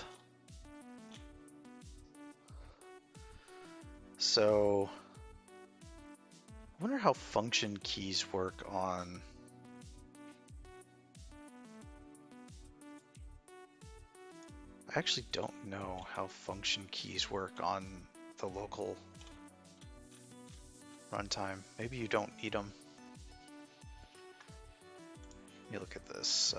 So I wonder how function keys work on. I actually don't know how function keys work on the local runtime. Maybe you don't need them. Let me look at this.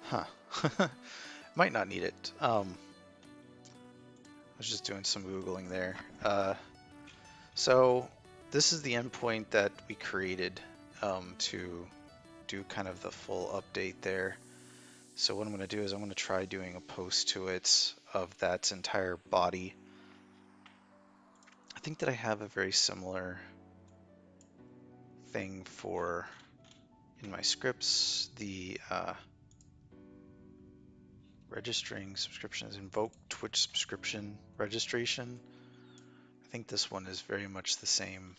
Huh. Might not need it. I was just doing some Googling there. So this is the endpoint that we created to do kind of the full update there. So what I'm going to do is I'm going to try doing a post to it of that entire body. I think that I have a very similar thing for in my scripts, the registering subscriptions, invoke Twitch subscription registration. I think this one is very much the same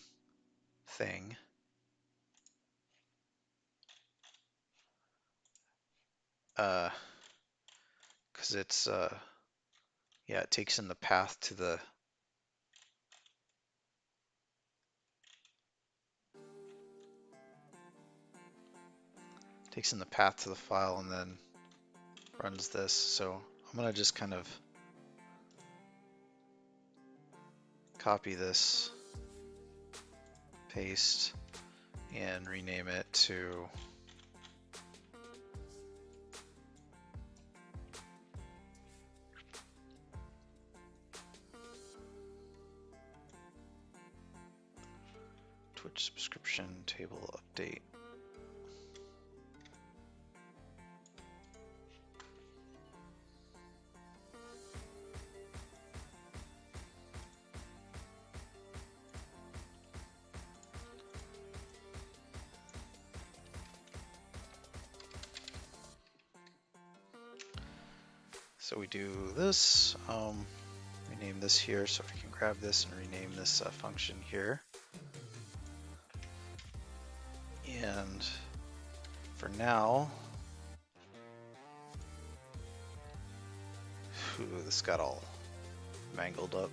thing. Because it's yeah, it takes in the path to the file and then runs this. So I'm gonna just kind of copy this, paste, and rename it to Twitch subscription table update. So we do this, rename this here, so I can grab this and rename this function here. And for now, this got all mangled up.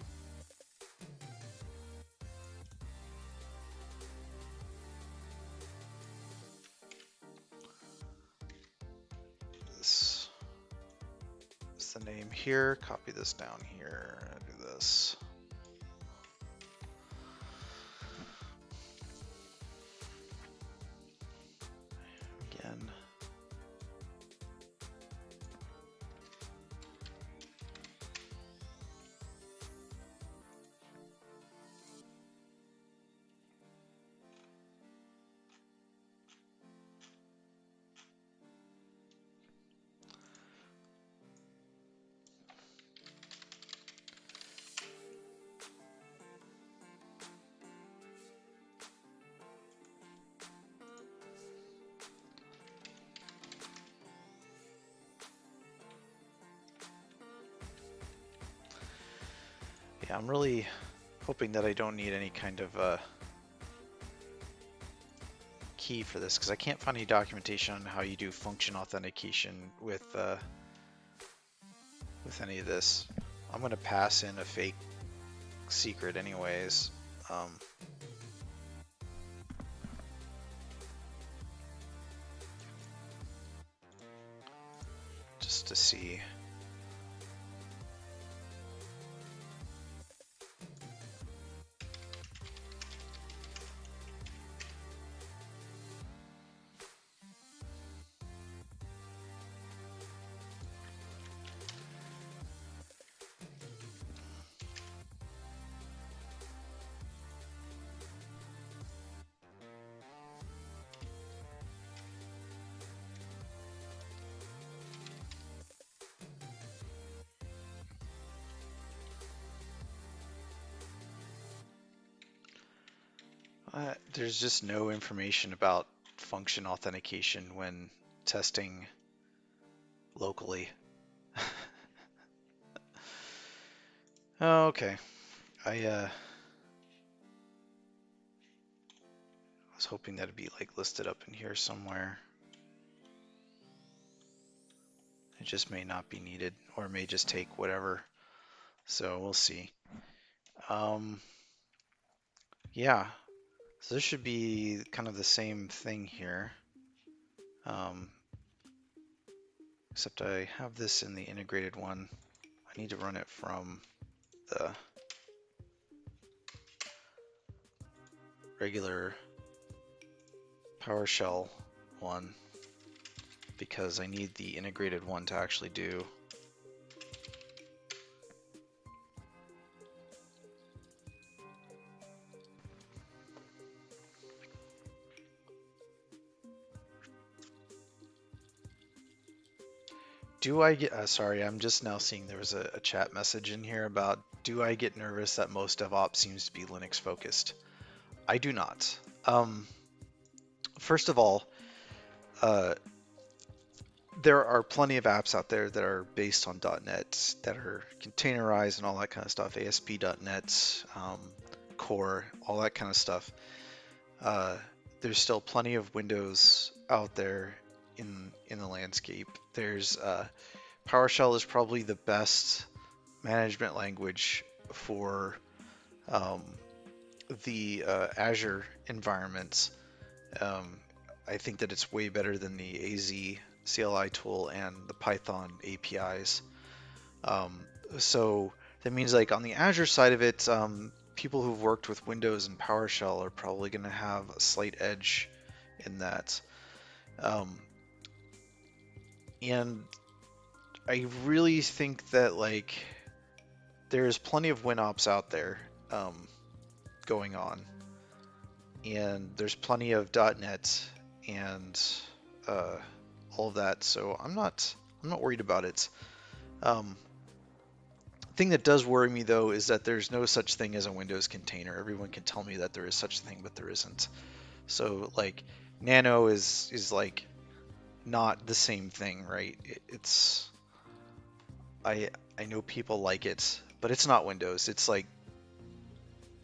This is the name here, copy this down here, do this. Again. Yeah, I'm really hoping that I don't need any kind of key for this, because I can't find any documentation on how you do function authentication with any of this. I'm going to pass in a fake secret anyways. Just to see. There's just no information about function authentication when testing locally. Oh, okay. I was hoping that'd be like listed up in here somewhere. It just may not be needed, or it may just take whatever. So we'll see. Um, yeah. So this should be kind of the same thing here. Um, except I have this in the integrated one. I need to run it from the regular PowerShell one because I need the integrated one to actually do. Do I get, sorry, I'm just now seeing there was a chat message in here about, do I get nervous that most DevOps seems to be Linux focused? I do not. First of all, uh, there are plenty of apps out there that are based on .NET that are containerized and all that kind of stuff, ASP.NET, Core, all that kind of stuff. There's still plenty of Windows out there in the landscape. There's PowerShell is probably the best management language for the Azure environments. I think that it's way better than the AZ CLI tool and the Python APIs. So that means like on the Azure side of it, people who've worked with Windows and PowerShell are probably going to have a slight edge in that. And I really think that like there's plenty of WinOps out there going on, and there's plenty of .NET and all of that. So I'm not worried about it. Thing that does worry me though is that there's no such thing as a Windows container. Everyone can tell me that there is such a thing, but there isn't. So like Nano is like not the same thing, right? It's I know people like it, but it's not Windows. It's like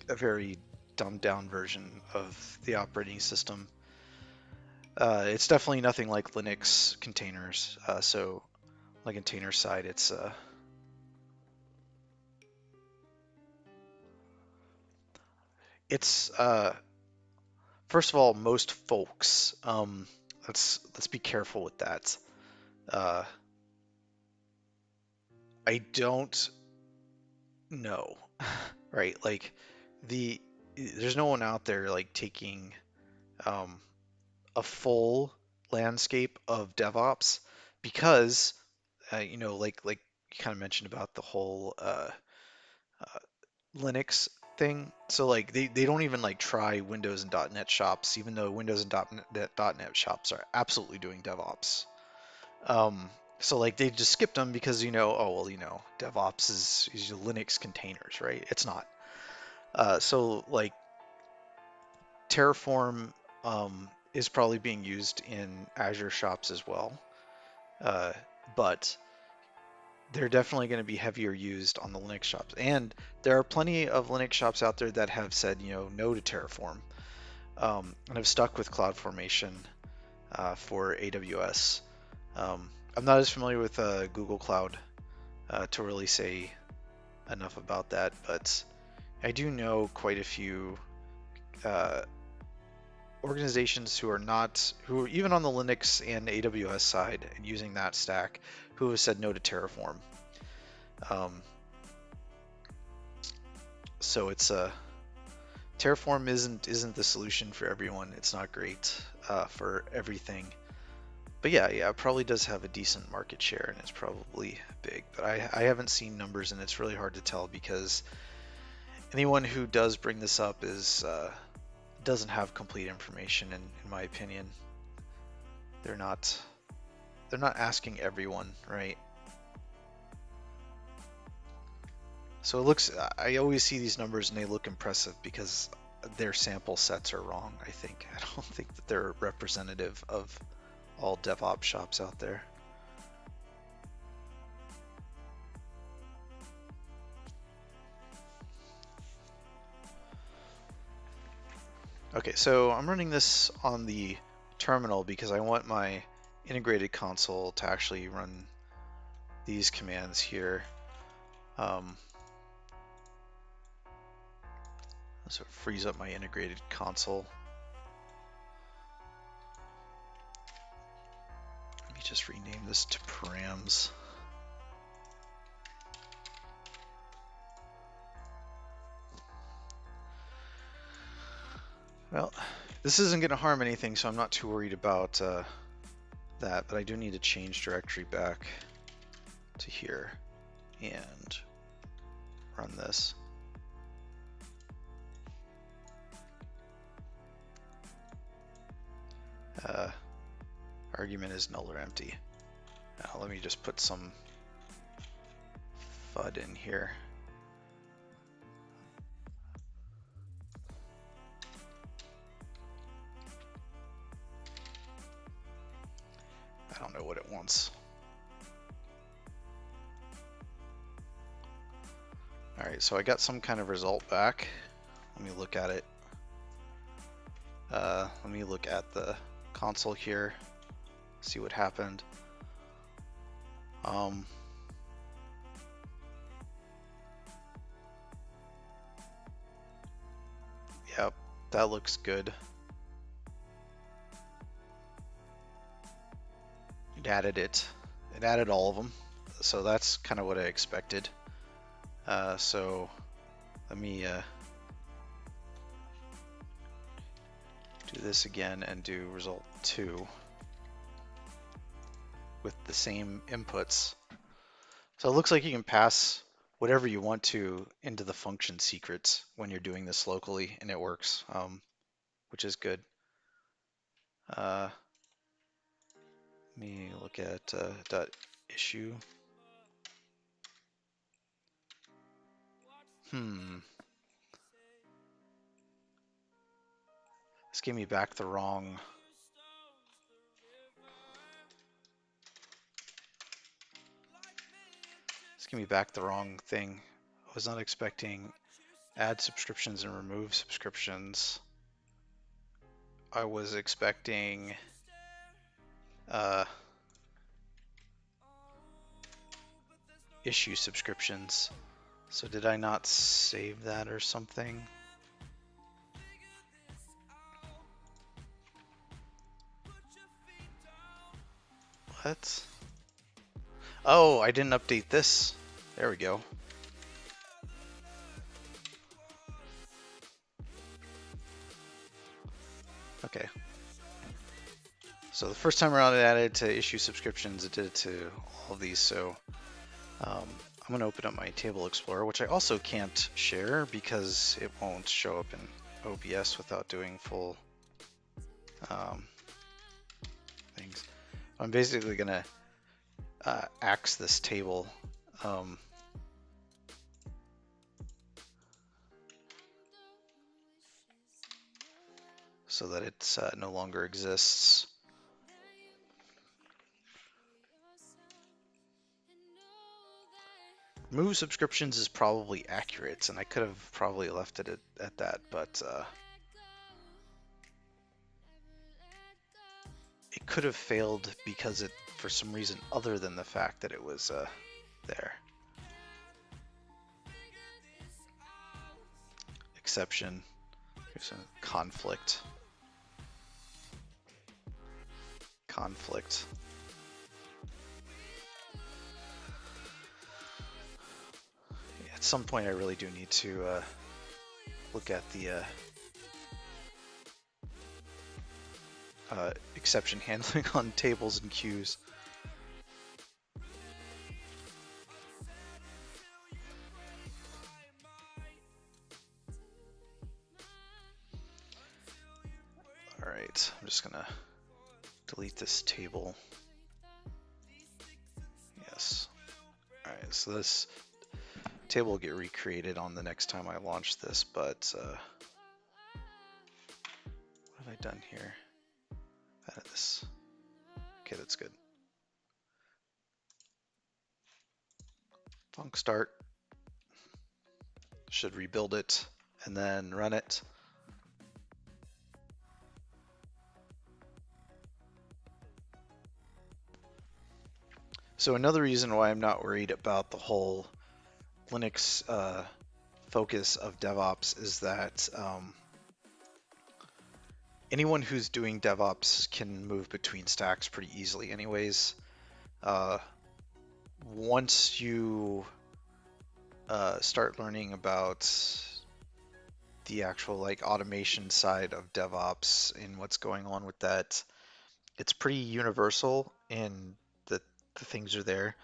a very dumbed down version of the operating system. It's definitely nothing like Linux containers. So on the container side, it's first of all, most folks. Let's be careful with that. Uh, I don't know, right? Like there's no one out there like taking um, a full landscape of DevOps because like you kind of mentioned about the whole uh, Linux thing. So like they don't even like try Windows and .NET shops, even though Windows and .NET shops are absolutely doing DevOps. Um, so like they just skipped them because oh well DevOps is your Linux containers, right? It's not. So like Terraform is probably being used in Azure shops as well, uh, but they're definitely going to be heavier used on the Linux shops. And there are plenty of Linux shops out there that have said, no to Terraform, and have stuck with CloudFormation for AWS. I'm not as familiar with Google Cloud to really say enough about that, but I do know quite a few uh, organizations who are even on the Linux and AWS side and using that stack who have said no to Terraform. Um, so it's Terraform isn't the solution for everyone. It's not great for everything. But yeah, it probably does have a decent market share and it's probably big. But I haven't seen numbers and it's really hard to tell because anyone who does bring this up doesn't have complete information in my opinion. They're not asking everyone, right? So I always see these numbers and they look impressive because their sample sets are wrong, I think. I don't think that they're representative of all DevOps shops out there. Okay, so I'm running this on the terminal because I want my integrated console to actually run these commands here. So it frees up my integrated console. Let me just rename this to params. Well, this isn't going to harm anything, so I'm not too worried about that, but I do need to change directory back to here and run this. Argument is null or empty. Now let me just put some FUD in here. I don't know what it wants. Alright, so I got some kind of result back. Let me look at it. Let me look at the console here, see what happened. Yep, that looks good. It added it. It added all of them. So that's kind of what I expected. So let me do this again and do result 2 with the same inputs. So it looks like you can pass whatever you want to into the function secrets when you're doing this locally, and it works, which is good. Let me look at .issue. This gave me back the wrong. This gave me back the wrong thing. I was not expecting add subscriptions and remove subscriptions. I was expecting issue subscriptions. So did I not save that or something? What? Oh, I didn't update this. There we go. Okay. So the first time around it added to issue subscriptions, it did it to all of these. So I'm going to open up my Table Explorer, which I also can't share because it won't show up in OBS without doing full things. I'm basically going to axe this table. So that it no longer exists. Move subscriptions is probably accurate, and I could have probably left it at that, but it could have failed because it, for some reason other than the fact that it was there. Exception. Here's a conflict. Conflict. At some point, I really do need to look at the exception handling on tables and queues. All right, I'm just gonna delete this table. Yes. All right, so this table will get recreated on the next time I launch this, but done here? Edit this. Okay, that's good. Func start. Should rebuild it and then run it. So another reason why I'm not worried about the whole Linux focus of DevOps is that anyone who's doing DevOps can move between stacks pretty easily anyways. Once you start learning about the actual like automation side of DevOps and what's going on with that, it's pretty universal and the things are there.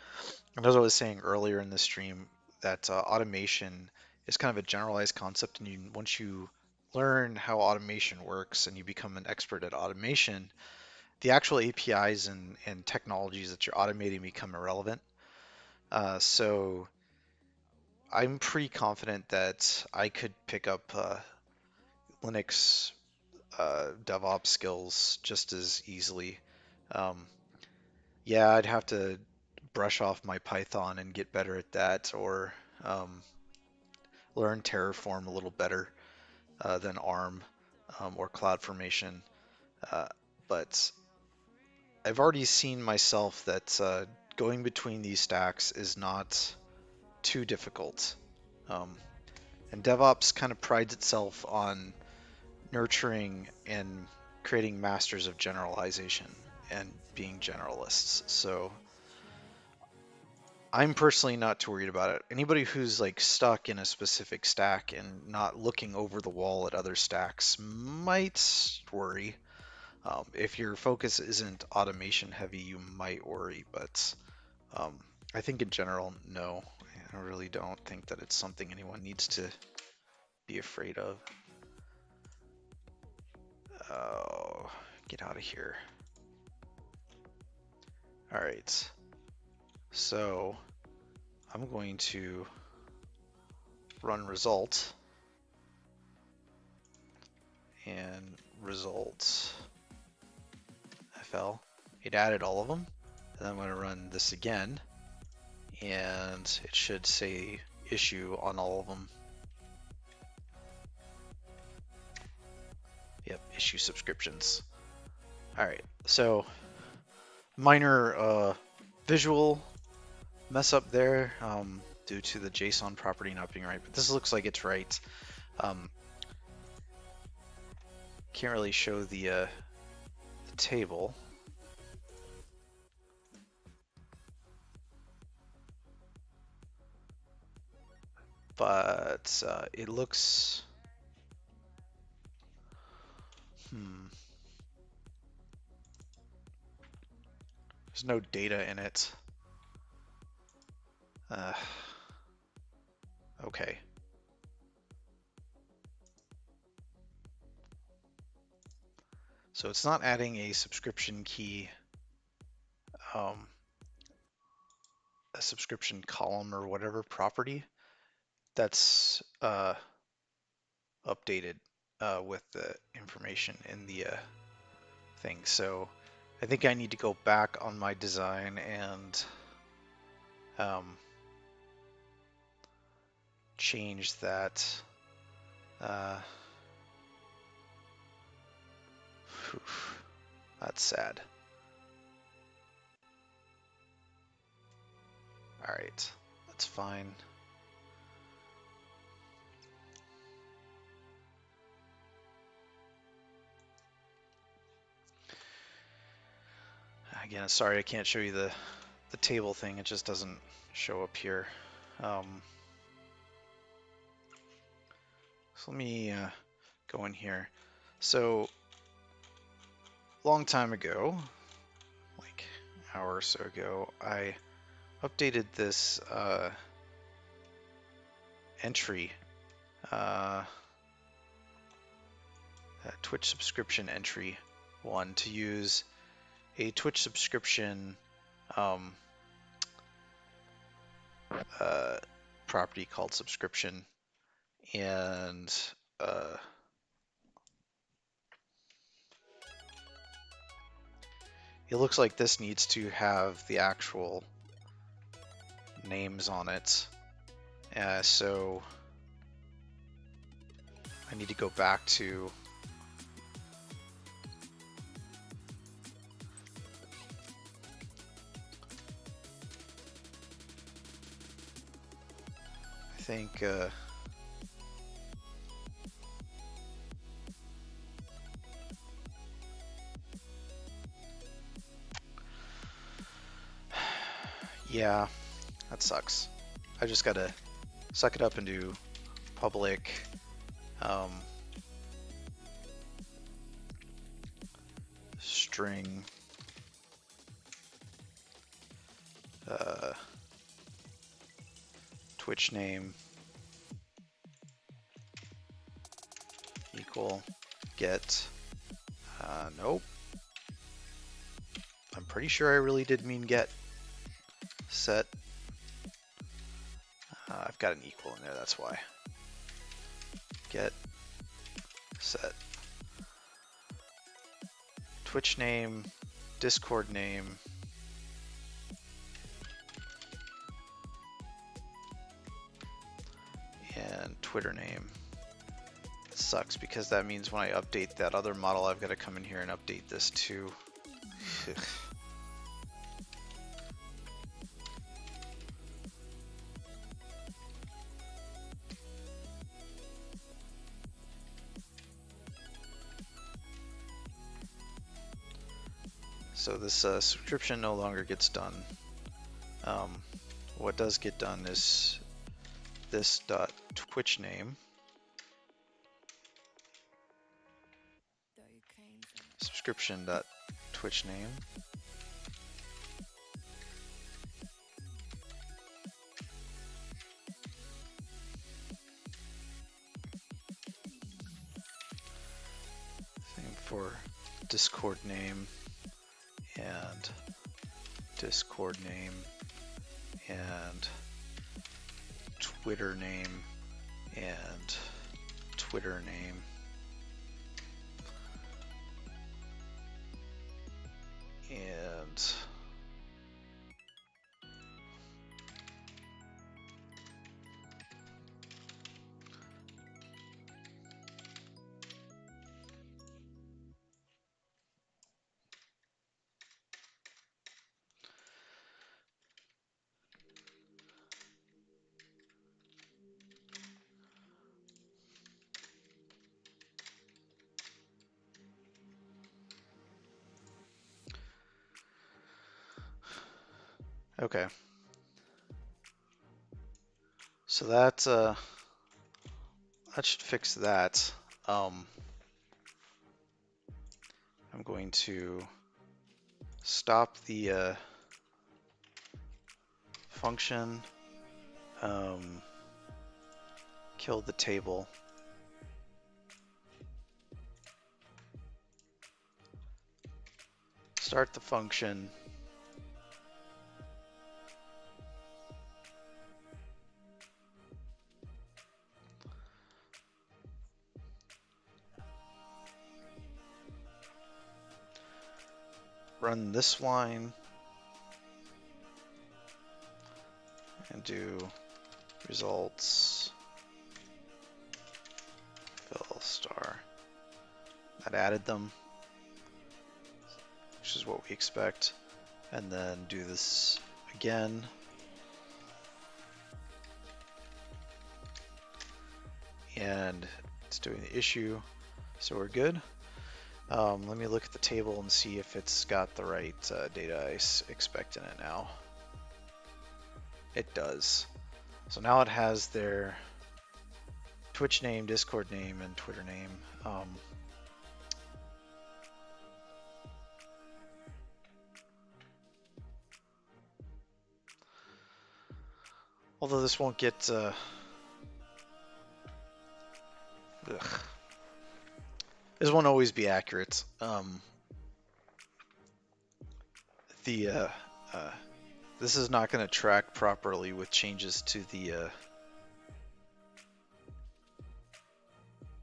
And as I was saying earlier in the stream, that automation is kind of a generalized concept, and once you learn how automation works and you become an expert at automation, the actual APIs and technologies that you're automating become irrelevant. So I'm pretty confident that I could pick up Linux DevOps skills just as easily. Um, yeah, I'd have to brush off my Python and get better at that, or um, learn Terraform a little better than ARM or CloudFormation. Uh, but I've already seen myself that going between these stacks is not too difficult. Um, and DevOps kind of prides itself on nurturing and creating masters of generalization and being generalists. So I'm personally not too worried about it. Anybody who's like stuck in a specific stack and not looking over the wall at other stacks might worry. If your focus isn't automation heavy, you might worry, but um, I think in general, no. I really don't think that it's something anyone needs to be afraid of. Oh, get out of here. All right, so I'm going to run result and result FL. It added all of them. And I'm going to run this again, and it should say issue on all of them. Yep, issue subscriptions. All right, so minor visual mess up there due to the JSON property not being right, but this looks like it's right. Can't really show the table. But it looks, there's no data in it. Okay. So it's not adding a subscription key, a subscription column or whatever property that's updated with the information in the thing. So I think I need to go back on my design and change that. That's sad. All right, that's fine. Again, sorry I can't show you the table thing. It just doesn't show up here. So let me go in here. So long time ago, like an hour or so ago, I updated this entry, Twitch subscription entry one, to use a Twitch subscription property called subscription, and it looks like this needs to have the actual names on it. So I need to go back to I think yeah, that sucks. I just gotta suck it up and do public string Twitch name equal get nope. I'm pretty sure I really did mean get set. I've got an equal in there, that's why. Get set Twitch name, Discord name, and Twitter name. It sucks because that means when I update that other model, I've got to come in here and update this too. So this subscription no longer gets done. What does get done is this dot Twitch name, subscription dot Twitch name, same for Discord name and Discord name and Twitter name and Twitter name and okay. So that should fix that. I'm going to stop the function, kill the table, start the function, run this line, and do results fill star. That added them, which is what we expect. And then do this again. And it's doing the issue, so we're good. Let me look at the table and see if it's got the right data I expect in it now. It does. So now it has their Twitch name, Discord name, and Twitter name. Although this won't get... this won't always be accurate. This is not going to track properly with changes to the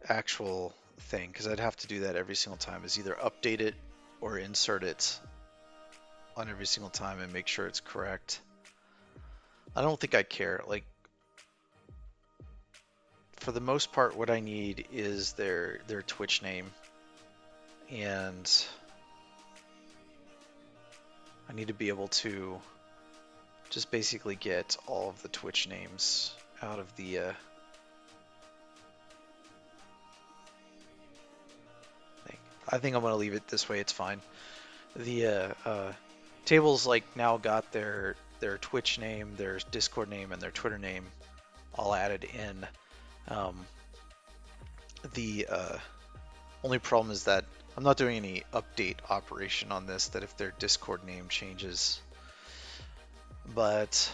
actual thing, because I'd have to do that every single time, is either update it or insert it on every single time and make sure it's correct. I don't think I care. Like, for the most part, what I need is their Twitch name, and I need to be able to just basically get all of the Twitch names out of the thing. I think I'm going to leave it this way. It's fine. The tables like now got their Twitch name, their Discord name, and their Twitter name all added in. The only problem is that I'm not doing any update operation on this, that if their Discord name changes. But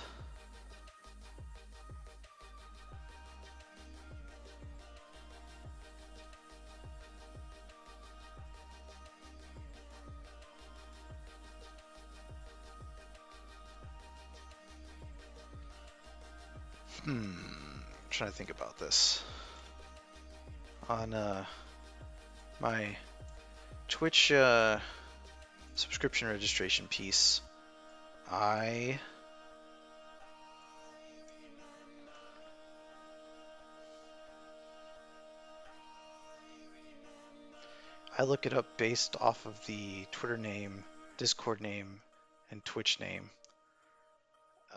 I'm trying to think about this. On my Twitch subscription registration piece, I look it up based off of the Twitter name, Discord name, and Twitch name.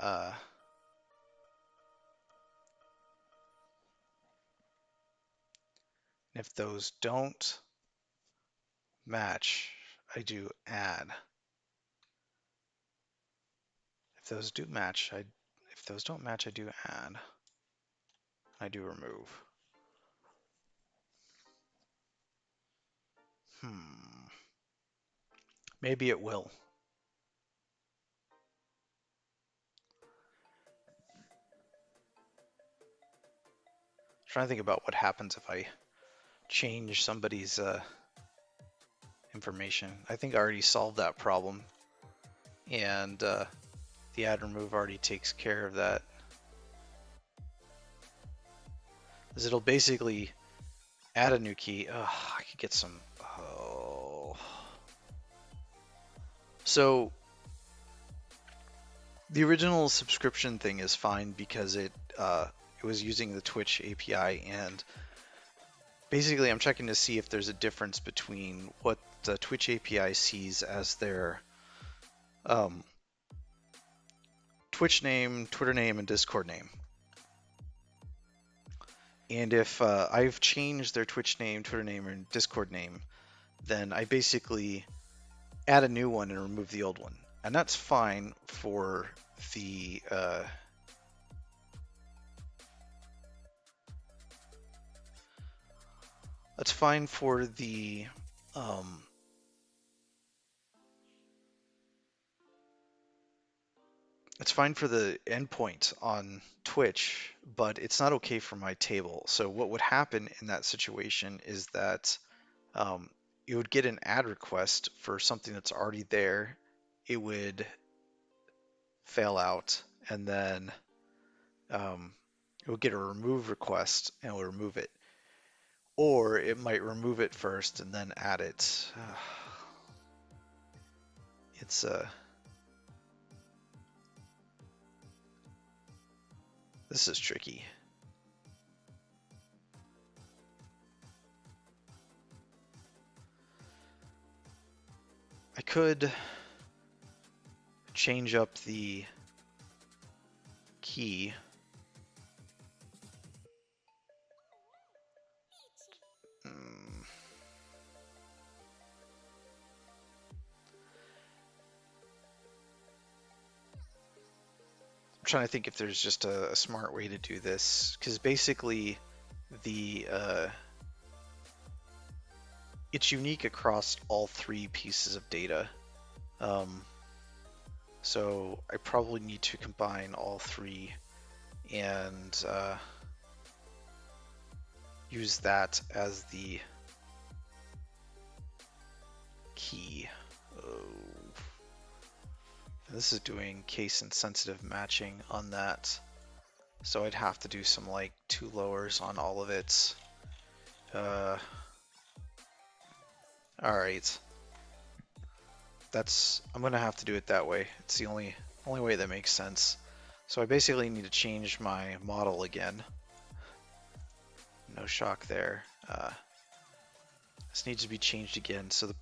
And if those don't match, I do add. If those do match, if those don't match, I do add. I do remove. Maybe it will. Trying to think about what happens if I change somebody's information. I think I already solved that problem, and the add remove already takes care of that. Because it'll basically add a new key. Oh, I could get some. Oh. So the original subscription thing is fine because it was using the Twitch API, and basically I'm checking to see if there's a difference between what the Twitch API sees as their Twitch name, Twitter name, and Discord name. And if I've changed their Twitch name, Twitter name, and Discord name, then I basically add a new one and remove the old one. And that's fine for the it's fine for the endpoint on Twitch, but it's not okay for my table. So what would happen in that situation is that you would get an add request for something that's already there. It would fail out, and then it would get a remove request and it will remove it. Or it might remove it first and then add it. It's this is tricky. I could change up the key. I'm trying to think if there's just a smart way to do this, because basically the it's unique across all three pieces of data. So I probably need to combine all three and use that as the key. Oh. This is doing case insensitive matching on that. So I'd have to do some like two lowers on all of it. All right. I'm gonna have to do it that way. It's the only way that makes sense. So I basically need to change my model again. No shock there. This needs to be changed again. So the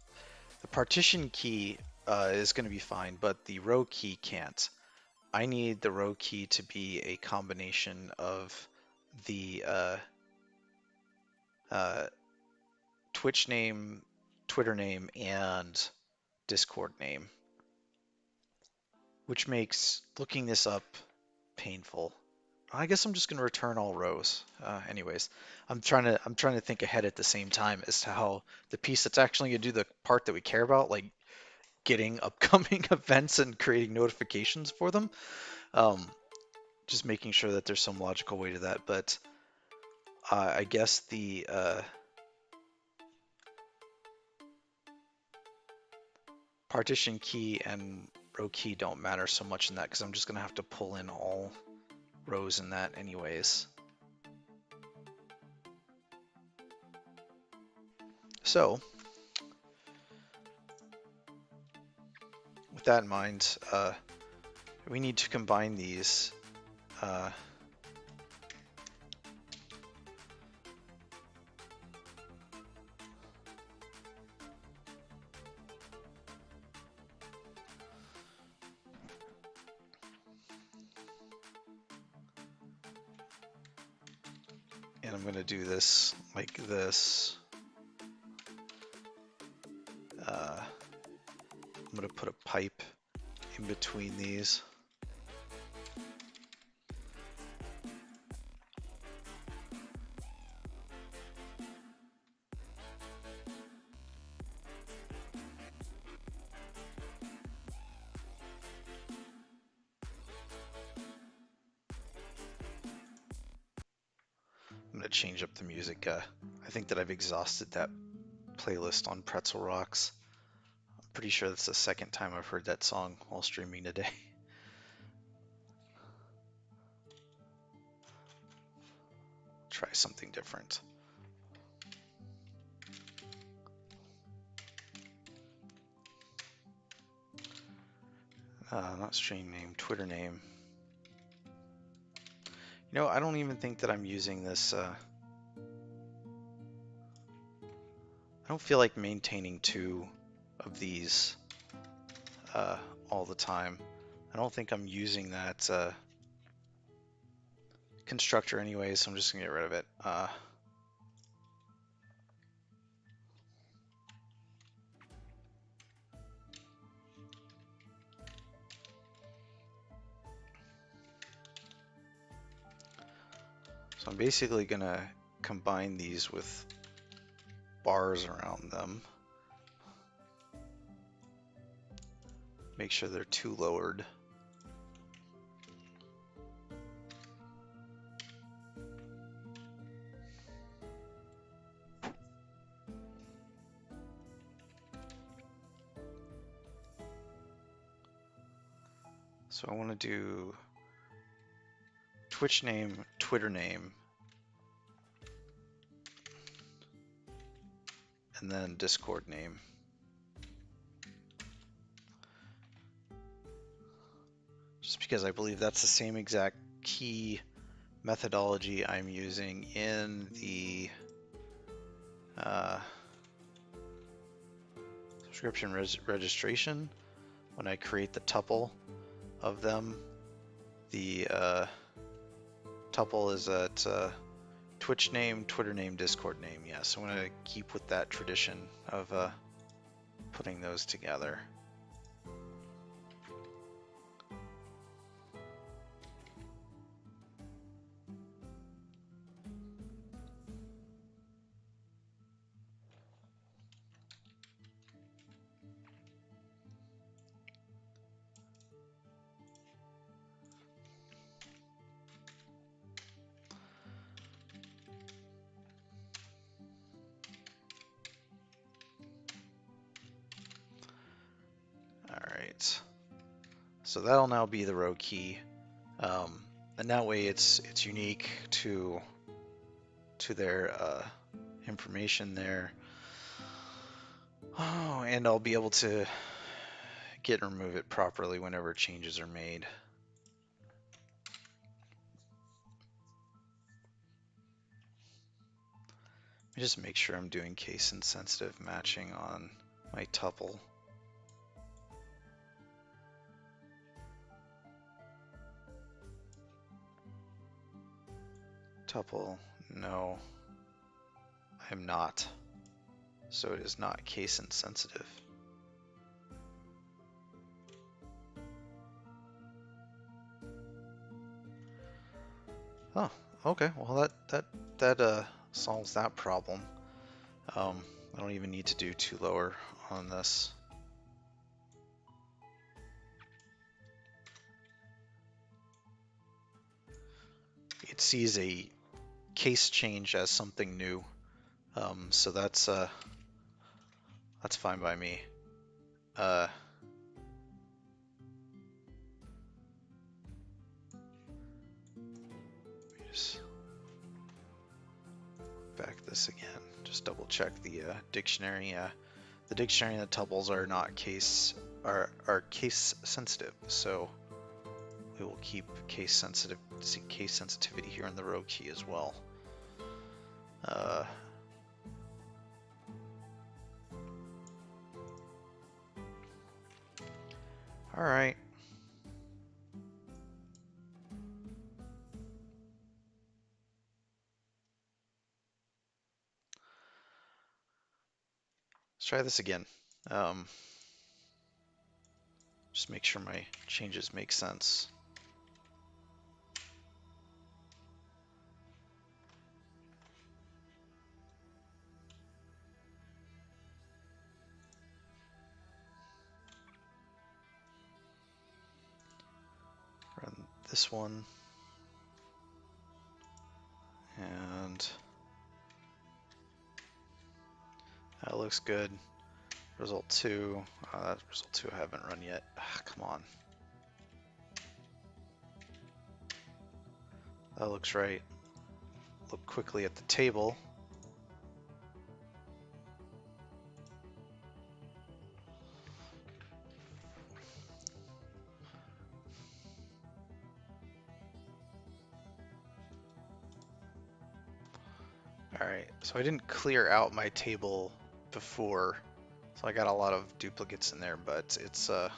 partition key is going to be fine, but the row key can't. I need the row key to be a combination of the uh, Twitch name, Twitter name, and Discord name, which makes looking this up painful. I guess I'm just going to return all rows. Anyways, I'm trying to think ahead at the same time as to how the piece that's actually going to do the part that we care about, like getting upcoming events and creating notifications for them. Um, just making sure that there's some logical way to that. But I guess the partition key and row key don't matter so much in that because I'm just going to have to pull in all rows in that anyways. So with that in mind, we need to combine these. And I'm going to do this like this. I'm going to put a pipe in between these. I'm going to change up the music. I think that I've exhausted that playlist on Pretzel Rocks. I'm pretty sure that's the second time I've heard that song while streaming today. Try something different. Not stream name, Twitter name. You know, I don't even think that I'm using this. I don't feel like maintaining two of these all the time. I don't think I'm using that constructor anyway, so I'm just gonna get rid of it. So I'm basically gonna combine these with bars around them. Make sure they're two lowered. So I want to do Twitch name, Twitter name, and then Discord name. Just because I believe that's the same exact key methodology I'm using in the subscription registration. When I create the tuple of them, the tuple is at Twitch name, Twitter name, Discord name. Yeah, so I'm going to keep with that tradition of putting those together. Alright, so that'll now be the row key, and that way it's unique to their information there. Oh, and I'll be able to get and remove it properly whenever changes are made. Let me just make sure I'm doing case insensitive matching on my tuple. Tuple, no, I'm not. So it is not case insensitive. Oh, okay. Well, that solves that problem. I don't even need to do two lower on this. It sees a case change as something new, so that's fine by me. Just back this again. Just double check the dictionary. The dictionary and the tuples are not case case sensitive, so we will keep case sensitivity here in the row key as well. All right. Let's try this again. Just make sure my changes make sense. Run this one. And that looks good. Result 2. That result 2 I haven't run yet. Come on. That looks right. Look quickly at the table. Alright, so I didn't clear out my table before, so I got a lot of duplicates in there, but it's the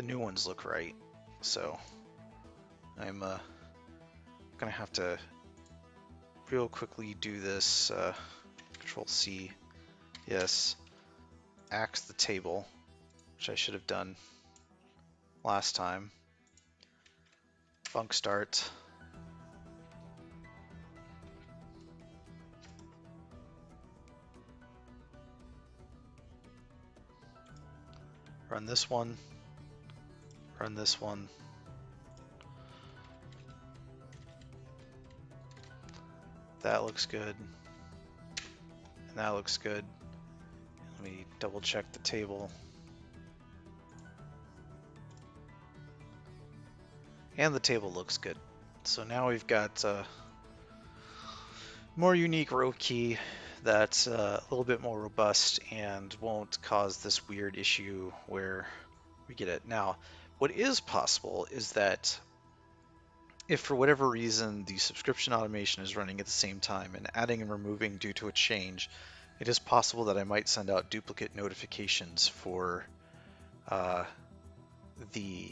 new ones look right. So I'm gonna have to real quickly do this. Control C, yes, axe the table, which I should have done last time. Func start. Run this one. Run this one. That looks good. And that looks good. Let me double check the table. And the table looks good. So now we've got a more unique row key that's a little bit more robust and won't cause this weird issue where we get it. Now, what is possible is that if for whatever reason the subscription automation is running at the same time and adding and removing due to a change, it is possible that I might send out duplicate notifications for the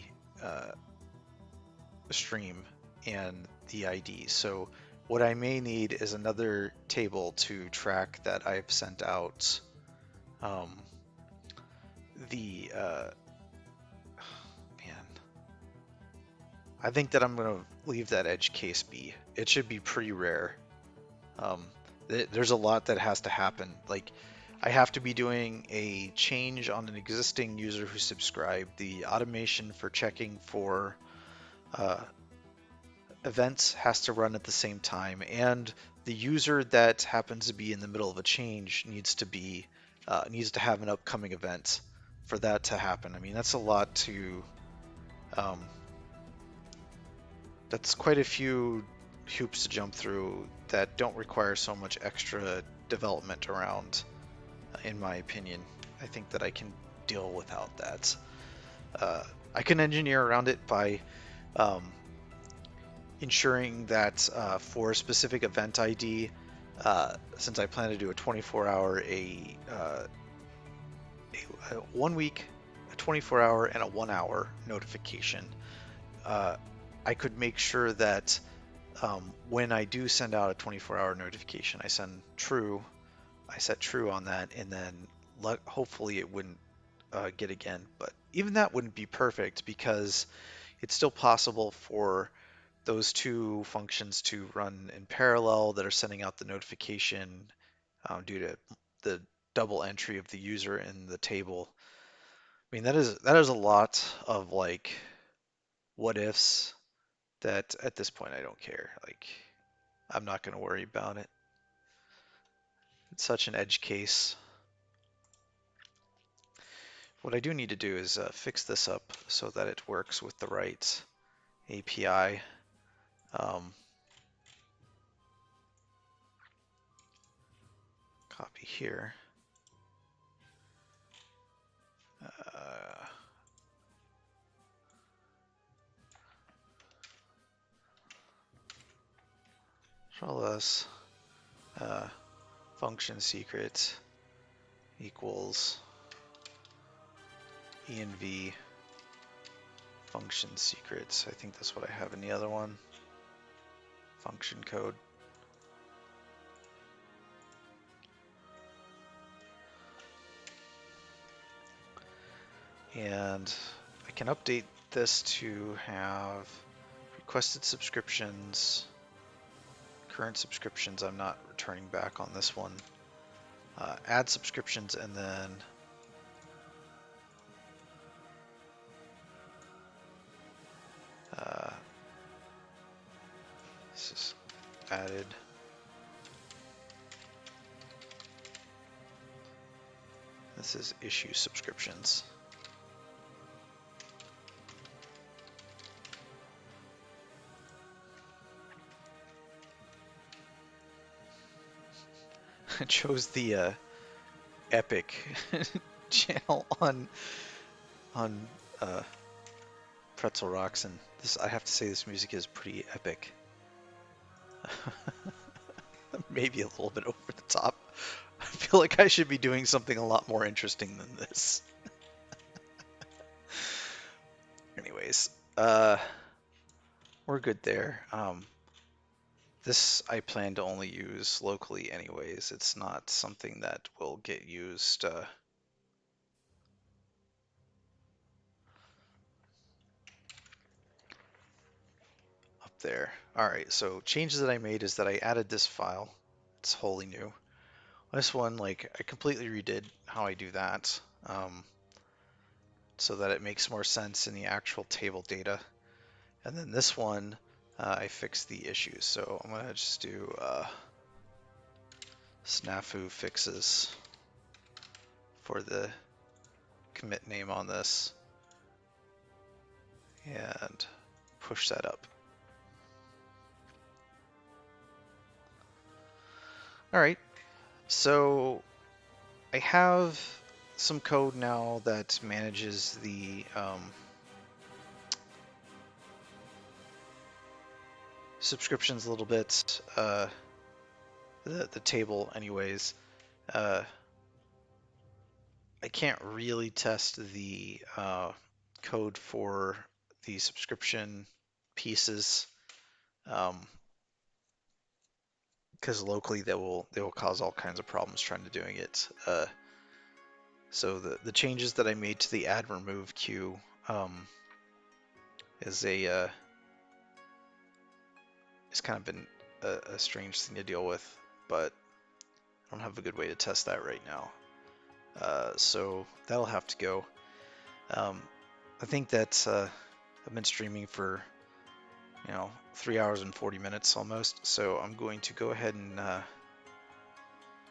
stream and the ID. So what I may need is another table to track that I've sent out I think that I'm going to leave that edge case be. It should be pretty rare. There's a lot that has to happen. Like, I have to be doing a change on an existing user who subscribed. The automation for checking for events has to run at the same time, and the user that happens to be in the middle of a change needs to have an upcoming event for that to happen. I mean, that's a lot to that's quite a few hoops to jump through that don't require so much extra development around, in my opinion. I think that I can deal without that. I can engineer around it by um, ensuring that for a specific event ID, since I plan to do a 24-hour, a 1 week, a 24-hour, and a 1 hour notification, I could make sure that when I do send out a 24-hour notification, I set true on that, and then hopefully it wouldn't get again. But even that wouldn't be perfect because it's still possible for those two functions to run in parallel that are sending out the notification due to the double entry of the user in the table. I mean, that is a lot of like what ifs that at this point I don't care. Like, I'm not going to worry about it. It's such an edge case. What I do need to do is fix this up so that it works with the right API. Copy here. Control-S, function secret equals env function secrets. I think that's what I have in the other one. Function code. And I can update this to have requested subscriptions, current subscriptions. I'm not returning back on this one. Add subscriptions, and then this is added. This is issue subscriptions. I chose the Epic channel on Pretzel Rocks, and this, I have to say, this music is pretty epic. Maybe a little bit over the top. I feel like I should be doing something a lot more interesting than this. Anyways, we're good there. This I plan to only use locally anyways. It's not something that will get used up there. Alright, so changes that I made is that I added this file. It's wholly new. This one, like, I completely redid how I do that so that it makes more sense in the actual table data. And then this one, I fixed the issues. So I'm gonna just do snafu fixes for the commit name on this and push that up. All right, so I have some code now that manages the subscriptions a little bit, the table anyways. I can't really test the code for the subscription pieces because locally they will cause all kinds of problems trying to doing it. So the changes that I made to the add remove queue is it's kind of been a strange thing to deal with, but I don't have a good way to test that right now. So that'll have to go. I think that I've been streaming for 3 hours and 40 minutes almost, so I'm going to go ahead and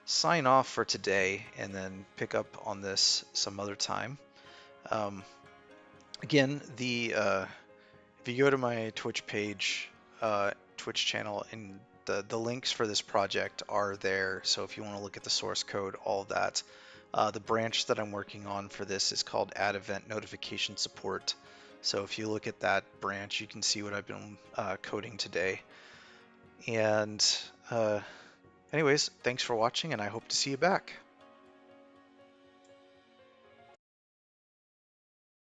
sign off for today and then pick up on this some other time. Again, if you go to my Twitch page, Twitch channel, and the links for this project are there, so if you want to look at the source code, all of that, The branch that I'm working on for this is called Add Event Notification Support. So if you look at that branch, you can see what I've been coding today. And anyways, thanks for watching, and I hope to see you back.